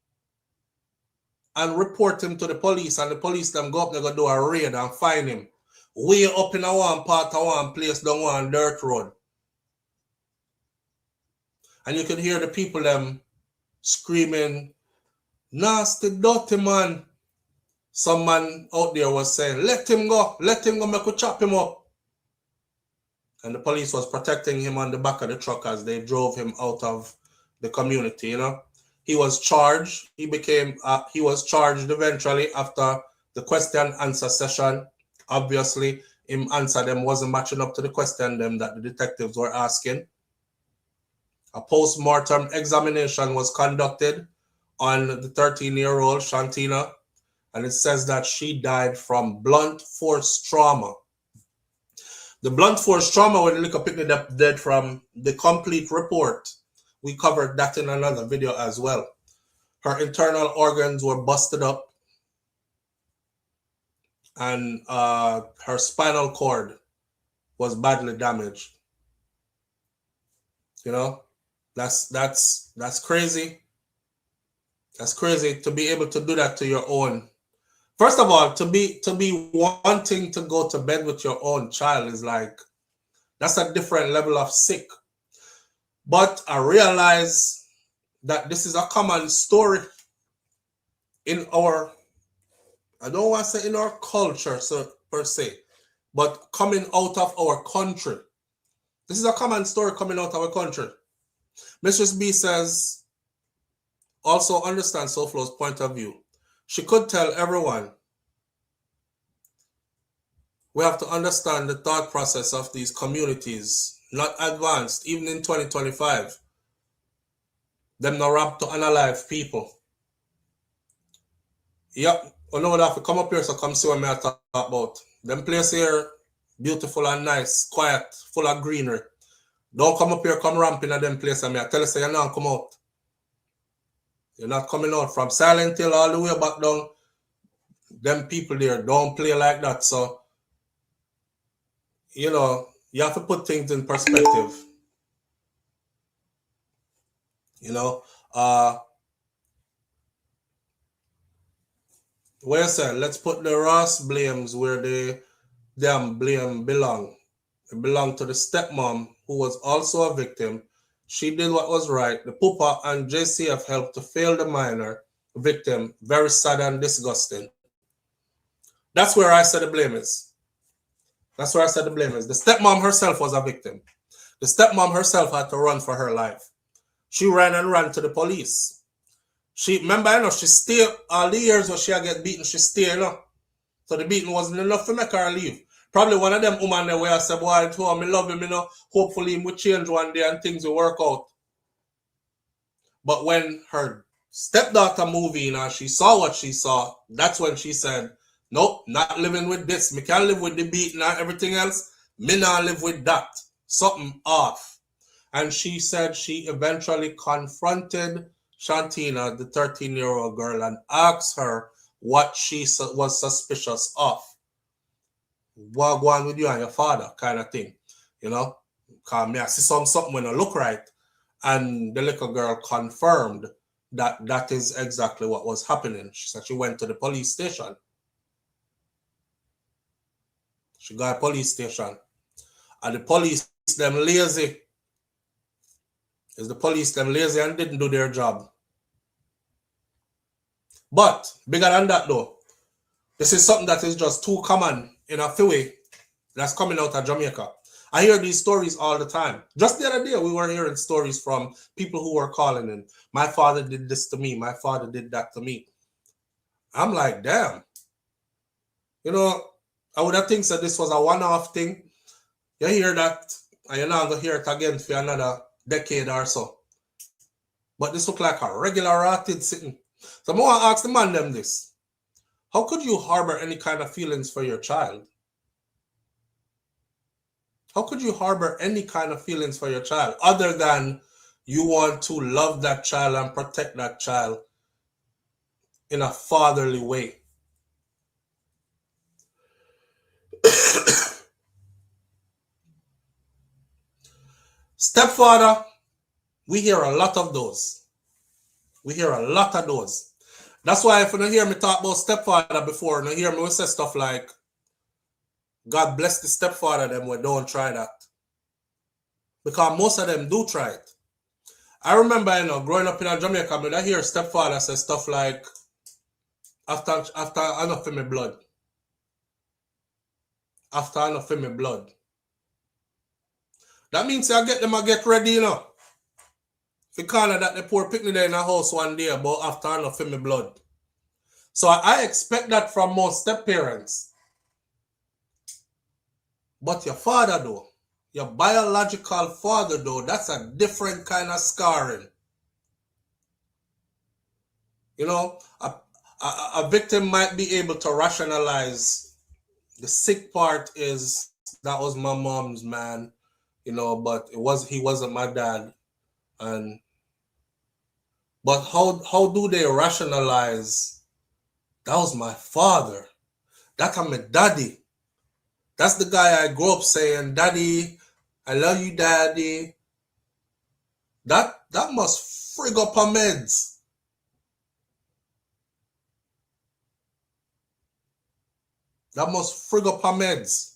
and report him to the police, and the police them go up, they go do a raid and find him way up in a one part of one place down one dirt road. And you can hear the people them screaming, nasty, dirty man. Some man out there was saying, let him go, make we chop him up. And the police was protecting him on the back of the truck as they drove him out of the community, you know. He was charged. He was charged eventually after the question answer session. Obviously, him answer them wasn't matching up to the question them that the detectives were asking. A post-mortem examination was conducted on the 13-year-old Shantina, and it says that she died from blunt force trauma. The blunt force trauma, when you look up it up dead from the complete report, we covered that in another video as well. Her internal organs were busted up, and her spinal cord was badly damaged. You know, That's crazy. That's crazy to be able to do that to your own. First of all, to be wanting to go to bed with your own child is like, that's a different level of sick. But I realize that this is a common story in our, I don't want to say in our culture per se, but coming out of our country. This is a common story coming out of our country. Mistress B says, also understand SouFLo's point of view. She could tell everyone, we have to understand the thought process of these communities, not advanced, even in 2025. Them not wrapped to unalive people. Yep, you know what I have to come up here, so come see what I talk about. Them place here, beautiful and nice, quiet, full of greenery. Don't come up here, come ramping at them place, and I tell you, say you're not come out. You're not coming out from Silent Hill all the way back down. Them people there don't play like that. So, you know, you have to put things in perspective. You know, what I said, let's put the Ross blames where the damn blame belong. It belonged to the stepmom, who was also a victim. She did what was right. The Pupa and JCF helped to fail the minor victim. Very sad and disgusting. That's where I said the blame is. That's where I said the blame is. The stepmom herself was a victim. The stepmom herself had to run for her life. She ran to the police. She, remember, you know, she stayed all the years when she had get beaten, she stayed, you know. So the beating wasn't enough to make her leave. Probably one of them women there where I said, boy, I told him I love him, you know. Hopefully he will change one day and things will work out. But when her stepdaughter moved in and she saw what she saw, that's when she said, nope, not living with this. Me can't live with the beating and everything else. Me not live with that. Something off. And she said she eventually confronted Shantina, the 13-year-old girl, and asked her what she was suspicious of. What going on with you and your father, kind of thing, you know? Because me I see something when I look right, and the little girl confirmed that that is exactly what was happening. She said she went to the police station. She got a police station, and the police them lazy. Is the police them lazy and didn't do their job. But bigger than that though, this is something that is just too common in a few way that's coming out of Jamaica. I hear these stories all the time. Just the other day, we were hearing stories from people who were calling in. My father did this to me. My father did that to me. I'm like, damn. You know, I would have think that this was a one-off thing. You hear that, and you're not going to hear it again for another decade or so. But this look like a regular rotted sitting. So I want to ask the man them this. How could you harbor any kind of feelings for your child? How could you harbor any kind of feelings for your child other than you want to love that child and protect that child in a fatherly way? Stepfather, we hear a lot of those. We hear a lot of those. That's why if you don't hear me talk about stepfather before, you don't hear me say stuff like, God bless the stepfather them when don't try that. Because most of them do try it. I remember, you know, growing up in Jamaica, I hear stepfather say stuff like, after enough of my blood. After enough of my blood. That means I get them I get ready, you know. If you can't that the poor picnic there in a house one day, but after enough of my blood. So I expect that from most step parents. But your father though, your biological father though, that's a different kind of scarring. You know, a victim might be able to rationalize the sick part is that was my mom's man, you know, but he wasn't my dad. But how do they rationalize that was my father? That's my daddy. That's the guy I grew up saying, Daddy, I love you, Daddy. That That must frig up her meds. That must frig up her meds.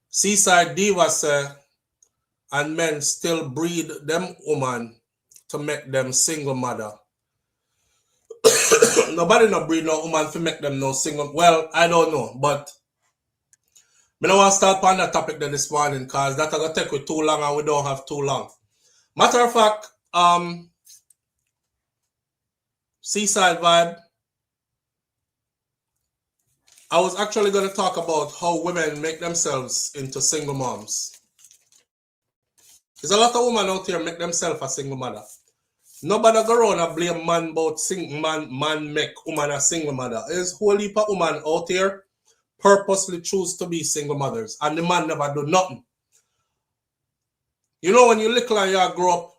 Seaside Diva say, and men still breed them woman to make them single mother. Nobody no breed no woman to make them no single. Well, I don't know, but I don't want to start on that topic this morning because that's going to take we too long and we don't have too long. Matter of fact, Seaside Vibe, I was actually going to talk about how women make themselves into single moms. There's a lot of women out here make themselves a single mother. Nobody go around and blame man about man make woman a single mother. There's a whole heap of women out here purposely choose to be single mothers and the man never do nothing. You know when you little and you grow up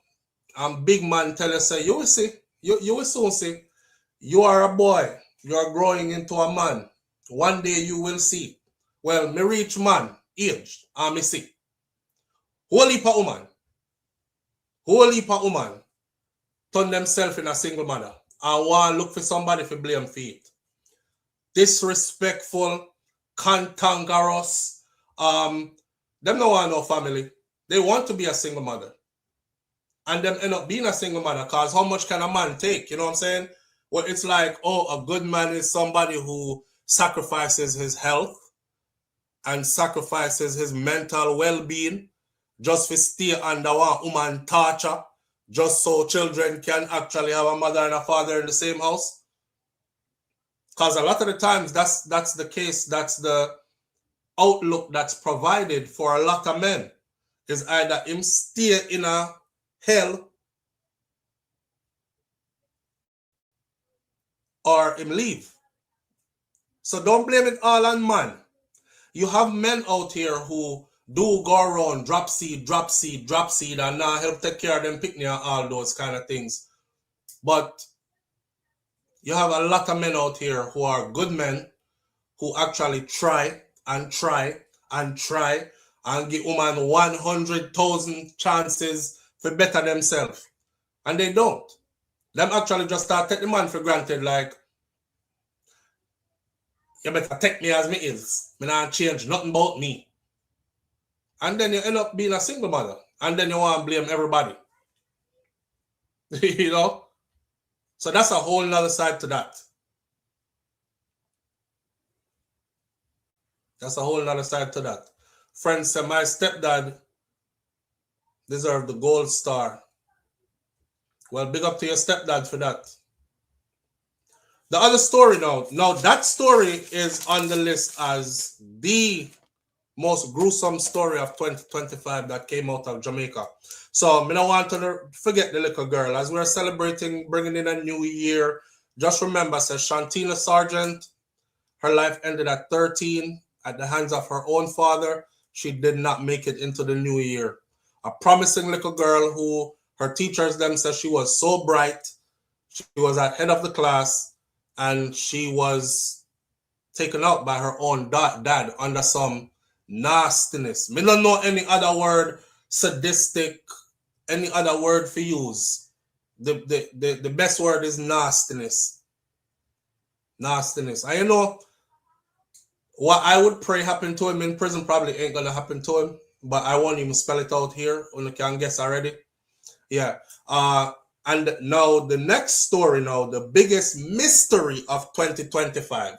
and big man tell you say, you will see, you will soon see, you are a boy, you are growing into a man. One day you will see. Well, me reach man, age, and me see. Whole heap of woman turn themselves in a single mother and want to look for somebody to blame for it. Disrespectful, cantankerous, them no want no family. They want to be a single mother. And them end up being a single mother because how much can a man take? You know what I'm saying? Well, it's like, oh, a good man is somebody who sacrifices his health and sacrifices his mental well-being just to stay under one woman torture, just so children can actually have a mother and a father in the same house. Because a lot of the times that's the case, that's the outlook that's provided for a lot of men. Is either him stay in a hell or him leave. So don't blame it all on man. You have men out here who do go around drop seed, and now help take care of them picnic and all those kind of things. But you have a lot of men out here who are good men who actually try and give woman 100,000 chances to better themselves. And they don't. Them actually just start taking the man for granted, like, you better take me as me is. Me not change nothing about me. And then you end up being a single mother. And then you want to blame everybody. You know? So that's a whole nother side to that. That's a whole nother side to that. Friends say my stepdad deserved the gold star. Well, big up to your stepdad for that. The other story now that story is on the list as the most gruesome story of 2025 that came out of Jamaica. So I don't want to forget the little girl. As we're celebrating, bringing in a new year, just remember, says Shantina Sargent, her life ended at 13 at the hands of her own father. She did not make it into the new year. A promising little girl who her teachers them said she was so bright. She was at head of the class and she was taken out by her own dad under some nastiness. Me don't know any other word, sadistic, any other word for use. The best word is nastiness. Nastiness. And you know, what I would pray happen to him in prison probably ain't gonna happen to him, but I won't even spell it out here. You can guess already. Yeah. And now the next story now, the biggest mystery of 2025.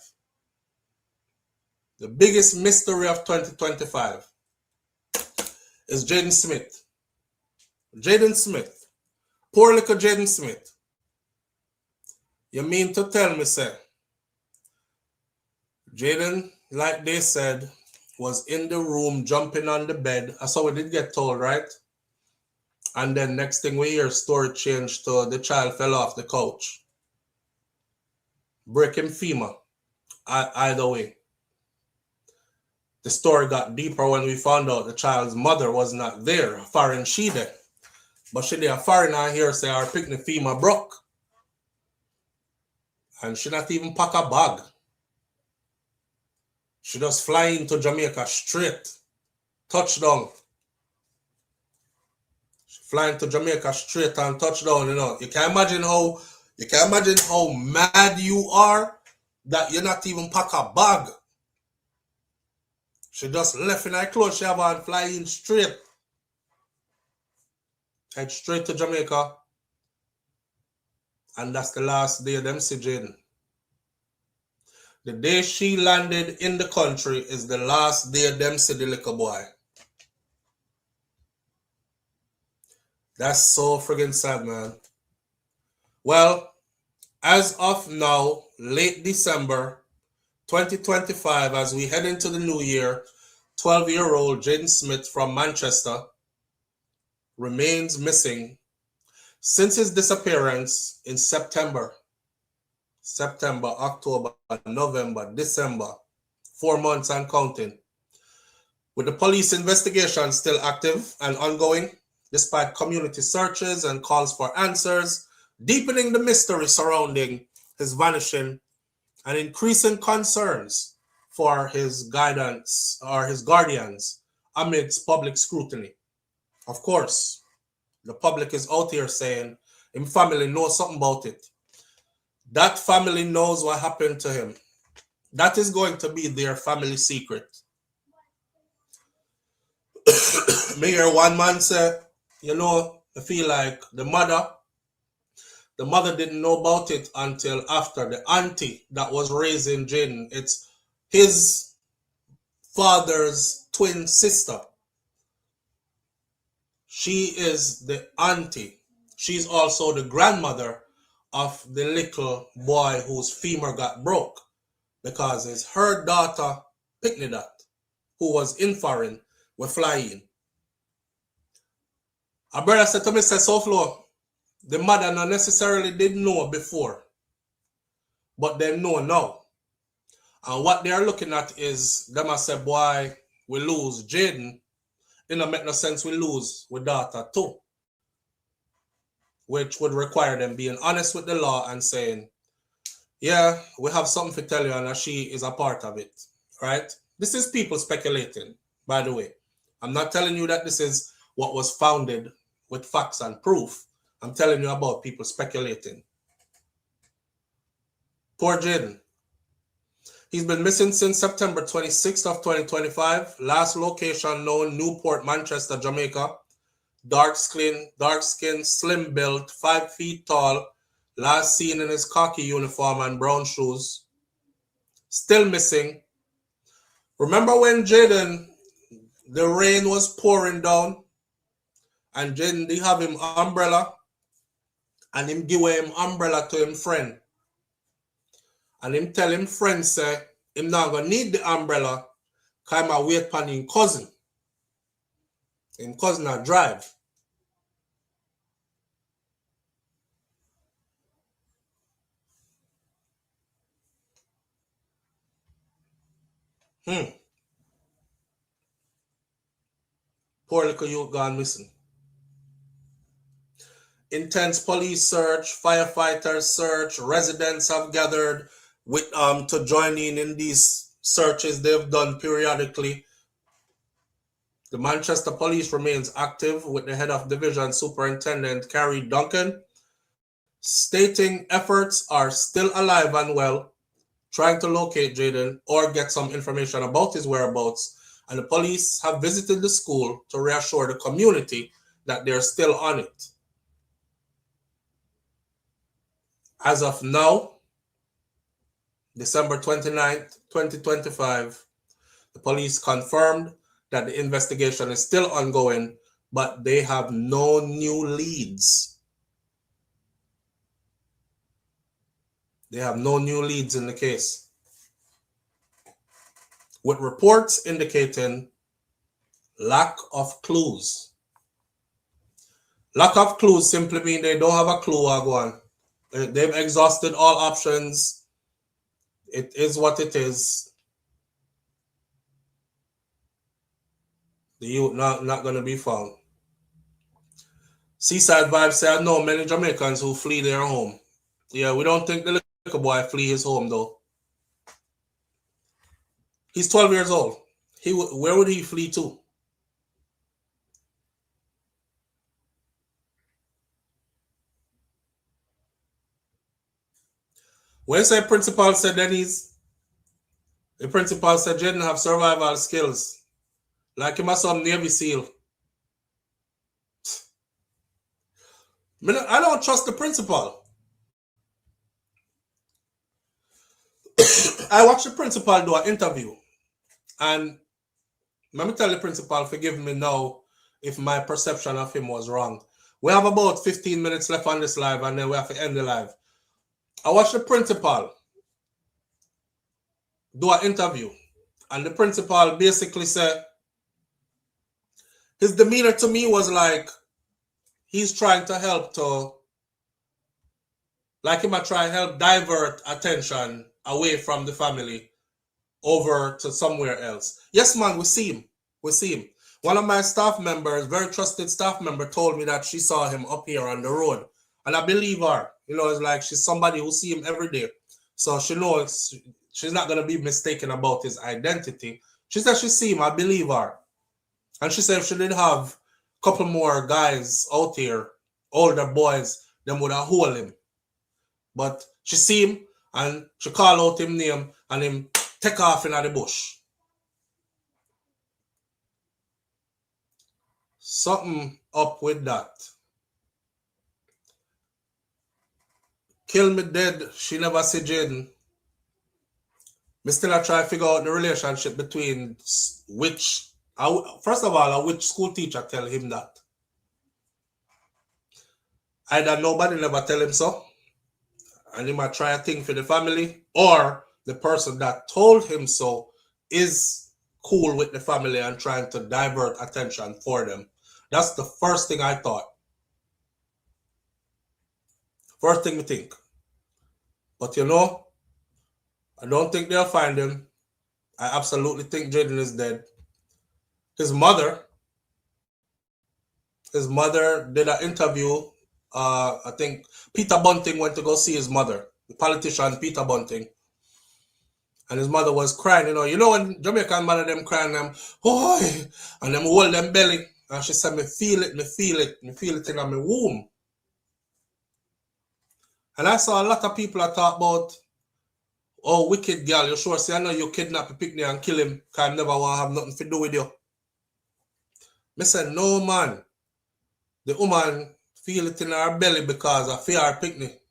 The biggest mystery of 2025 is Jaden Smith. Jaden Smith. Poor little Jaden Smith. You mean to tell me, sir, Jaden, like they said, was in the room jumping on the bed. That's how we did get told, right? And then next thing we hear, story changed to the child fell off the couch. Breaking femur. Either way. The story got deeper when we found out the child's mother was not there. Foreign she there. But she there foreign out here say our picnic femur broke. And she not even pack a bag. She just fly into Jamaica straight. Touchdown. flying to Jamaica straight and touchdown, you know. You can imagine how mad you are that you're not even pack a bag. She just left in her clothes she have on, flying straight. Head straight to Jamaica. And that's the last day of them see Jaden. The day she landed in the country is the last day of them see the little boy. That's so friggin' sad, man. Well, as of now, late December 2025, as we head into the new year, 12-year-old Jaden Smith from Manchester remains missing since his disappearance in September, October, November, December, 4 months and counting. With the police investigation still active and ongoing, despite community searches and calls for answers, deepening the mystery surrounding his vanishing and increasing concerns for his guidance or his guardians amidst public scrutiny. Of course, the public is out here saying his family knows something about it. That family knows what happened to him. That is going to be their family secret. Me hear one man say, you know, I feel like the mother didn't know about it until after the auntie that was raising Jaden. It's his father's twin sister. She is the auntie. She's also the grandmother of the little boy whose femur got broke, because it's her daughter, Picnidat, who was in foreign, were flying. A brother said to me, say, SouFLo, the mother not necessarily didn't know before, but they know now. And what they're looking at is, them say, boy, we lose Jaden. It don't make no sense we lose with daughter too. Which would require them being honest with the law and saying, yeah, we have something to tell you and she is a part of it, right? This is people speculating, by the way. I'm not telling you that this is what was founded with facts and proof. I'm telling you about people speculating. Poor Jaden. He's been missing since September 26th of 2025. Last location known, Newport, Manchester, Jamaica. Dark skin, slim built, 5 feet tall. Last seen in his khaki uniform and brown shoes. Still missing. Remember when Jaden, the rain was pouring down and Jaden did have him umbrella and him give him umbrella to him friend. And him tell him friend say him not gonna need the umbrella because him a wait upon him cousin. Him cousin a drive. Poor little youth gone missing. Intense police search, firefighters search, residents have gathered with to join in these searches they've done periodically. The Manchester Police remains active with the head of division, Superintendent Carrie Duncan, stating efforts are still alive and well, trying to locate Jaden or get some information about his whereabouts, and the police have visited the school to reassure the community that they're still on it. As of now, December 29th, 2025, the police confirmed that the investigation is still ongoing, but they have no new leads. They have no new leads in the case, with reports indicating lack of clues. Lack of clues simply means they don't have a clue what go on. They've exhausted all options. It is what it is. The youth not going to be found. Seaside Vibes say, I know many Jamaicans who flee their home. Yeah, we don't think the little boy flee his home though. He's 12 years old. Where would he flee to? When say principal said Denise, the principal said Jaden have survival skills. Like him as some Navy SEAL. I don't trust the principal. I watched the principal do an interview. And let me tell the principal, forgive me now if my perception of him was wrong. We have about 15 minutes left on this live and then we have to end the live. I watched the principal do an interview. And the principal basically said, his demeanor to me was like, he's trying to help to, like he might try and help divert attention away from the family over to somewhere else. Yes, man, we see him. We see him. One of my staff members, very trusted staff member, told me that she saw him up here on the road. And I believe her. You know, it's like she's somebody who see him every day. So she knows she's not going to be mistaken about his identity. She said she see him. I believe her. And she said if she did have a couple more guys out here, older boys, them would have hold him. But she see him and she call out him name and him take off in the bush. Something up with that. Kill me dead, she never see Jaden. Me still try to figure out the relationship between which, first of all, which school teacher tell him that. Either nobody never tell him so, and he might try a thing for the family, or the person that told him so is cool with the family and trying to divert attention for them. That's the first thing I thought. First thing we think. But you know, I don't think they'll find him. I absolutely think Jaden is dead. His mother did an interview. I think Peter Bunting went to go see his mother, the politician Peter Bunting. And his mother was crying, you know when Jamaican mother them crying them, oh, and them hold them belly. And she said, me feel it in my womb. And I saw a lot of people that talk about, oh, wicked girl, you sure say I know you kidnap a picnic and kill him because I never want to have nothing to do with you. I said, no man. The woman feel it in her belly because I fear her picnic.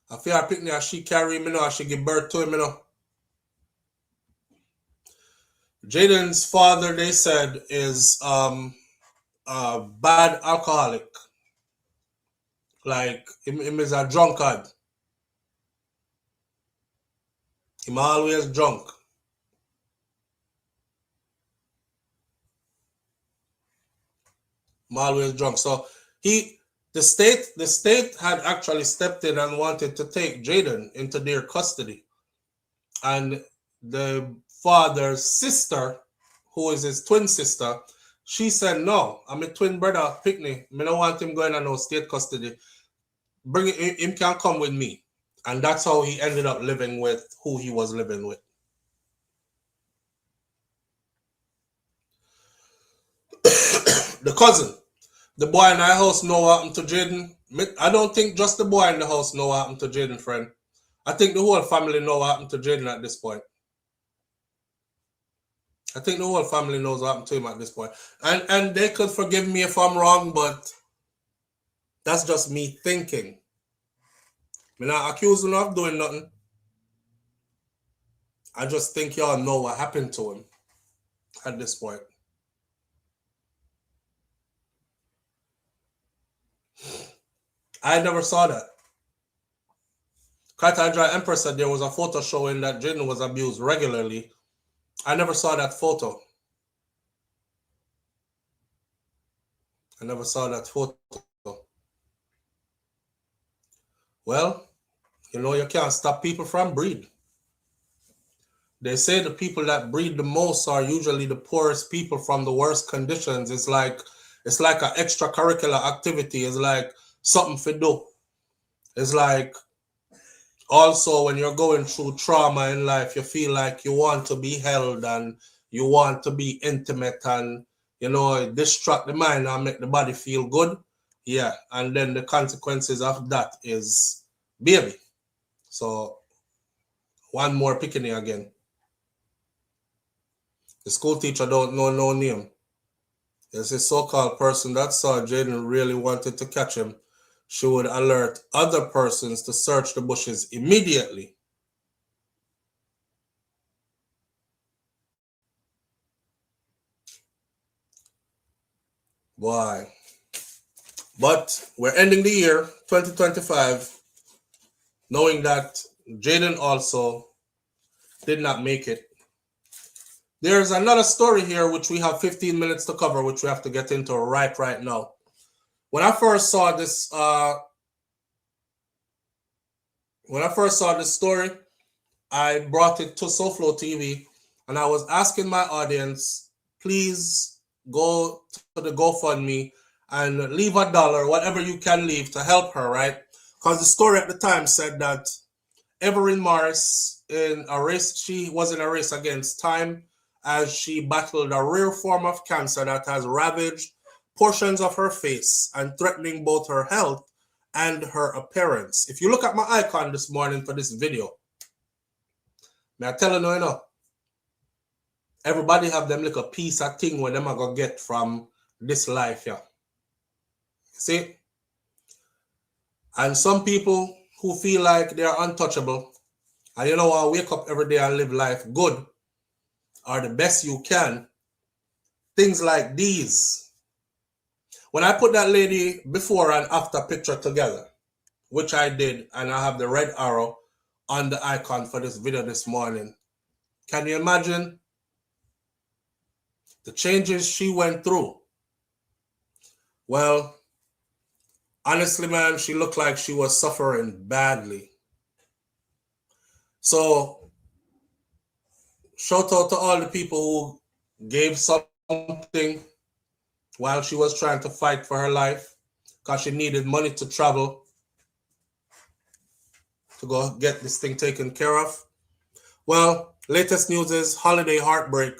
I fear her picnic as she carry him, as she give birth to him, Jaden's father, they said, is a bad alcoholic. Like, him is a drunkard. Him always drunk. I'm always drunk. So the state had actually stepped in and wanted to take Jaden into their custody. And the father's sister, who is his twin sister, she said, no, I'm a twin brother, picnic. I don't want him going on no state custody. Bring him can come with me. And that's how he ended up living with who he was living with. The cousin. The boy in our house know what happened to Jaden. I don't think just the boy in the house know what happened to Jaden, friend. I think the whole family know what happened to Jaden at this point. I think the whole family knows what happened to him at this point. And they could forgive me if I'm wrong, but that's just me thinking. I'm not accusing him of doing nothing. I just think y'all know what happened to him at this point. I never saw that. Katadra Empress said there was a photo showing that Jaden was abused regularly. I never saw that photo. I never saw that photo. Well, you can't stop people from breed. They say the people that breed the most are usually the poorest people from the worst conditions. It's like an extracurricular activity. It's like something for do. It's like also when you're going through trauma in life, you feel like you want to be held and you want to be intimate and, distract the mind and make the body feel good. Yeah. And then the consequences of that is baby. So one more picking again. The school teacher don't know no name. There's a so-called person that saw Jaden really wanted to catch him. She would alert other persons to search the bushes immediately. Boy. But we're ending the year 2025 knowing that Jaden also did not make it. There's another story here which we have 15 minutes to cover, which we have to get into right now. When I first saw this story, I brought it to SouFLoTV and I was asking my audience, please go to the GoFundMe and leave $1, whatever you can leave to help her, right? Because the story at the time said that Everine Morris she was in a race against time as she battled a rare form of cancer that has ravaged portions of her face and threatening both her health and her appearance. If you look at my icon this morning for this video, may I tell you, everybody have them little piece of thing where them are going to get from this life, yeah. See? And some people who feel like they are untouchable, and I wake up every day and live life good, or the best you can, things like these. When I put that lady before and after picture together, which I did, and I have the red arrow on the icon for this video this morning, can you imagine the changes she went through? Well, honestly, man, she looked like she was suffering badly. So, shout out to all the people who gave something while she was trying to fight for her life because she needed money to travel to go get this thing taken care of. Well, latest news is holiday heartbreak.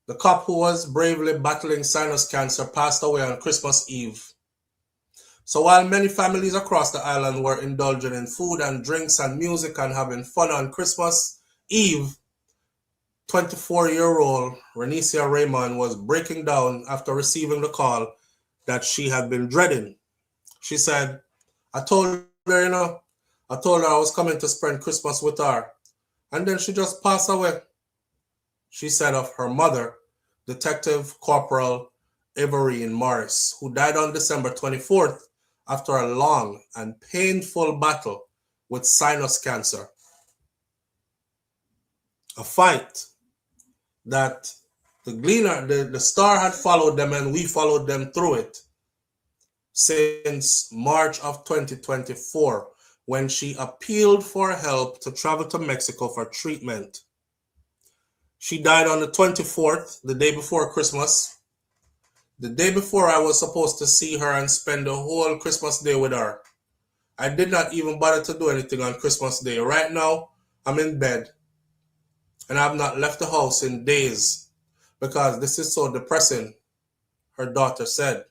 The cop who was bravely battling sinus cancer passed away on Christmas Eve. So while many families across the island were indulging in food and drinks and music and having fun on Christmas Eve, 24-year-old Renesia Raymond was breaking down after receiving the call that she had been dreading. She said, I told her I was coming to spend Christmas with her, and then she just passed away. She said of her mother, Detective Corporal Everine Morris, who died on December 24th after a long and painful battle with sinus cancer. A fight that the Star had followed them and we followed them through it since March of 2024, when she appealed for help to travel to Mexico for treatment. She died on the 24th, the day before Christmas. The day before I was supposed to see her and spend the whole Christmas day with her. I did not even bother to do anything on Christmas Day. Right now, I'm in bed and I have not left the house in days because this is so depressing, her daughter said.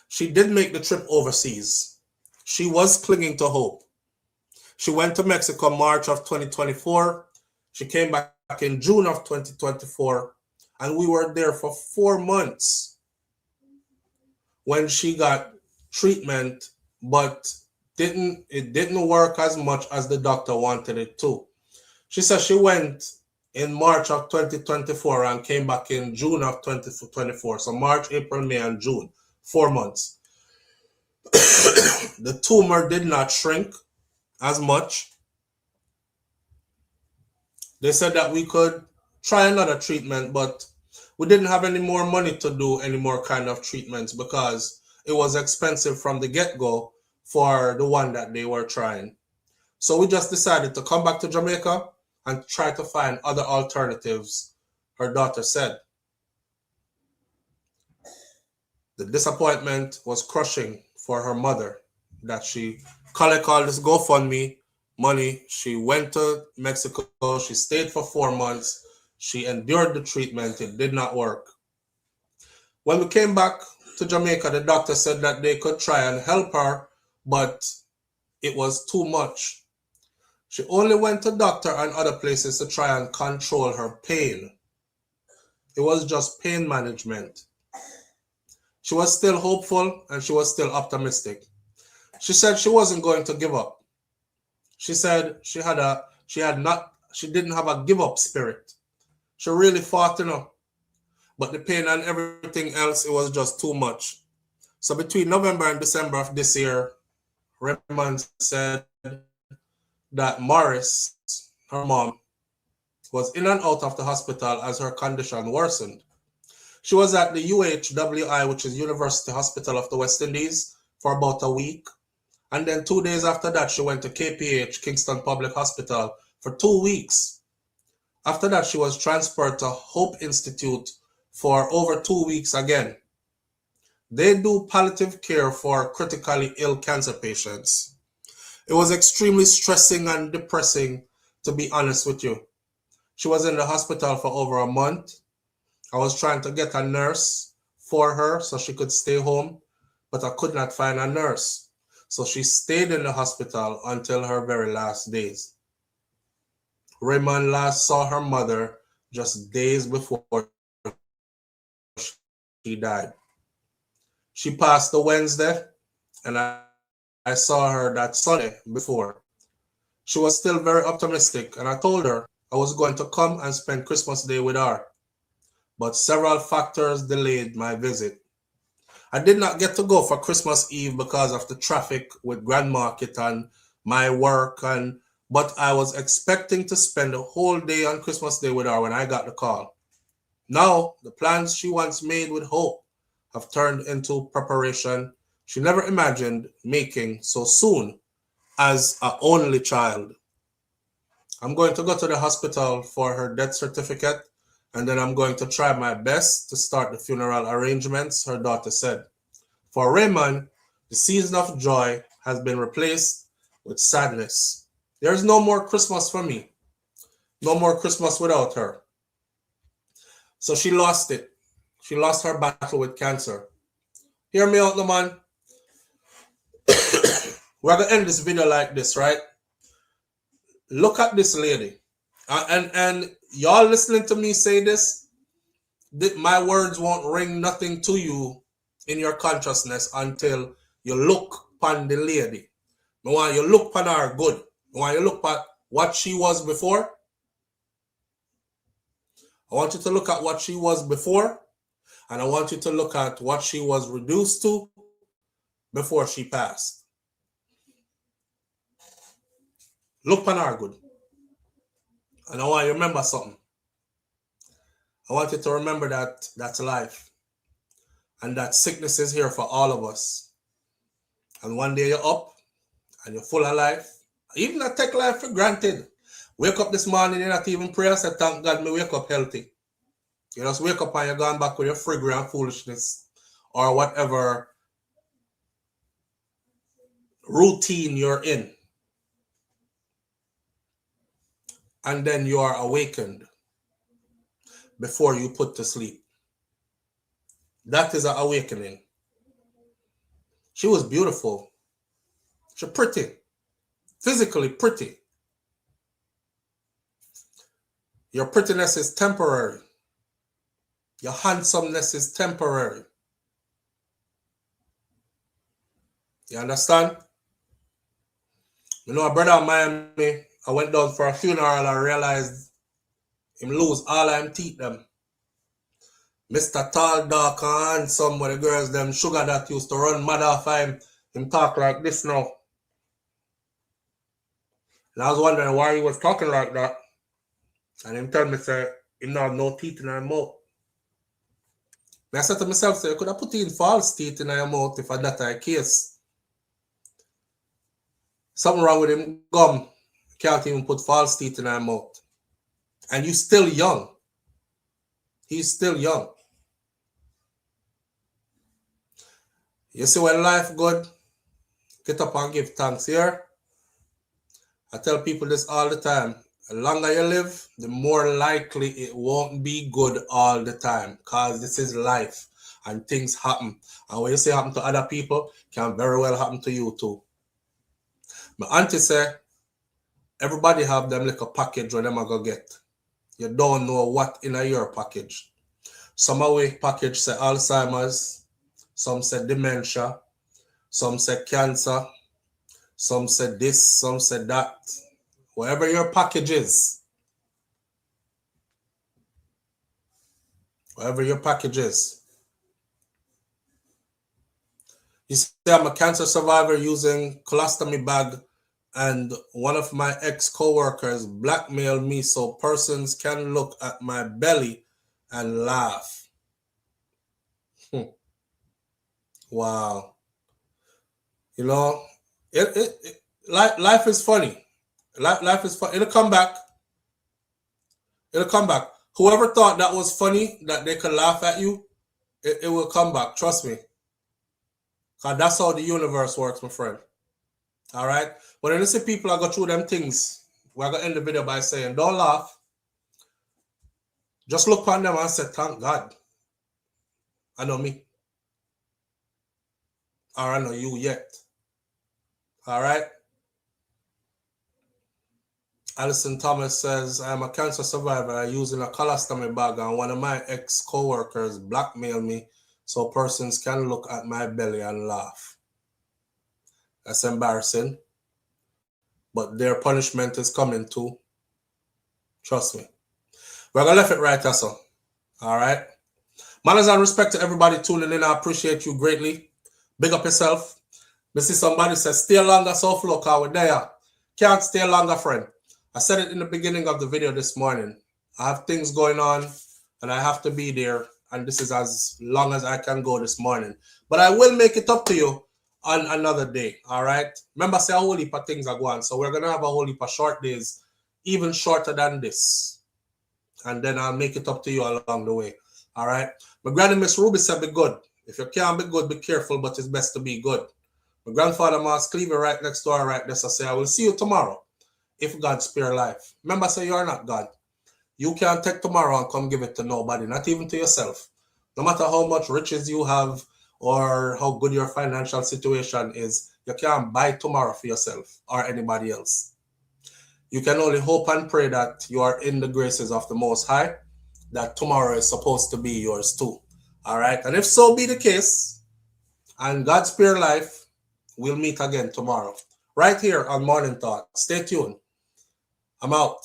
She did make the trip overseas. She was clinging to hope. She went to Mexico March of 2024. She came back in June of 2024, and we were there for 4 months when she got treatment, but it didn't work as much as the doctor wanted it to. She said she went in March of 2024 and came back in June of 2024. So March, April, May, and June, 4 months. The tumor did not shrink as much. They said that we could try another treatment, but we didn't have any more money to do any more kind of treatments because it was expensive from the get-go for the one that they were trying. So we just decided to come back to Jamaica and try to find other alternatives, her daughter said. The disappointment was crushing for her mother that she collect all this GoFundMe money. She went to Mexico. She stayed for 4 months. She endured the treatment. It did not work. When we came back to Jamaica, the doctor said that they could try and help her, but it was too much. She only went to doctor and other places to try and control her pain. It was just pain management. She was still hopeful and she was still optimistic. She said she wasn't going to give up. She said she didn't have a give up spirit. She really fought, but the pain and everything else, it was just too much. So between November and December of this year, Raymond said that Morris, her mom, was in and out of the hospital as her condition worsened. She was at the UHWI, which is University Hospital of the West Indies, for about a week. And then 2 days after that, she went to KPH, Kingston Public Hospital, for 2 weeks. After that, she was transferred to Hope Institute for over 2 weeks again. They do palliative care for critically ill cancer patients. It was extremely stressing and depressing, to be honest with you. She was in the hospital for over a month. I was trying to get a nurse for her so she could stay home, but I could not find a nurse. So she stayed in the hospital until her very last days. Raymond last saw her mother just days before she died. She passed the Wednesday, and I saw her that Sunday before. She was still very optimistic, and I told her I was going to come and spend Christmas Day with her. But several factors delayed my visit. I did not get to go for Christmas Eve because of the traffic with Grand Market and my work, but I was expecting to spend the whole day on Christmas Day with her when I got the call. Now, the plans she once made with hope have turned into preparation she never imagined making so soon as an only child. I'm going to go to the hospital for her death certificate, and then I'm going to try my best to start the funeral arrangements, her daughter said. For Raymond, the season of joy has been replaced with sadness. There's no more Christmas for me. No more Christmas without her. So she lost it. She lost her battle with cancer. Hear me out, man. We're going to end this video like this, right? Look at this lady. And y'all listening to me say this, my words won't ring nothing to you in your consciousness until you look upon the lady. I want you look upon her good. I want you look at what she was before. I want you to look at what she was before, and I want you to look at what she was reduced to before she passed. Look upon her good. And I want you to remember something. I want you to remember that that's life. And that sickness is here for all of us. And one day you're up and you're full of life. Even not take life for granted. Wake up this morning, you're not even pray and say, thank God me wake up healthy. You just wake up and you're going back with your friggery and foolishness or whatever routine you're in. And then you are awakened before you put to sleep. That is an awakening. She was beautiful. She's pretty. Physically pretty. Your prettiness is temporary. Your handsomeness is temporary. You understand? You know, a brother in Miami, I went down for a funeral and realized him lose all of him teeth them. Mr. Tall, dark, and handsome, with the girls, them sugar that used to run mad off him talk like this now. And I was wondering why he was talking like that. And him tell me, say, he not have no teeth in his mouth. And I said to myself, say, you could have put in false teeth in your mouth if that a case. Something wrong with him gum. Can't even put false teeth in your mouth. And you still young. He's still young. You see, when life good, get up and give thanks here. I tell people this all the time. The longer you live, the more likely it won't be good all the time. Because this is life. And things happen. And when you say happen to other people, can very well happen to you too. My auntie say, everybody have them little package where them I go get. You don't know what in your package. Some of we package say Alzheimer's, some say dementia, some say cancer, some say this, some say that. Whatever your package is, whatever your package is. You say I'm a cancer survivor using colostomy bag, and one of my ex-co-workers blackmailed me so persons can look at my belly and laugh. Wow. You know, life is funny. Life is fun. It'll come back. It'll come back. Whoever thought that was funny, that they could laugh at you, it will come back. Trust me. Because that's how the universe works, my friend. All right? When you see people I go through them things, we're going to end the video by saying, don't laugh. Just look on them and say, thank God. I know me. Or I know you yet. All right? Alison Thomas says, I'm a cancer survivor using a colostomy bag, and one of my ex-co-workers blackmailed me so persons can look at my belly and laugh. That's embarrassing. But their punishment is coming too. Trust me. We're going to leave it right there, so. All right? Manners and respect to everybody tuning in. I appreciate you greatly. Big up yourself. I see somebody says, stay longer, SouFLo, because we're there. Can't stay longer, friend. I said it in the beginning of the video this morning. I have things going on, and I have to be there, and this is as long as I can go this morning. But I will make it up to you on another day, all right? Remember, say a whole heap of things are going, so we're going to have a whole heap of short days, even shorter than this. And then I'll make it up to you along the way, all right? My granny, Miss Ruby, said be good. If you can't be good, be careful, but it's best to be good. My grandfather, Mas Cleaver, right next door, right there, so say, I will see you tomorrow. If God spare life. Remember, say you are not God. You can't take tomorrow and come give it to nobody, not even to yourself. No matter how much riches you have or how good your financial situation is, you can't buy tomorrow for yourself or anybody else. You can only hope and pray that you are in the graces of the Most High, that tomorrow is supposed to be yours too. All right? And if so be the case, and God spare life, we'll meet again tomorrow. Right here on Morning Thought. Stay tuned. I'm out.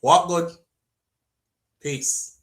Walk good. Peace.